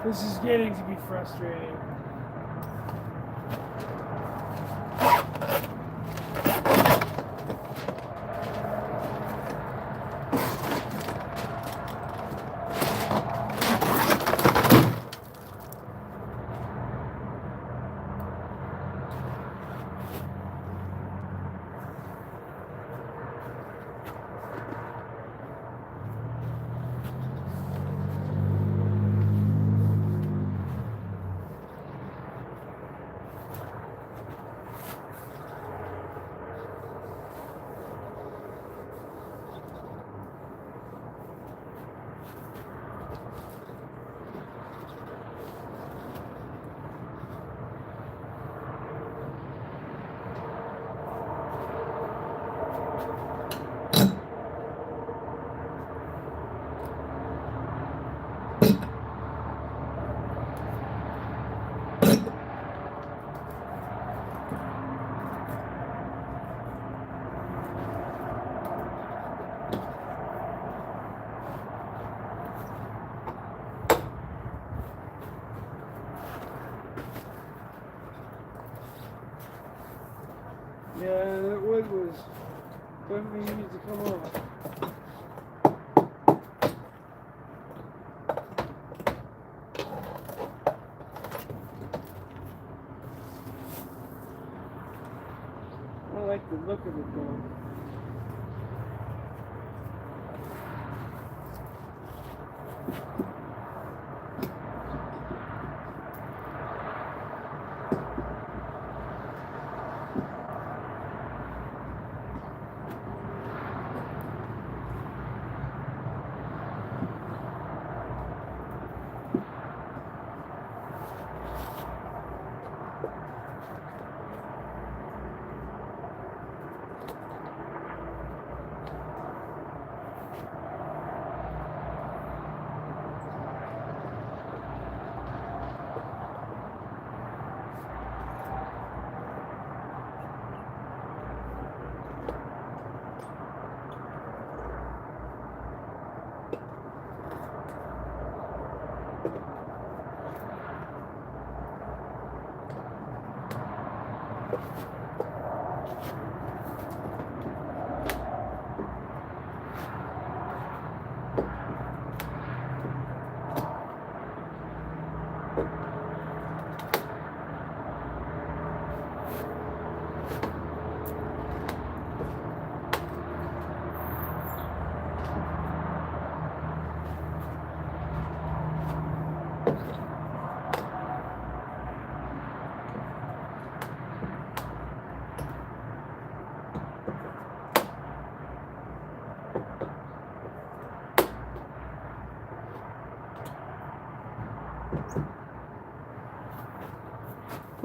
This is getting to be frustrating. Yeah, that wood was definitely needed to come off. I like the look of it though.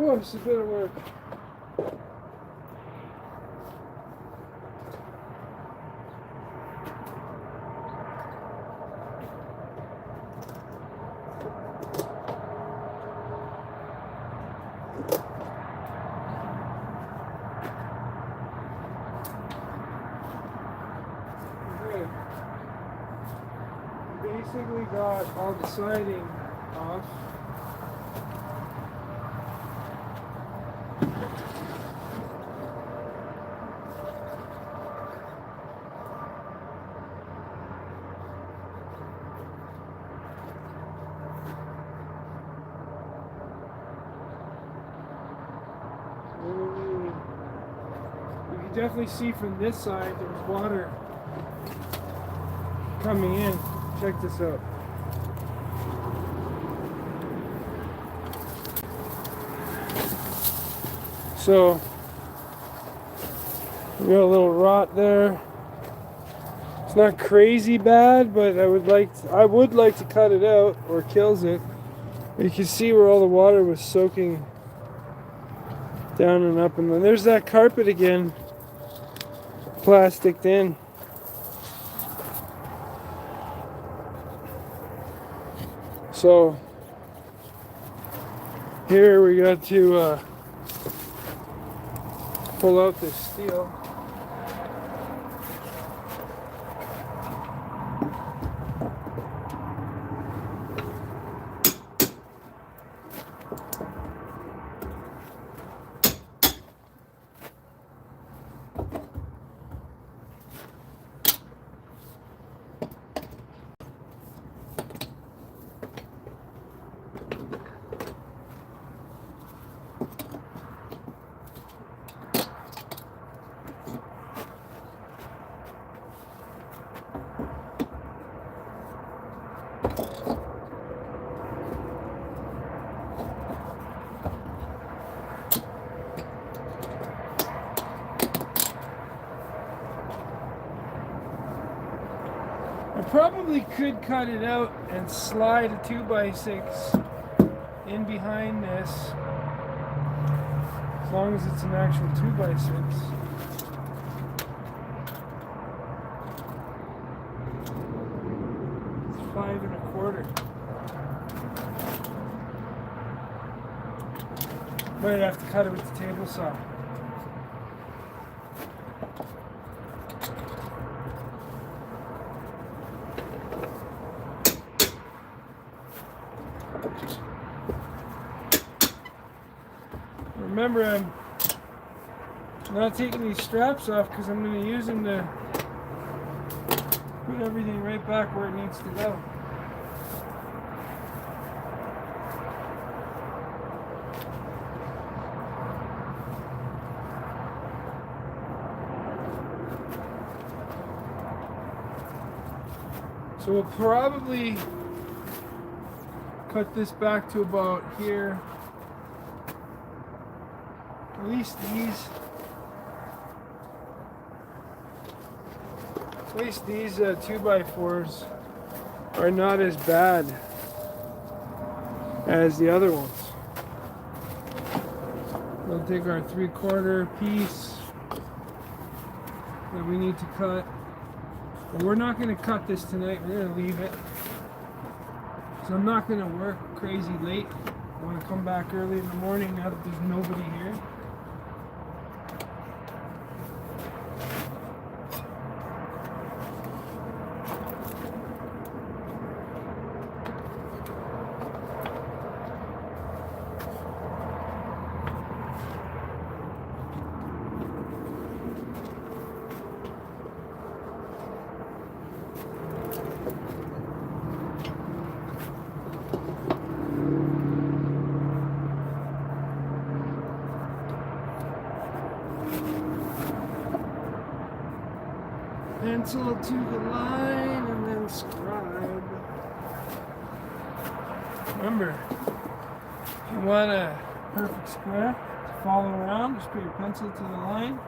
Oh, it's a bit of work. Okay. Basically got all the siding off. definitely see from this side there's water coming in. Check this out. So we got a little rot there. It's not crazy bad, but I would like to cut it out or kills it. But you can see where all the water was soaking down and up, and then there's that carpet again, plasticed in. So here we got to pull out this steel. I probably could cut it out and slide a 2x6 in behind this, as long as it's an actual 2x6. It's 5 1/4. Might have to cut it with the table saw. Remember, I'm not taking these straps off because I'm going to use them to put everything right back where it needs to go. So we'll probably cut this back to about here. At least these 2x4s are not as bad as the other ones. We'll take our 3/4 piece that we need to cut. But we're not going to cut this tonight. We're going to leave it. So I'm not going to work crazy late. I want to come back early in the morning now that there's nobody here. Pencil to the line and then scribe. Remember, if you want a perfect square to follow around, just put your pencil to the line,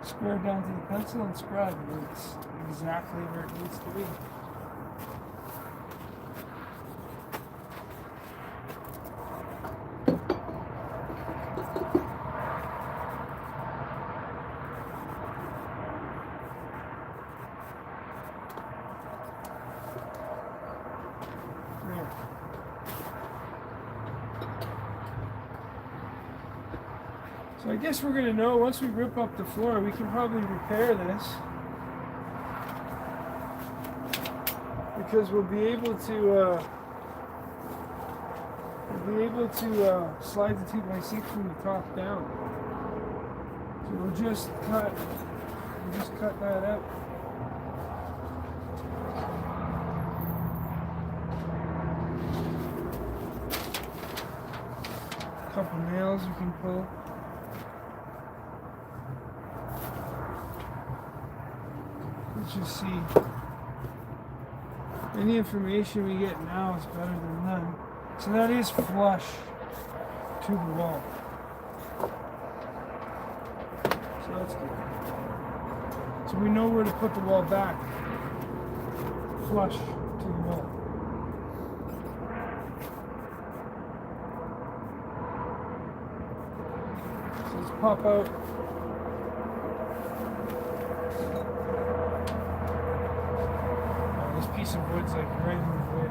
square down to the pencil, and scribe. It's exactly where it needs to be. So I guess we're going to know once we rip up the floor, we can probably repair this. Because we'll be able to slide the 2x6 from the top down. So we'll just cut that out. A couple nails we can pull. just see. Any information we get now is better than none. So that is flush to the wall. So that's good. So we know where to put the wall back. Flush to the wall. So let's pop out. Oh, this piece of wood's like right in the way.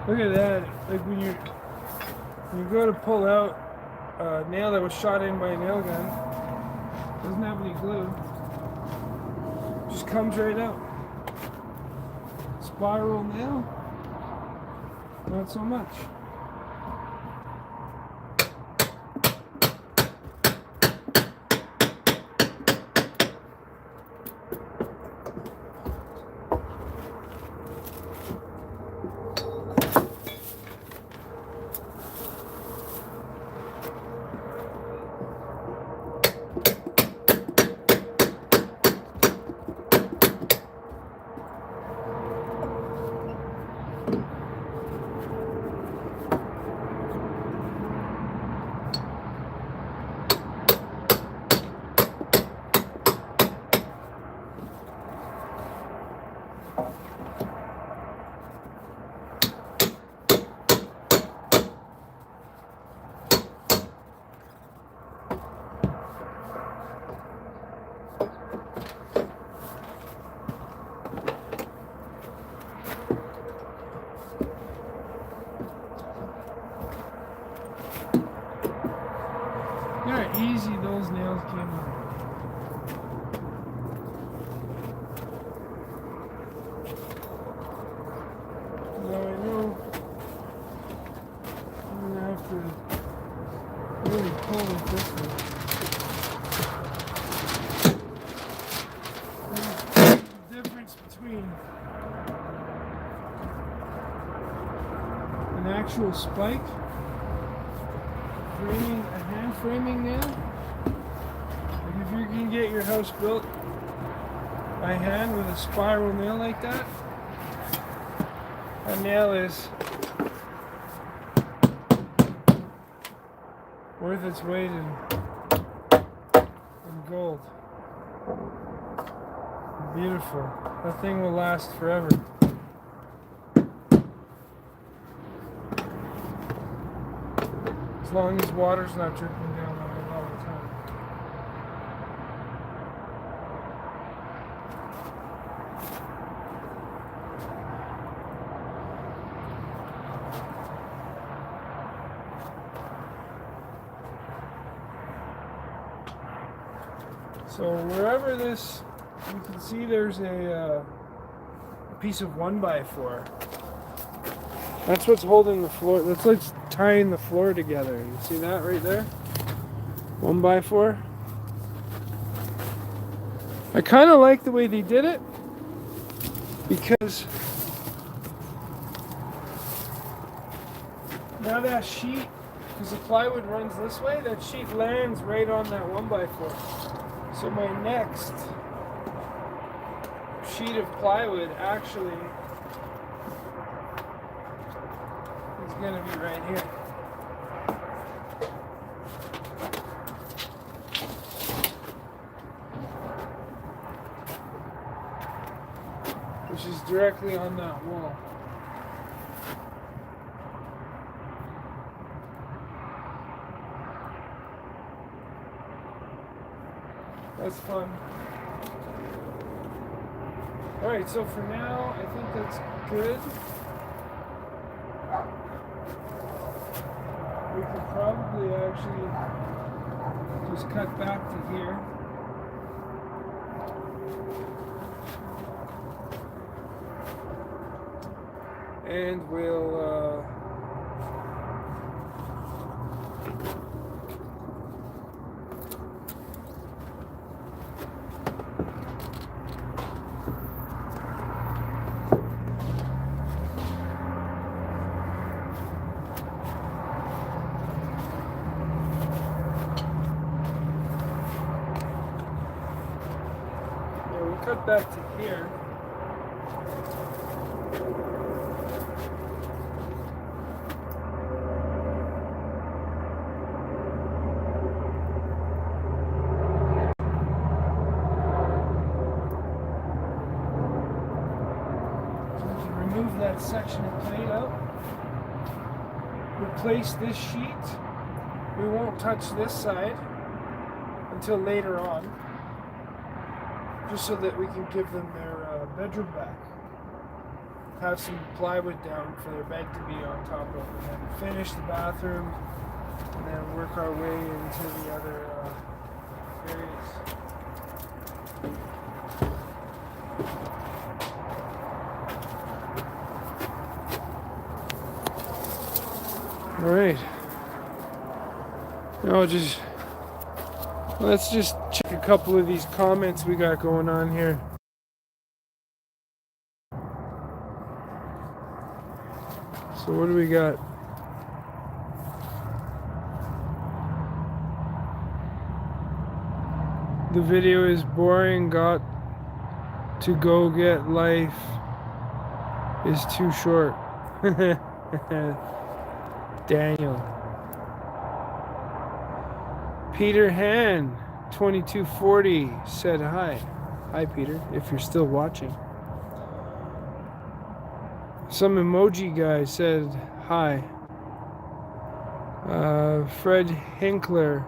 Look at that, like when you go to pull out a nail that was shot in by a nail gun, doesn't have any glue, just comes right out. Spiral nail, not so much. Look how easy those nails came out. Now I know I'm gonna have to really pull it this way. There's the difference between an actual spike, framing a hand framing nail. Like if you can get your house built by hand with a spiral nail like that, a nail is worth its weight in gold. Beautiful. That thing will last forever. As long as water's not dripping down on it all the time. So wherever this, you can see there's a piece of 1x4. That's what's holding the floor. That's like tying the floor together. You see that right there? 1x4. I kind of like the way they did it because Now that sheet, because the plywood runs this way, that sheet lands right on that 1x4. So my next sheet of plywood actually is going to be right here. Which is directly on that wall. That's fun. Alright, so for now, I think that's good. We could probably actually just cut back to here. And we'll cut back to here. Remove that section of plate out. Replace this sheet. We won't touch this side until later on, just so that we can give them their bedroom back. Have some plywood down for their bed to be on top of, and then finish the bathroom, and then work our way into the other areas. All right. Now let's just check a couple of these comments we got going on here. So what do we got? The video is boring. Got to go get life is too short. Daniel. Peter Han 2240 said hi. Hi Peter, if you're still watching. Some emoji guy said hi. Fred Hinkler.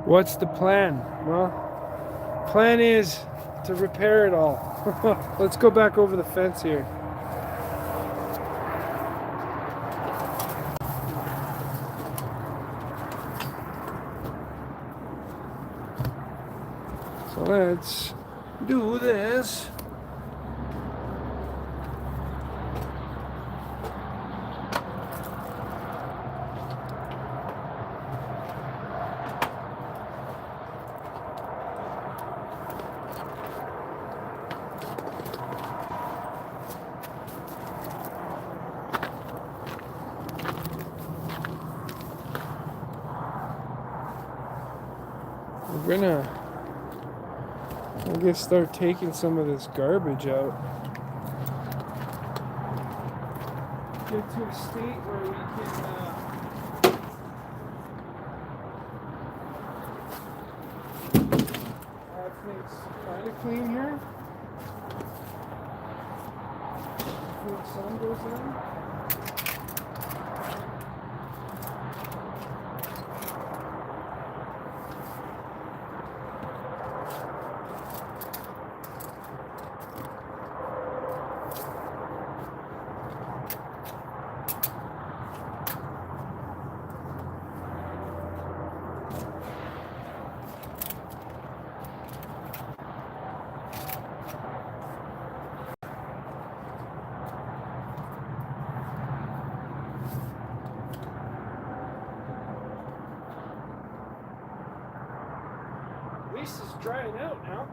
What's the plan? Well, plan is to repair it all. Let's go back over the fence here. So let's do this. We're gonna, I guess, start taking some of this garbage out. Get to a state where we can have things kind of clean here before the sun goes down. At least it's drying out now.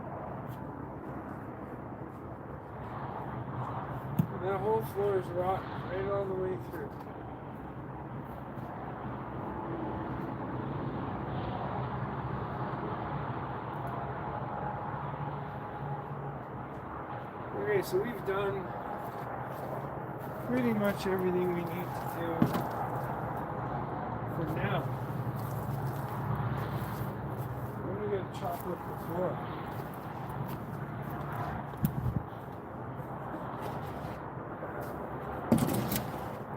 And that whole floor is rotten right all the way through. Okay, so we've done pretty much everything we need to do for now. Then we gotta chop up the floor.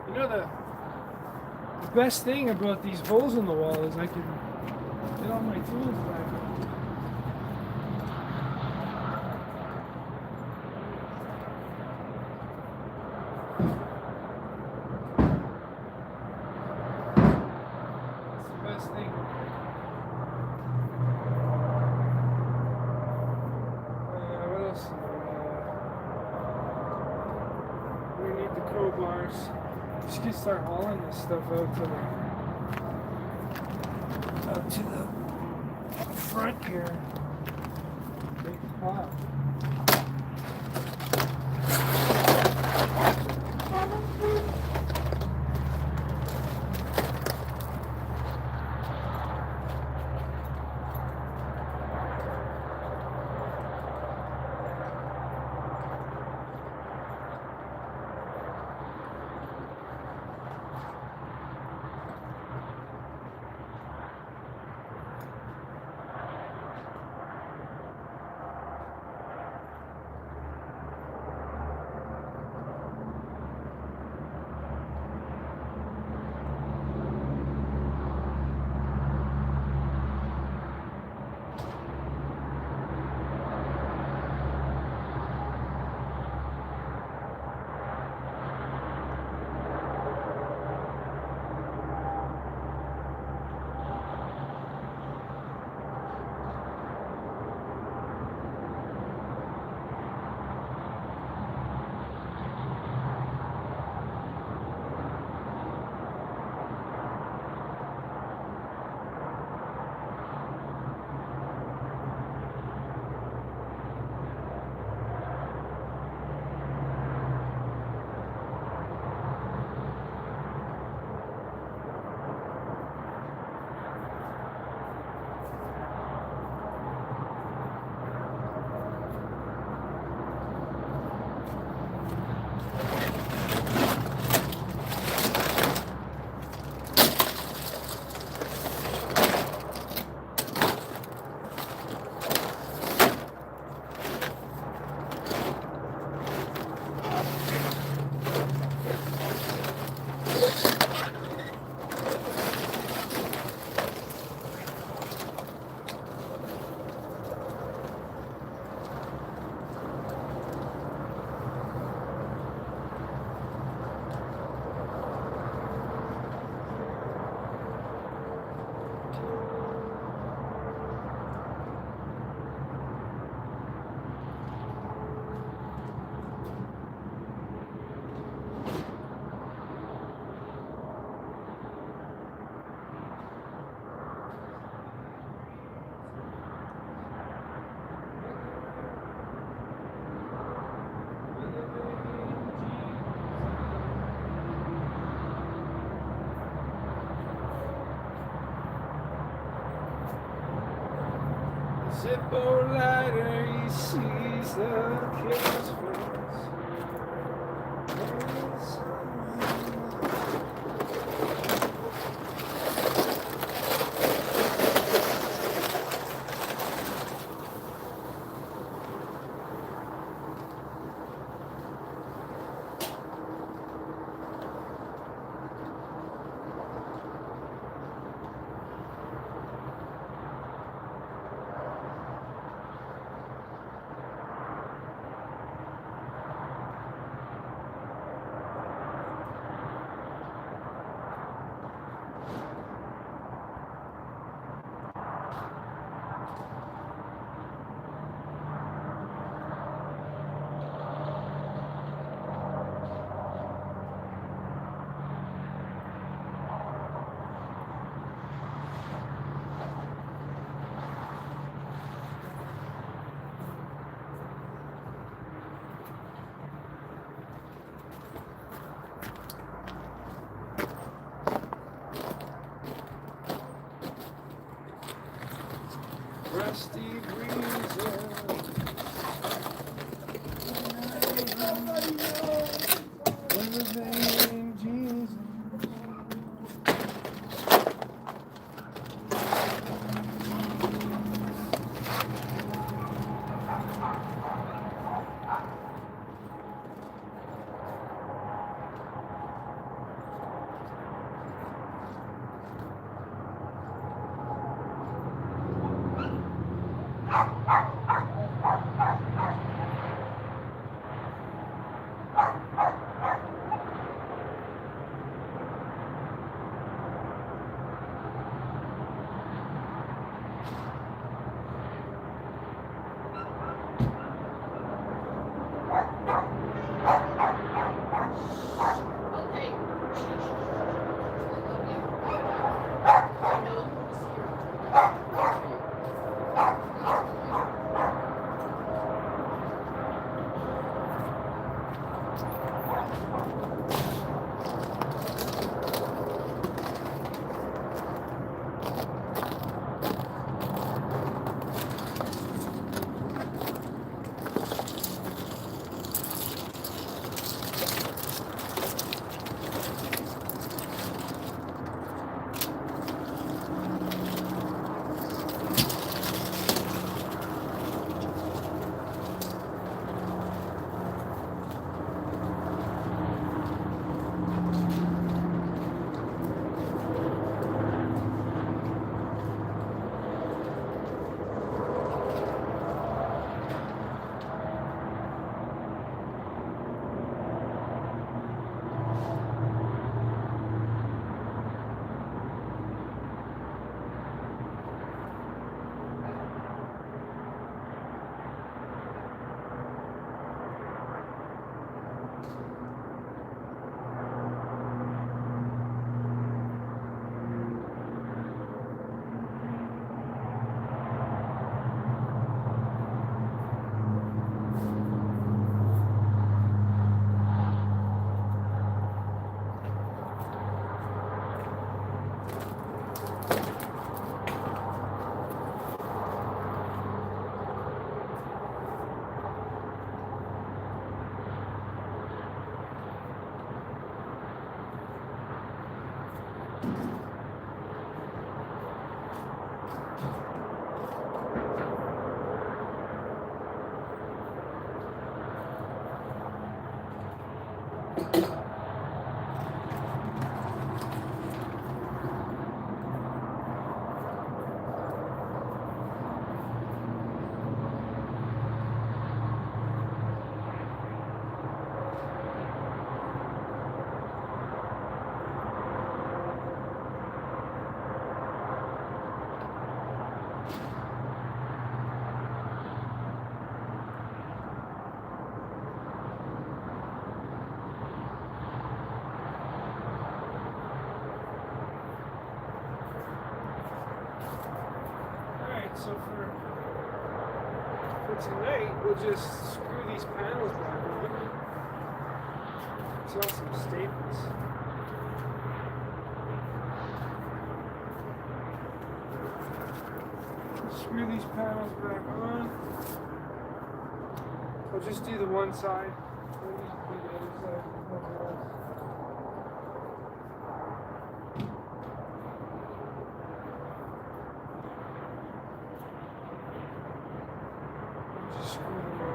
You know, the best thing about these holes in the wall is I can get all my tools back. That's the best thing. What else? We need the crowbars. Just gonna start hauling this stuff out to the front here. Big pile. Zippo lighter, he sees the killer's face. Rusty breeze. Renovating Jesus. So for tonight, we'll just screw these panels back on. Sell some staples. Screw these panels back on. We'll just do the one side. We'll just do the other side. Just screw them on.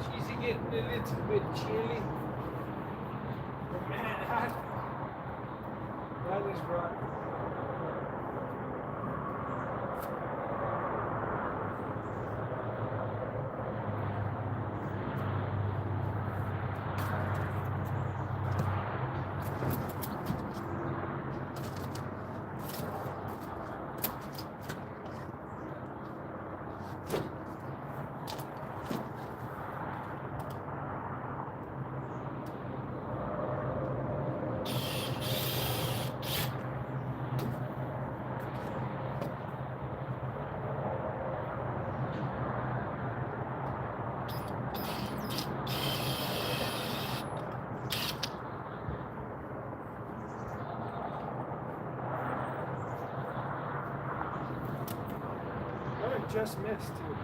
She's getting a little bit chilly. But man, that is rough. just missed too.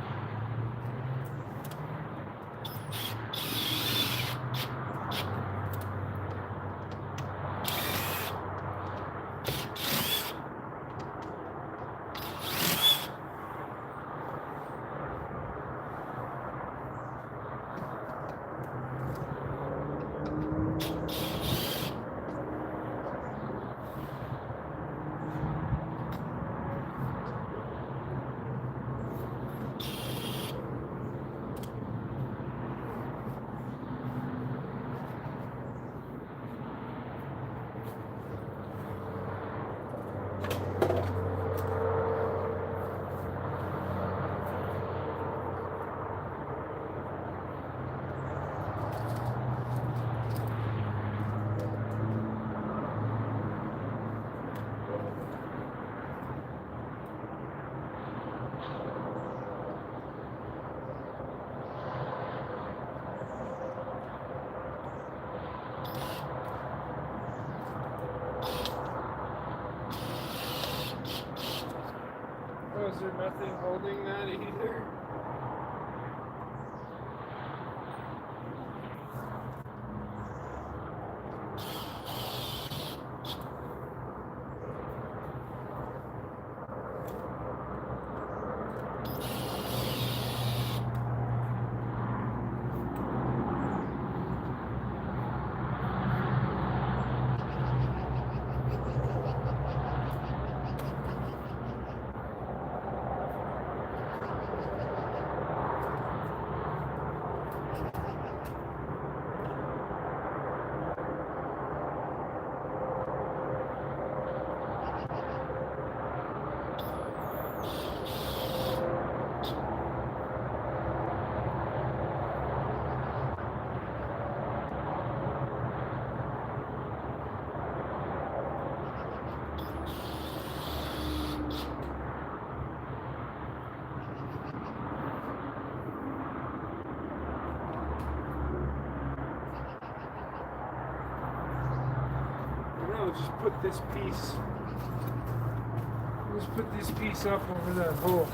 Oh, is there nothing holding that either? No, just put this piece. Just put this piece up over that hole.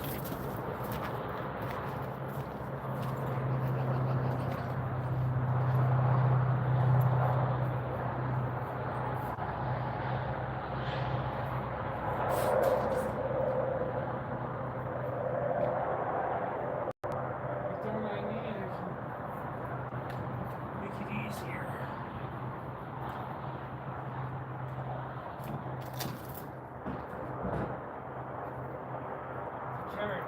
What don't I need? I can make it easier. Karen.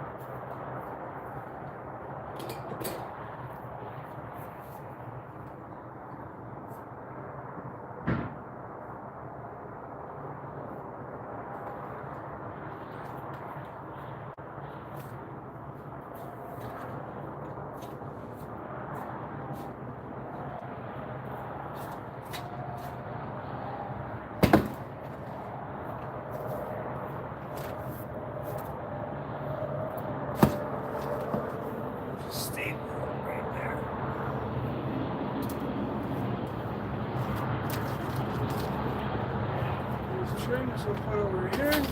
Stay right there. There's trims we'll put over here.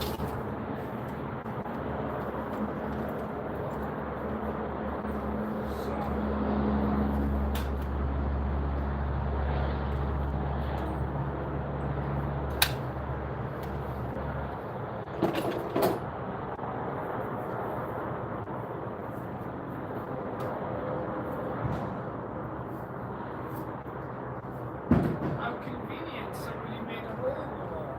How convenient, somebody made a hole in the wall.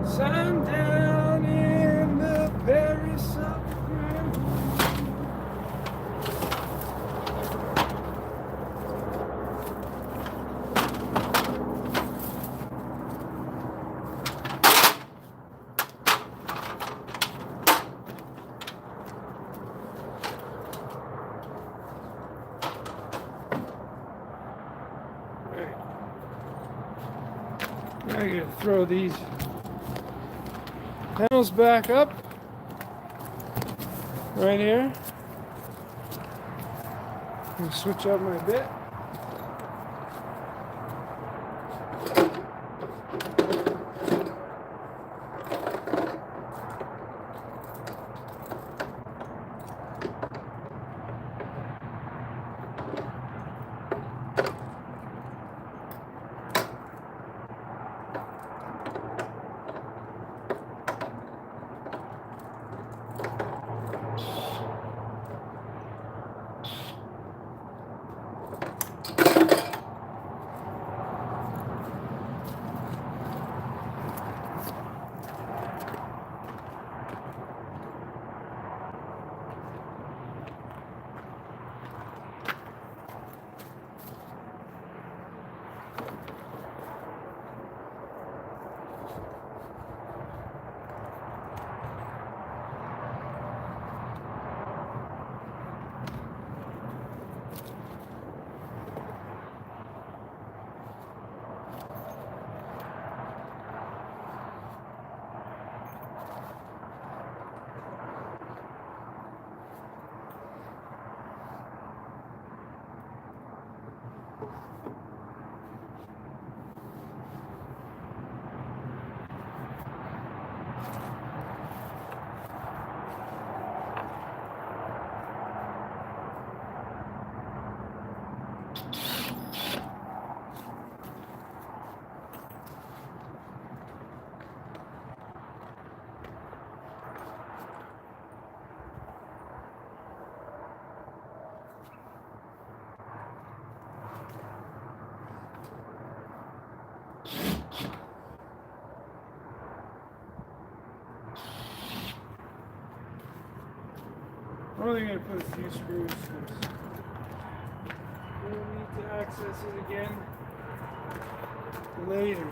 Sundown in the Paris of I gotta throw these panels back up right here. gonna switch out my bit. I'm only going to put a few screws because we'll need to access it again later.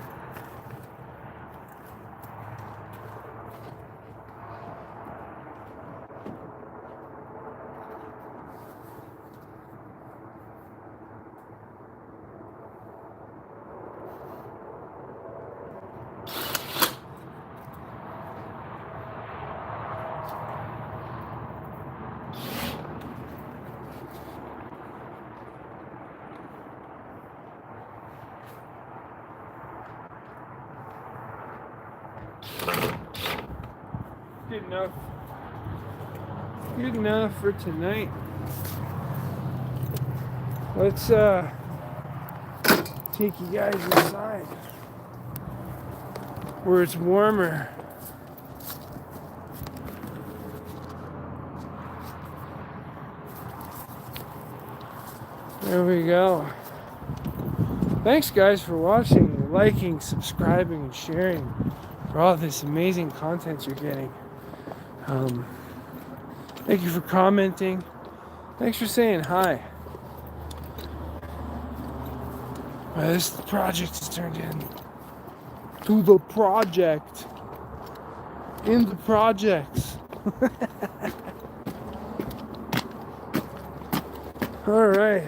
Good enough. Good enough for tonight. Let's take you guys inside where it's warmer. There we go. Thanks guys for watching, liking, subscribing, and sharing for all this amazing content you're getting. Thank you for commenting. Thanks for saying hi. This project has turned into the project. In the projects. All right.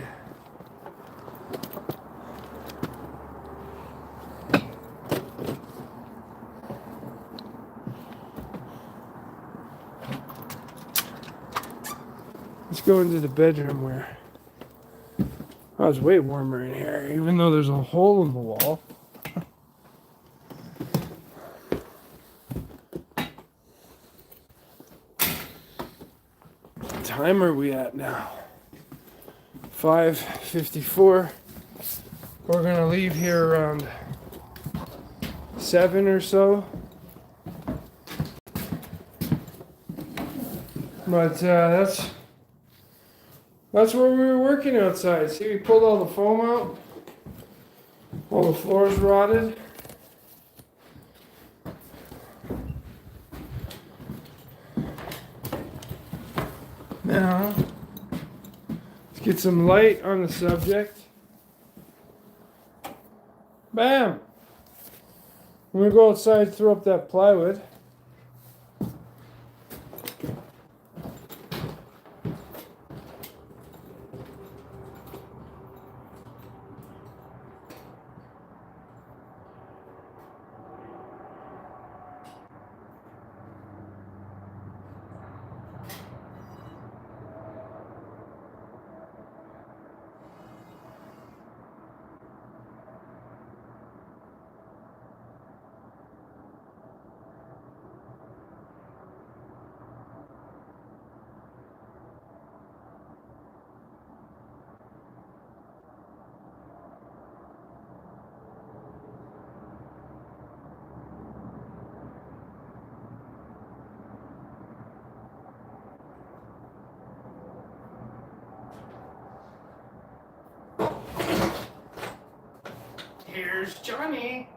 Let's go into the bedroom where it's way warmer in here, even though there's a hole in the wall. What time are we at now? 5:54. We're gonna leave here around 7 or so. But that's where we were working outside. See, we pulled all the foam out. All the floors rotted. Now, let's get some light on the subject. Bam! I'm gonna go outside, throw up that plywood. Here's Johnny.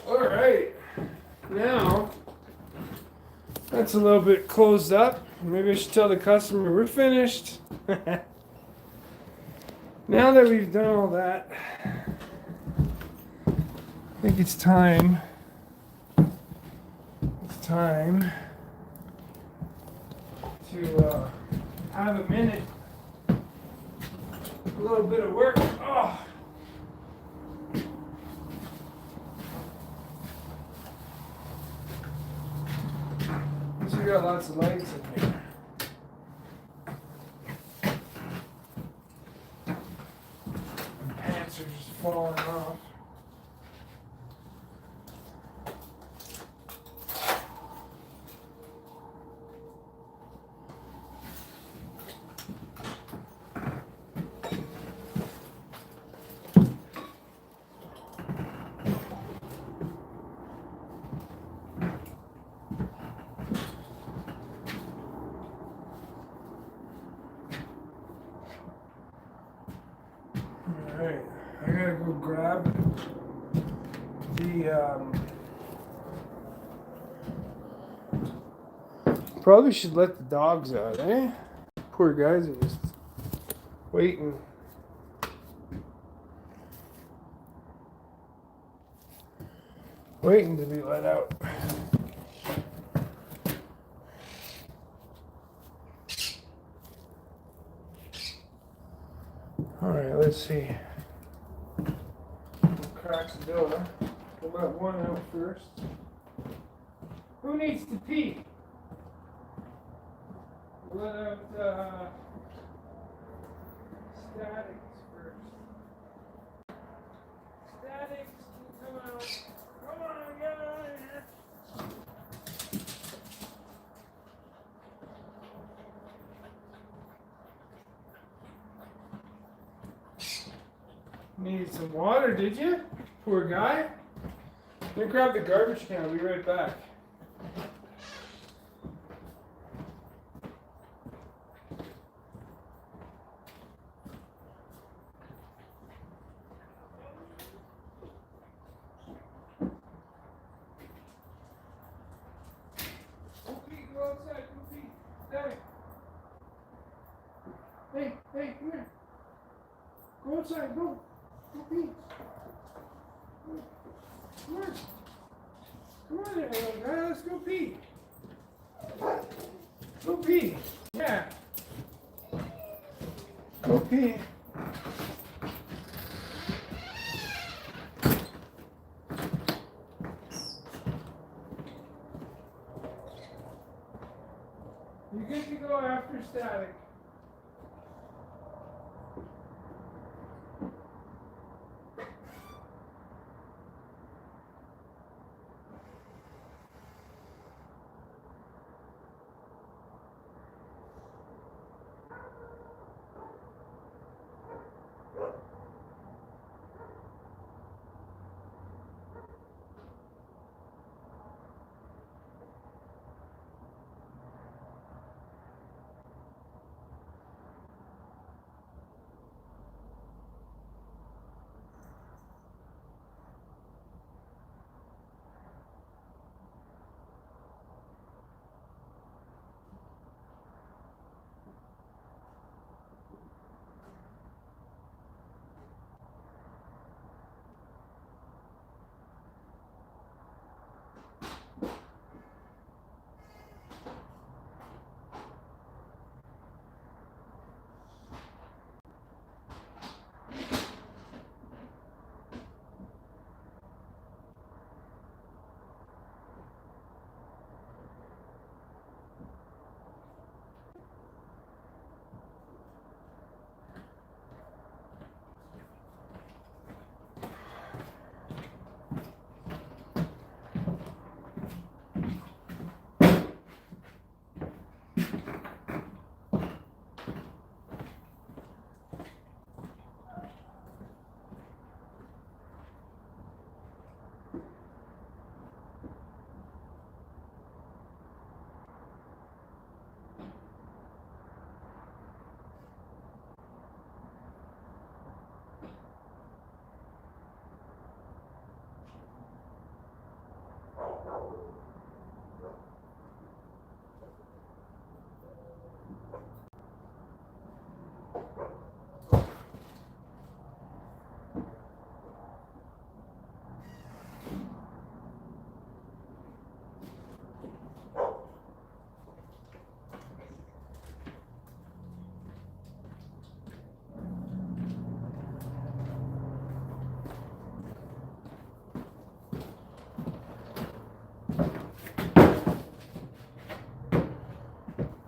All right, now that's a little bit closed up. Maybe I should tell the customer we're finished. Now that we've done all that, I think it's time. It's time to have a minute, a little bit of work. Oh. We got lots of lights in here. Pants are just falling off. Alright, I gotta go grab the probably should let the dogs out, eh? Poor guys are just waiting. Waiting to be let out. Alright, let's see. Cracks the door. We'll let one out first. Who needs to pee? We'll let out Statics first. Statics, come out. Come on, get out of here. Needed some water, did you? Poor guy. Let me grab the garbage can. I'll be right back. Go pee, go outside, go pee. Hey, hey, come here. Go outside, go. Go pee. Come on. Come on there, little guy. Let's go pee. Go pee. Yeah. Go pee. You get to go after Static.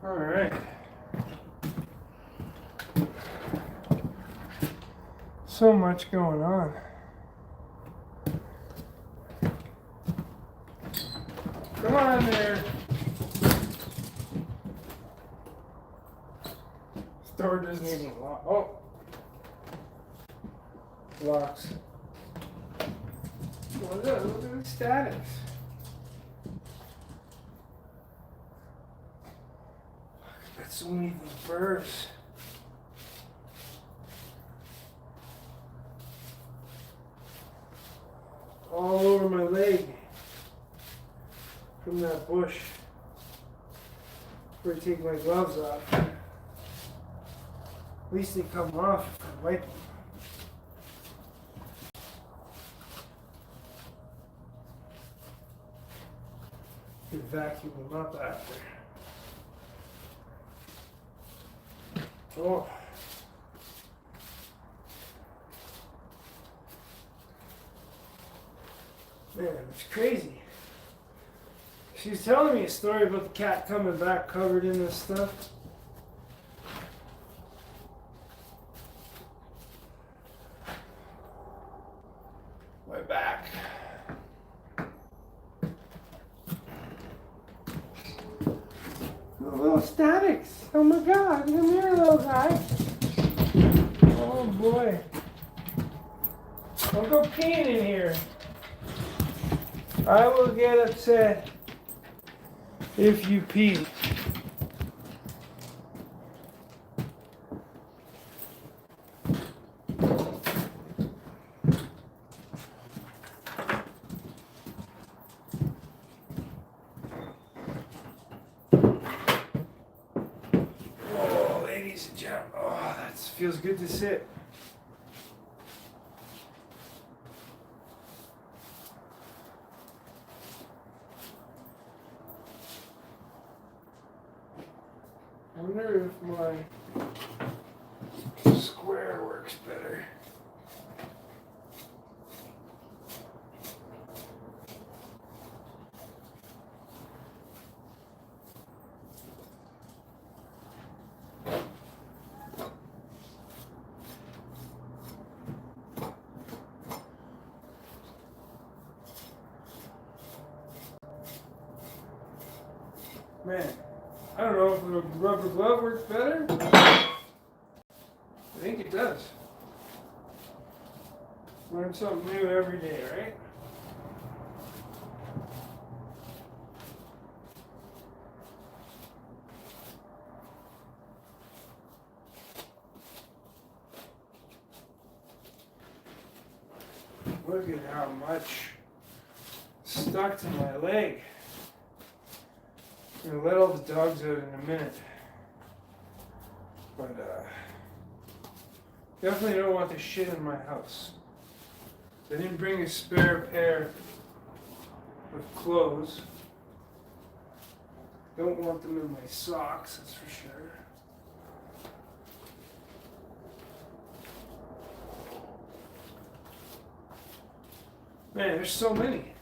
All right. So much going on. Come on there. This door doesn't even lock. Oh. Locks. Well, look at the statics. That's only the verse. bush before I take my gloves off. At least they come off if I wipe them. You vacuum them up after. Oh. Man, it's crazy. She was telling me a story about the cat coming back covered in this stuff. My back. Oh, little statics. Oh my god, come here, little guy. Oh boy. Don't go peeing in here. I will get upset if you pee. Oh, ladies and gentlemen. Oh, that feels good to sit. I wonder if my square works better. Man, I don't know if the rubber glove works better. I think it does. Learn something new every day, right? Look at how much stuck to my leg. I'm gonna let all the dogs out in a minute. But definitely don't want this shit in my house. I didn't bring a spare pair of clothes. Don't want them in my socks, that's for sure. Man, there's so many.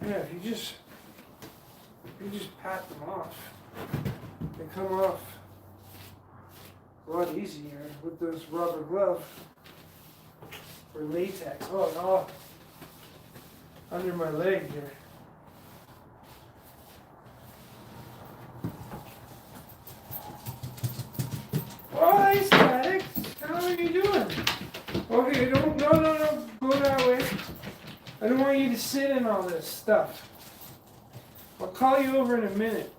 Yeah, if you just pat them off, they come off a lot easier with this rubber glove or latex. Oh no, under my leg here. Oh, hey, Static, how are you doing? Okay, no, go that way. I don't want you to sit in all this stuff. I'll call you over in a minute.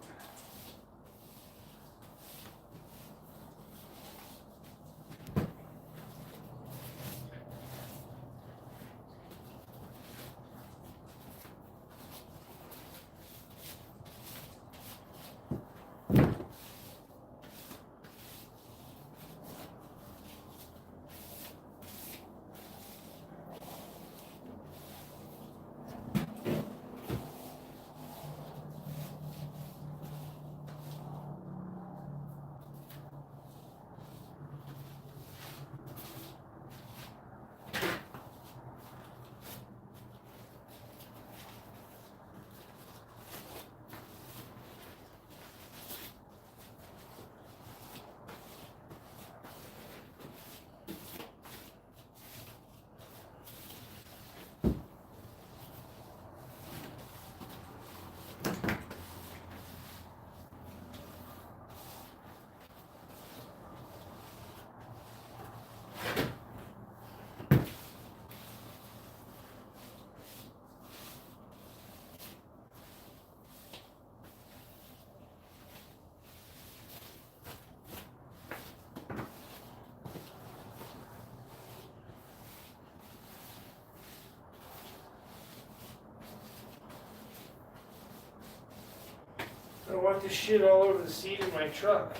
don't want this shit all over the seat of my truck.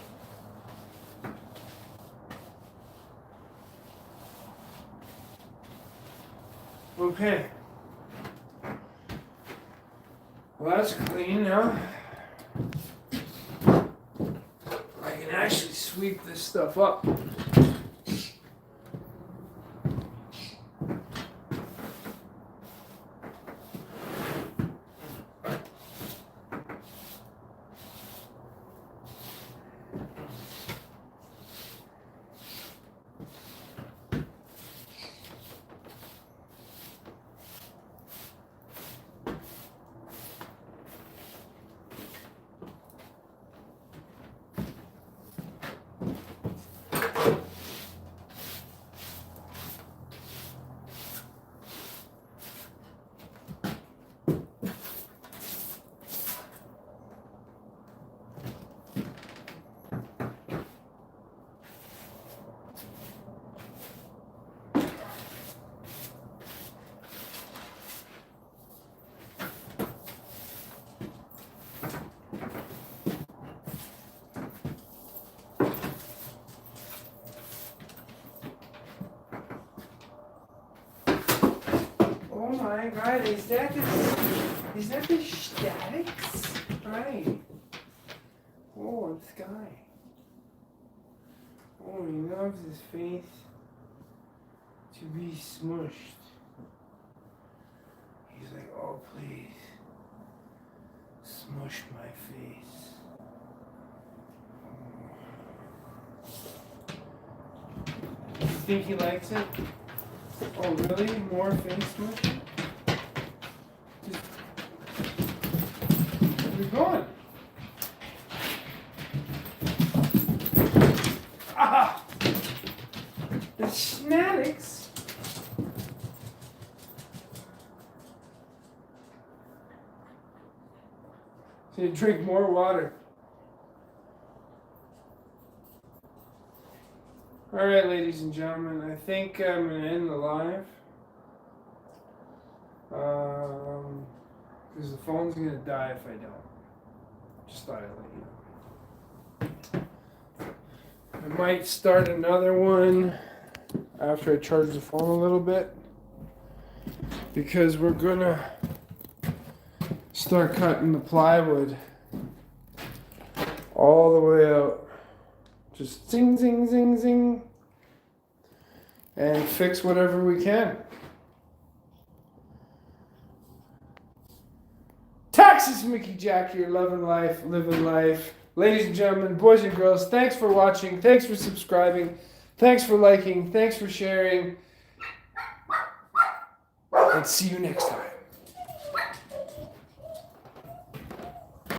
Okay. Well, that's clean now. I can actually sweep this stuff up. Oh my God, is that the statics? Right. Oh, it's Guy. Oh, he loves his face to be smushed. He's like, oh please, smush my face. You think he likes it? Oh really? More face smushing? Where's it going? Ah! The schmatics. So you drink more water. Alright, ladies and gentlemen, I think I'm going to end the live. Because the phone's going to die if I don't. Just thought I'd let you know. I might start another one after I charge the phone a little bit. Because we're going to start cutting the plywood all the way out. Just zing, zing, zing, zing. And fix whatever we can. Texas Mickey Jack here, loving life, living life. Ladies and gentlemen, boys and girls, thanks for watching. Thanks for subscribing. Thanks for liking. Thanks for sharing. And see you next time.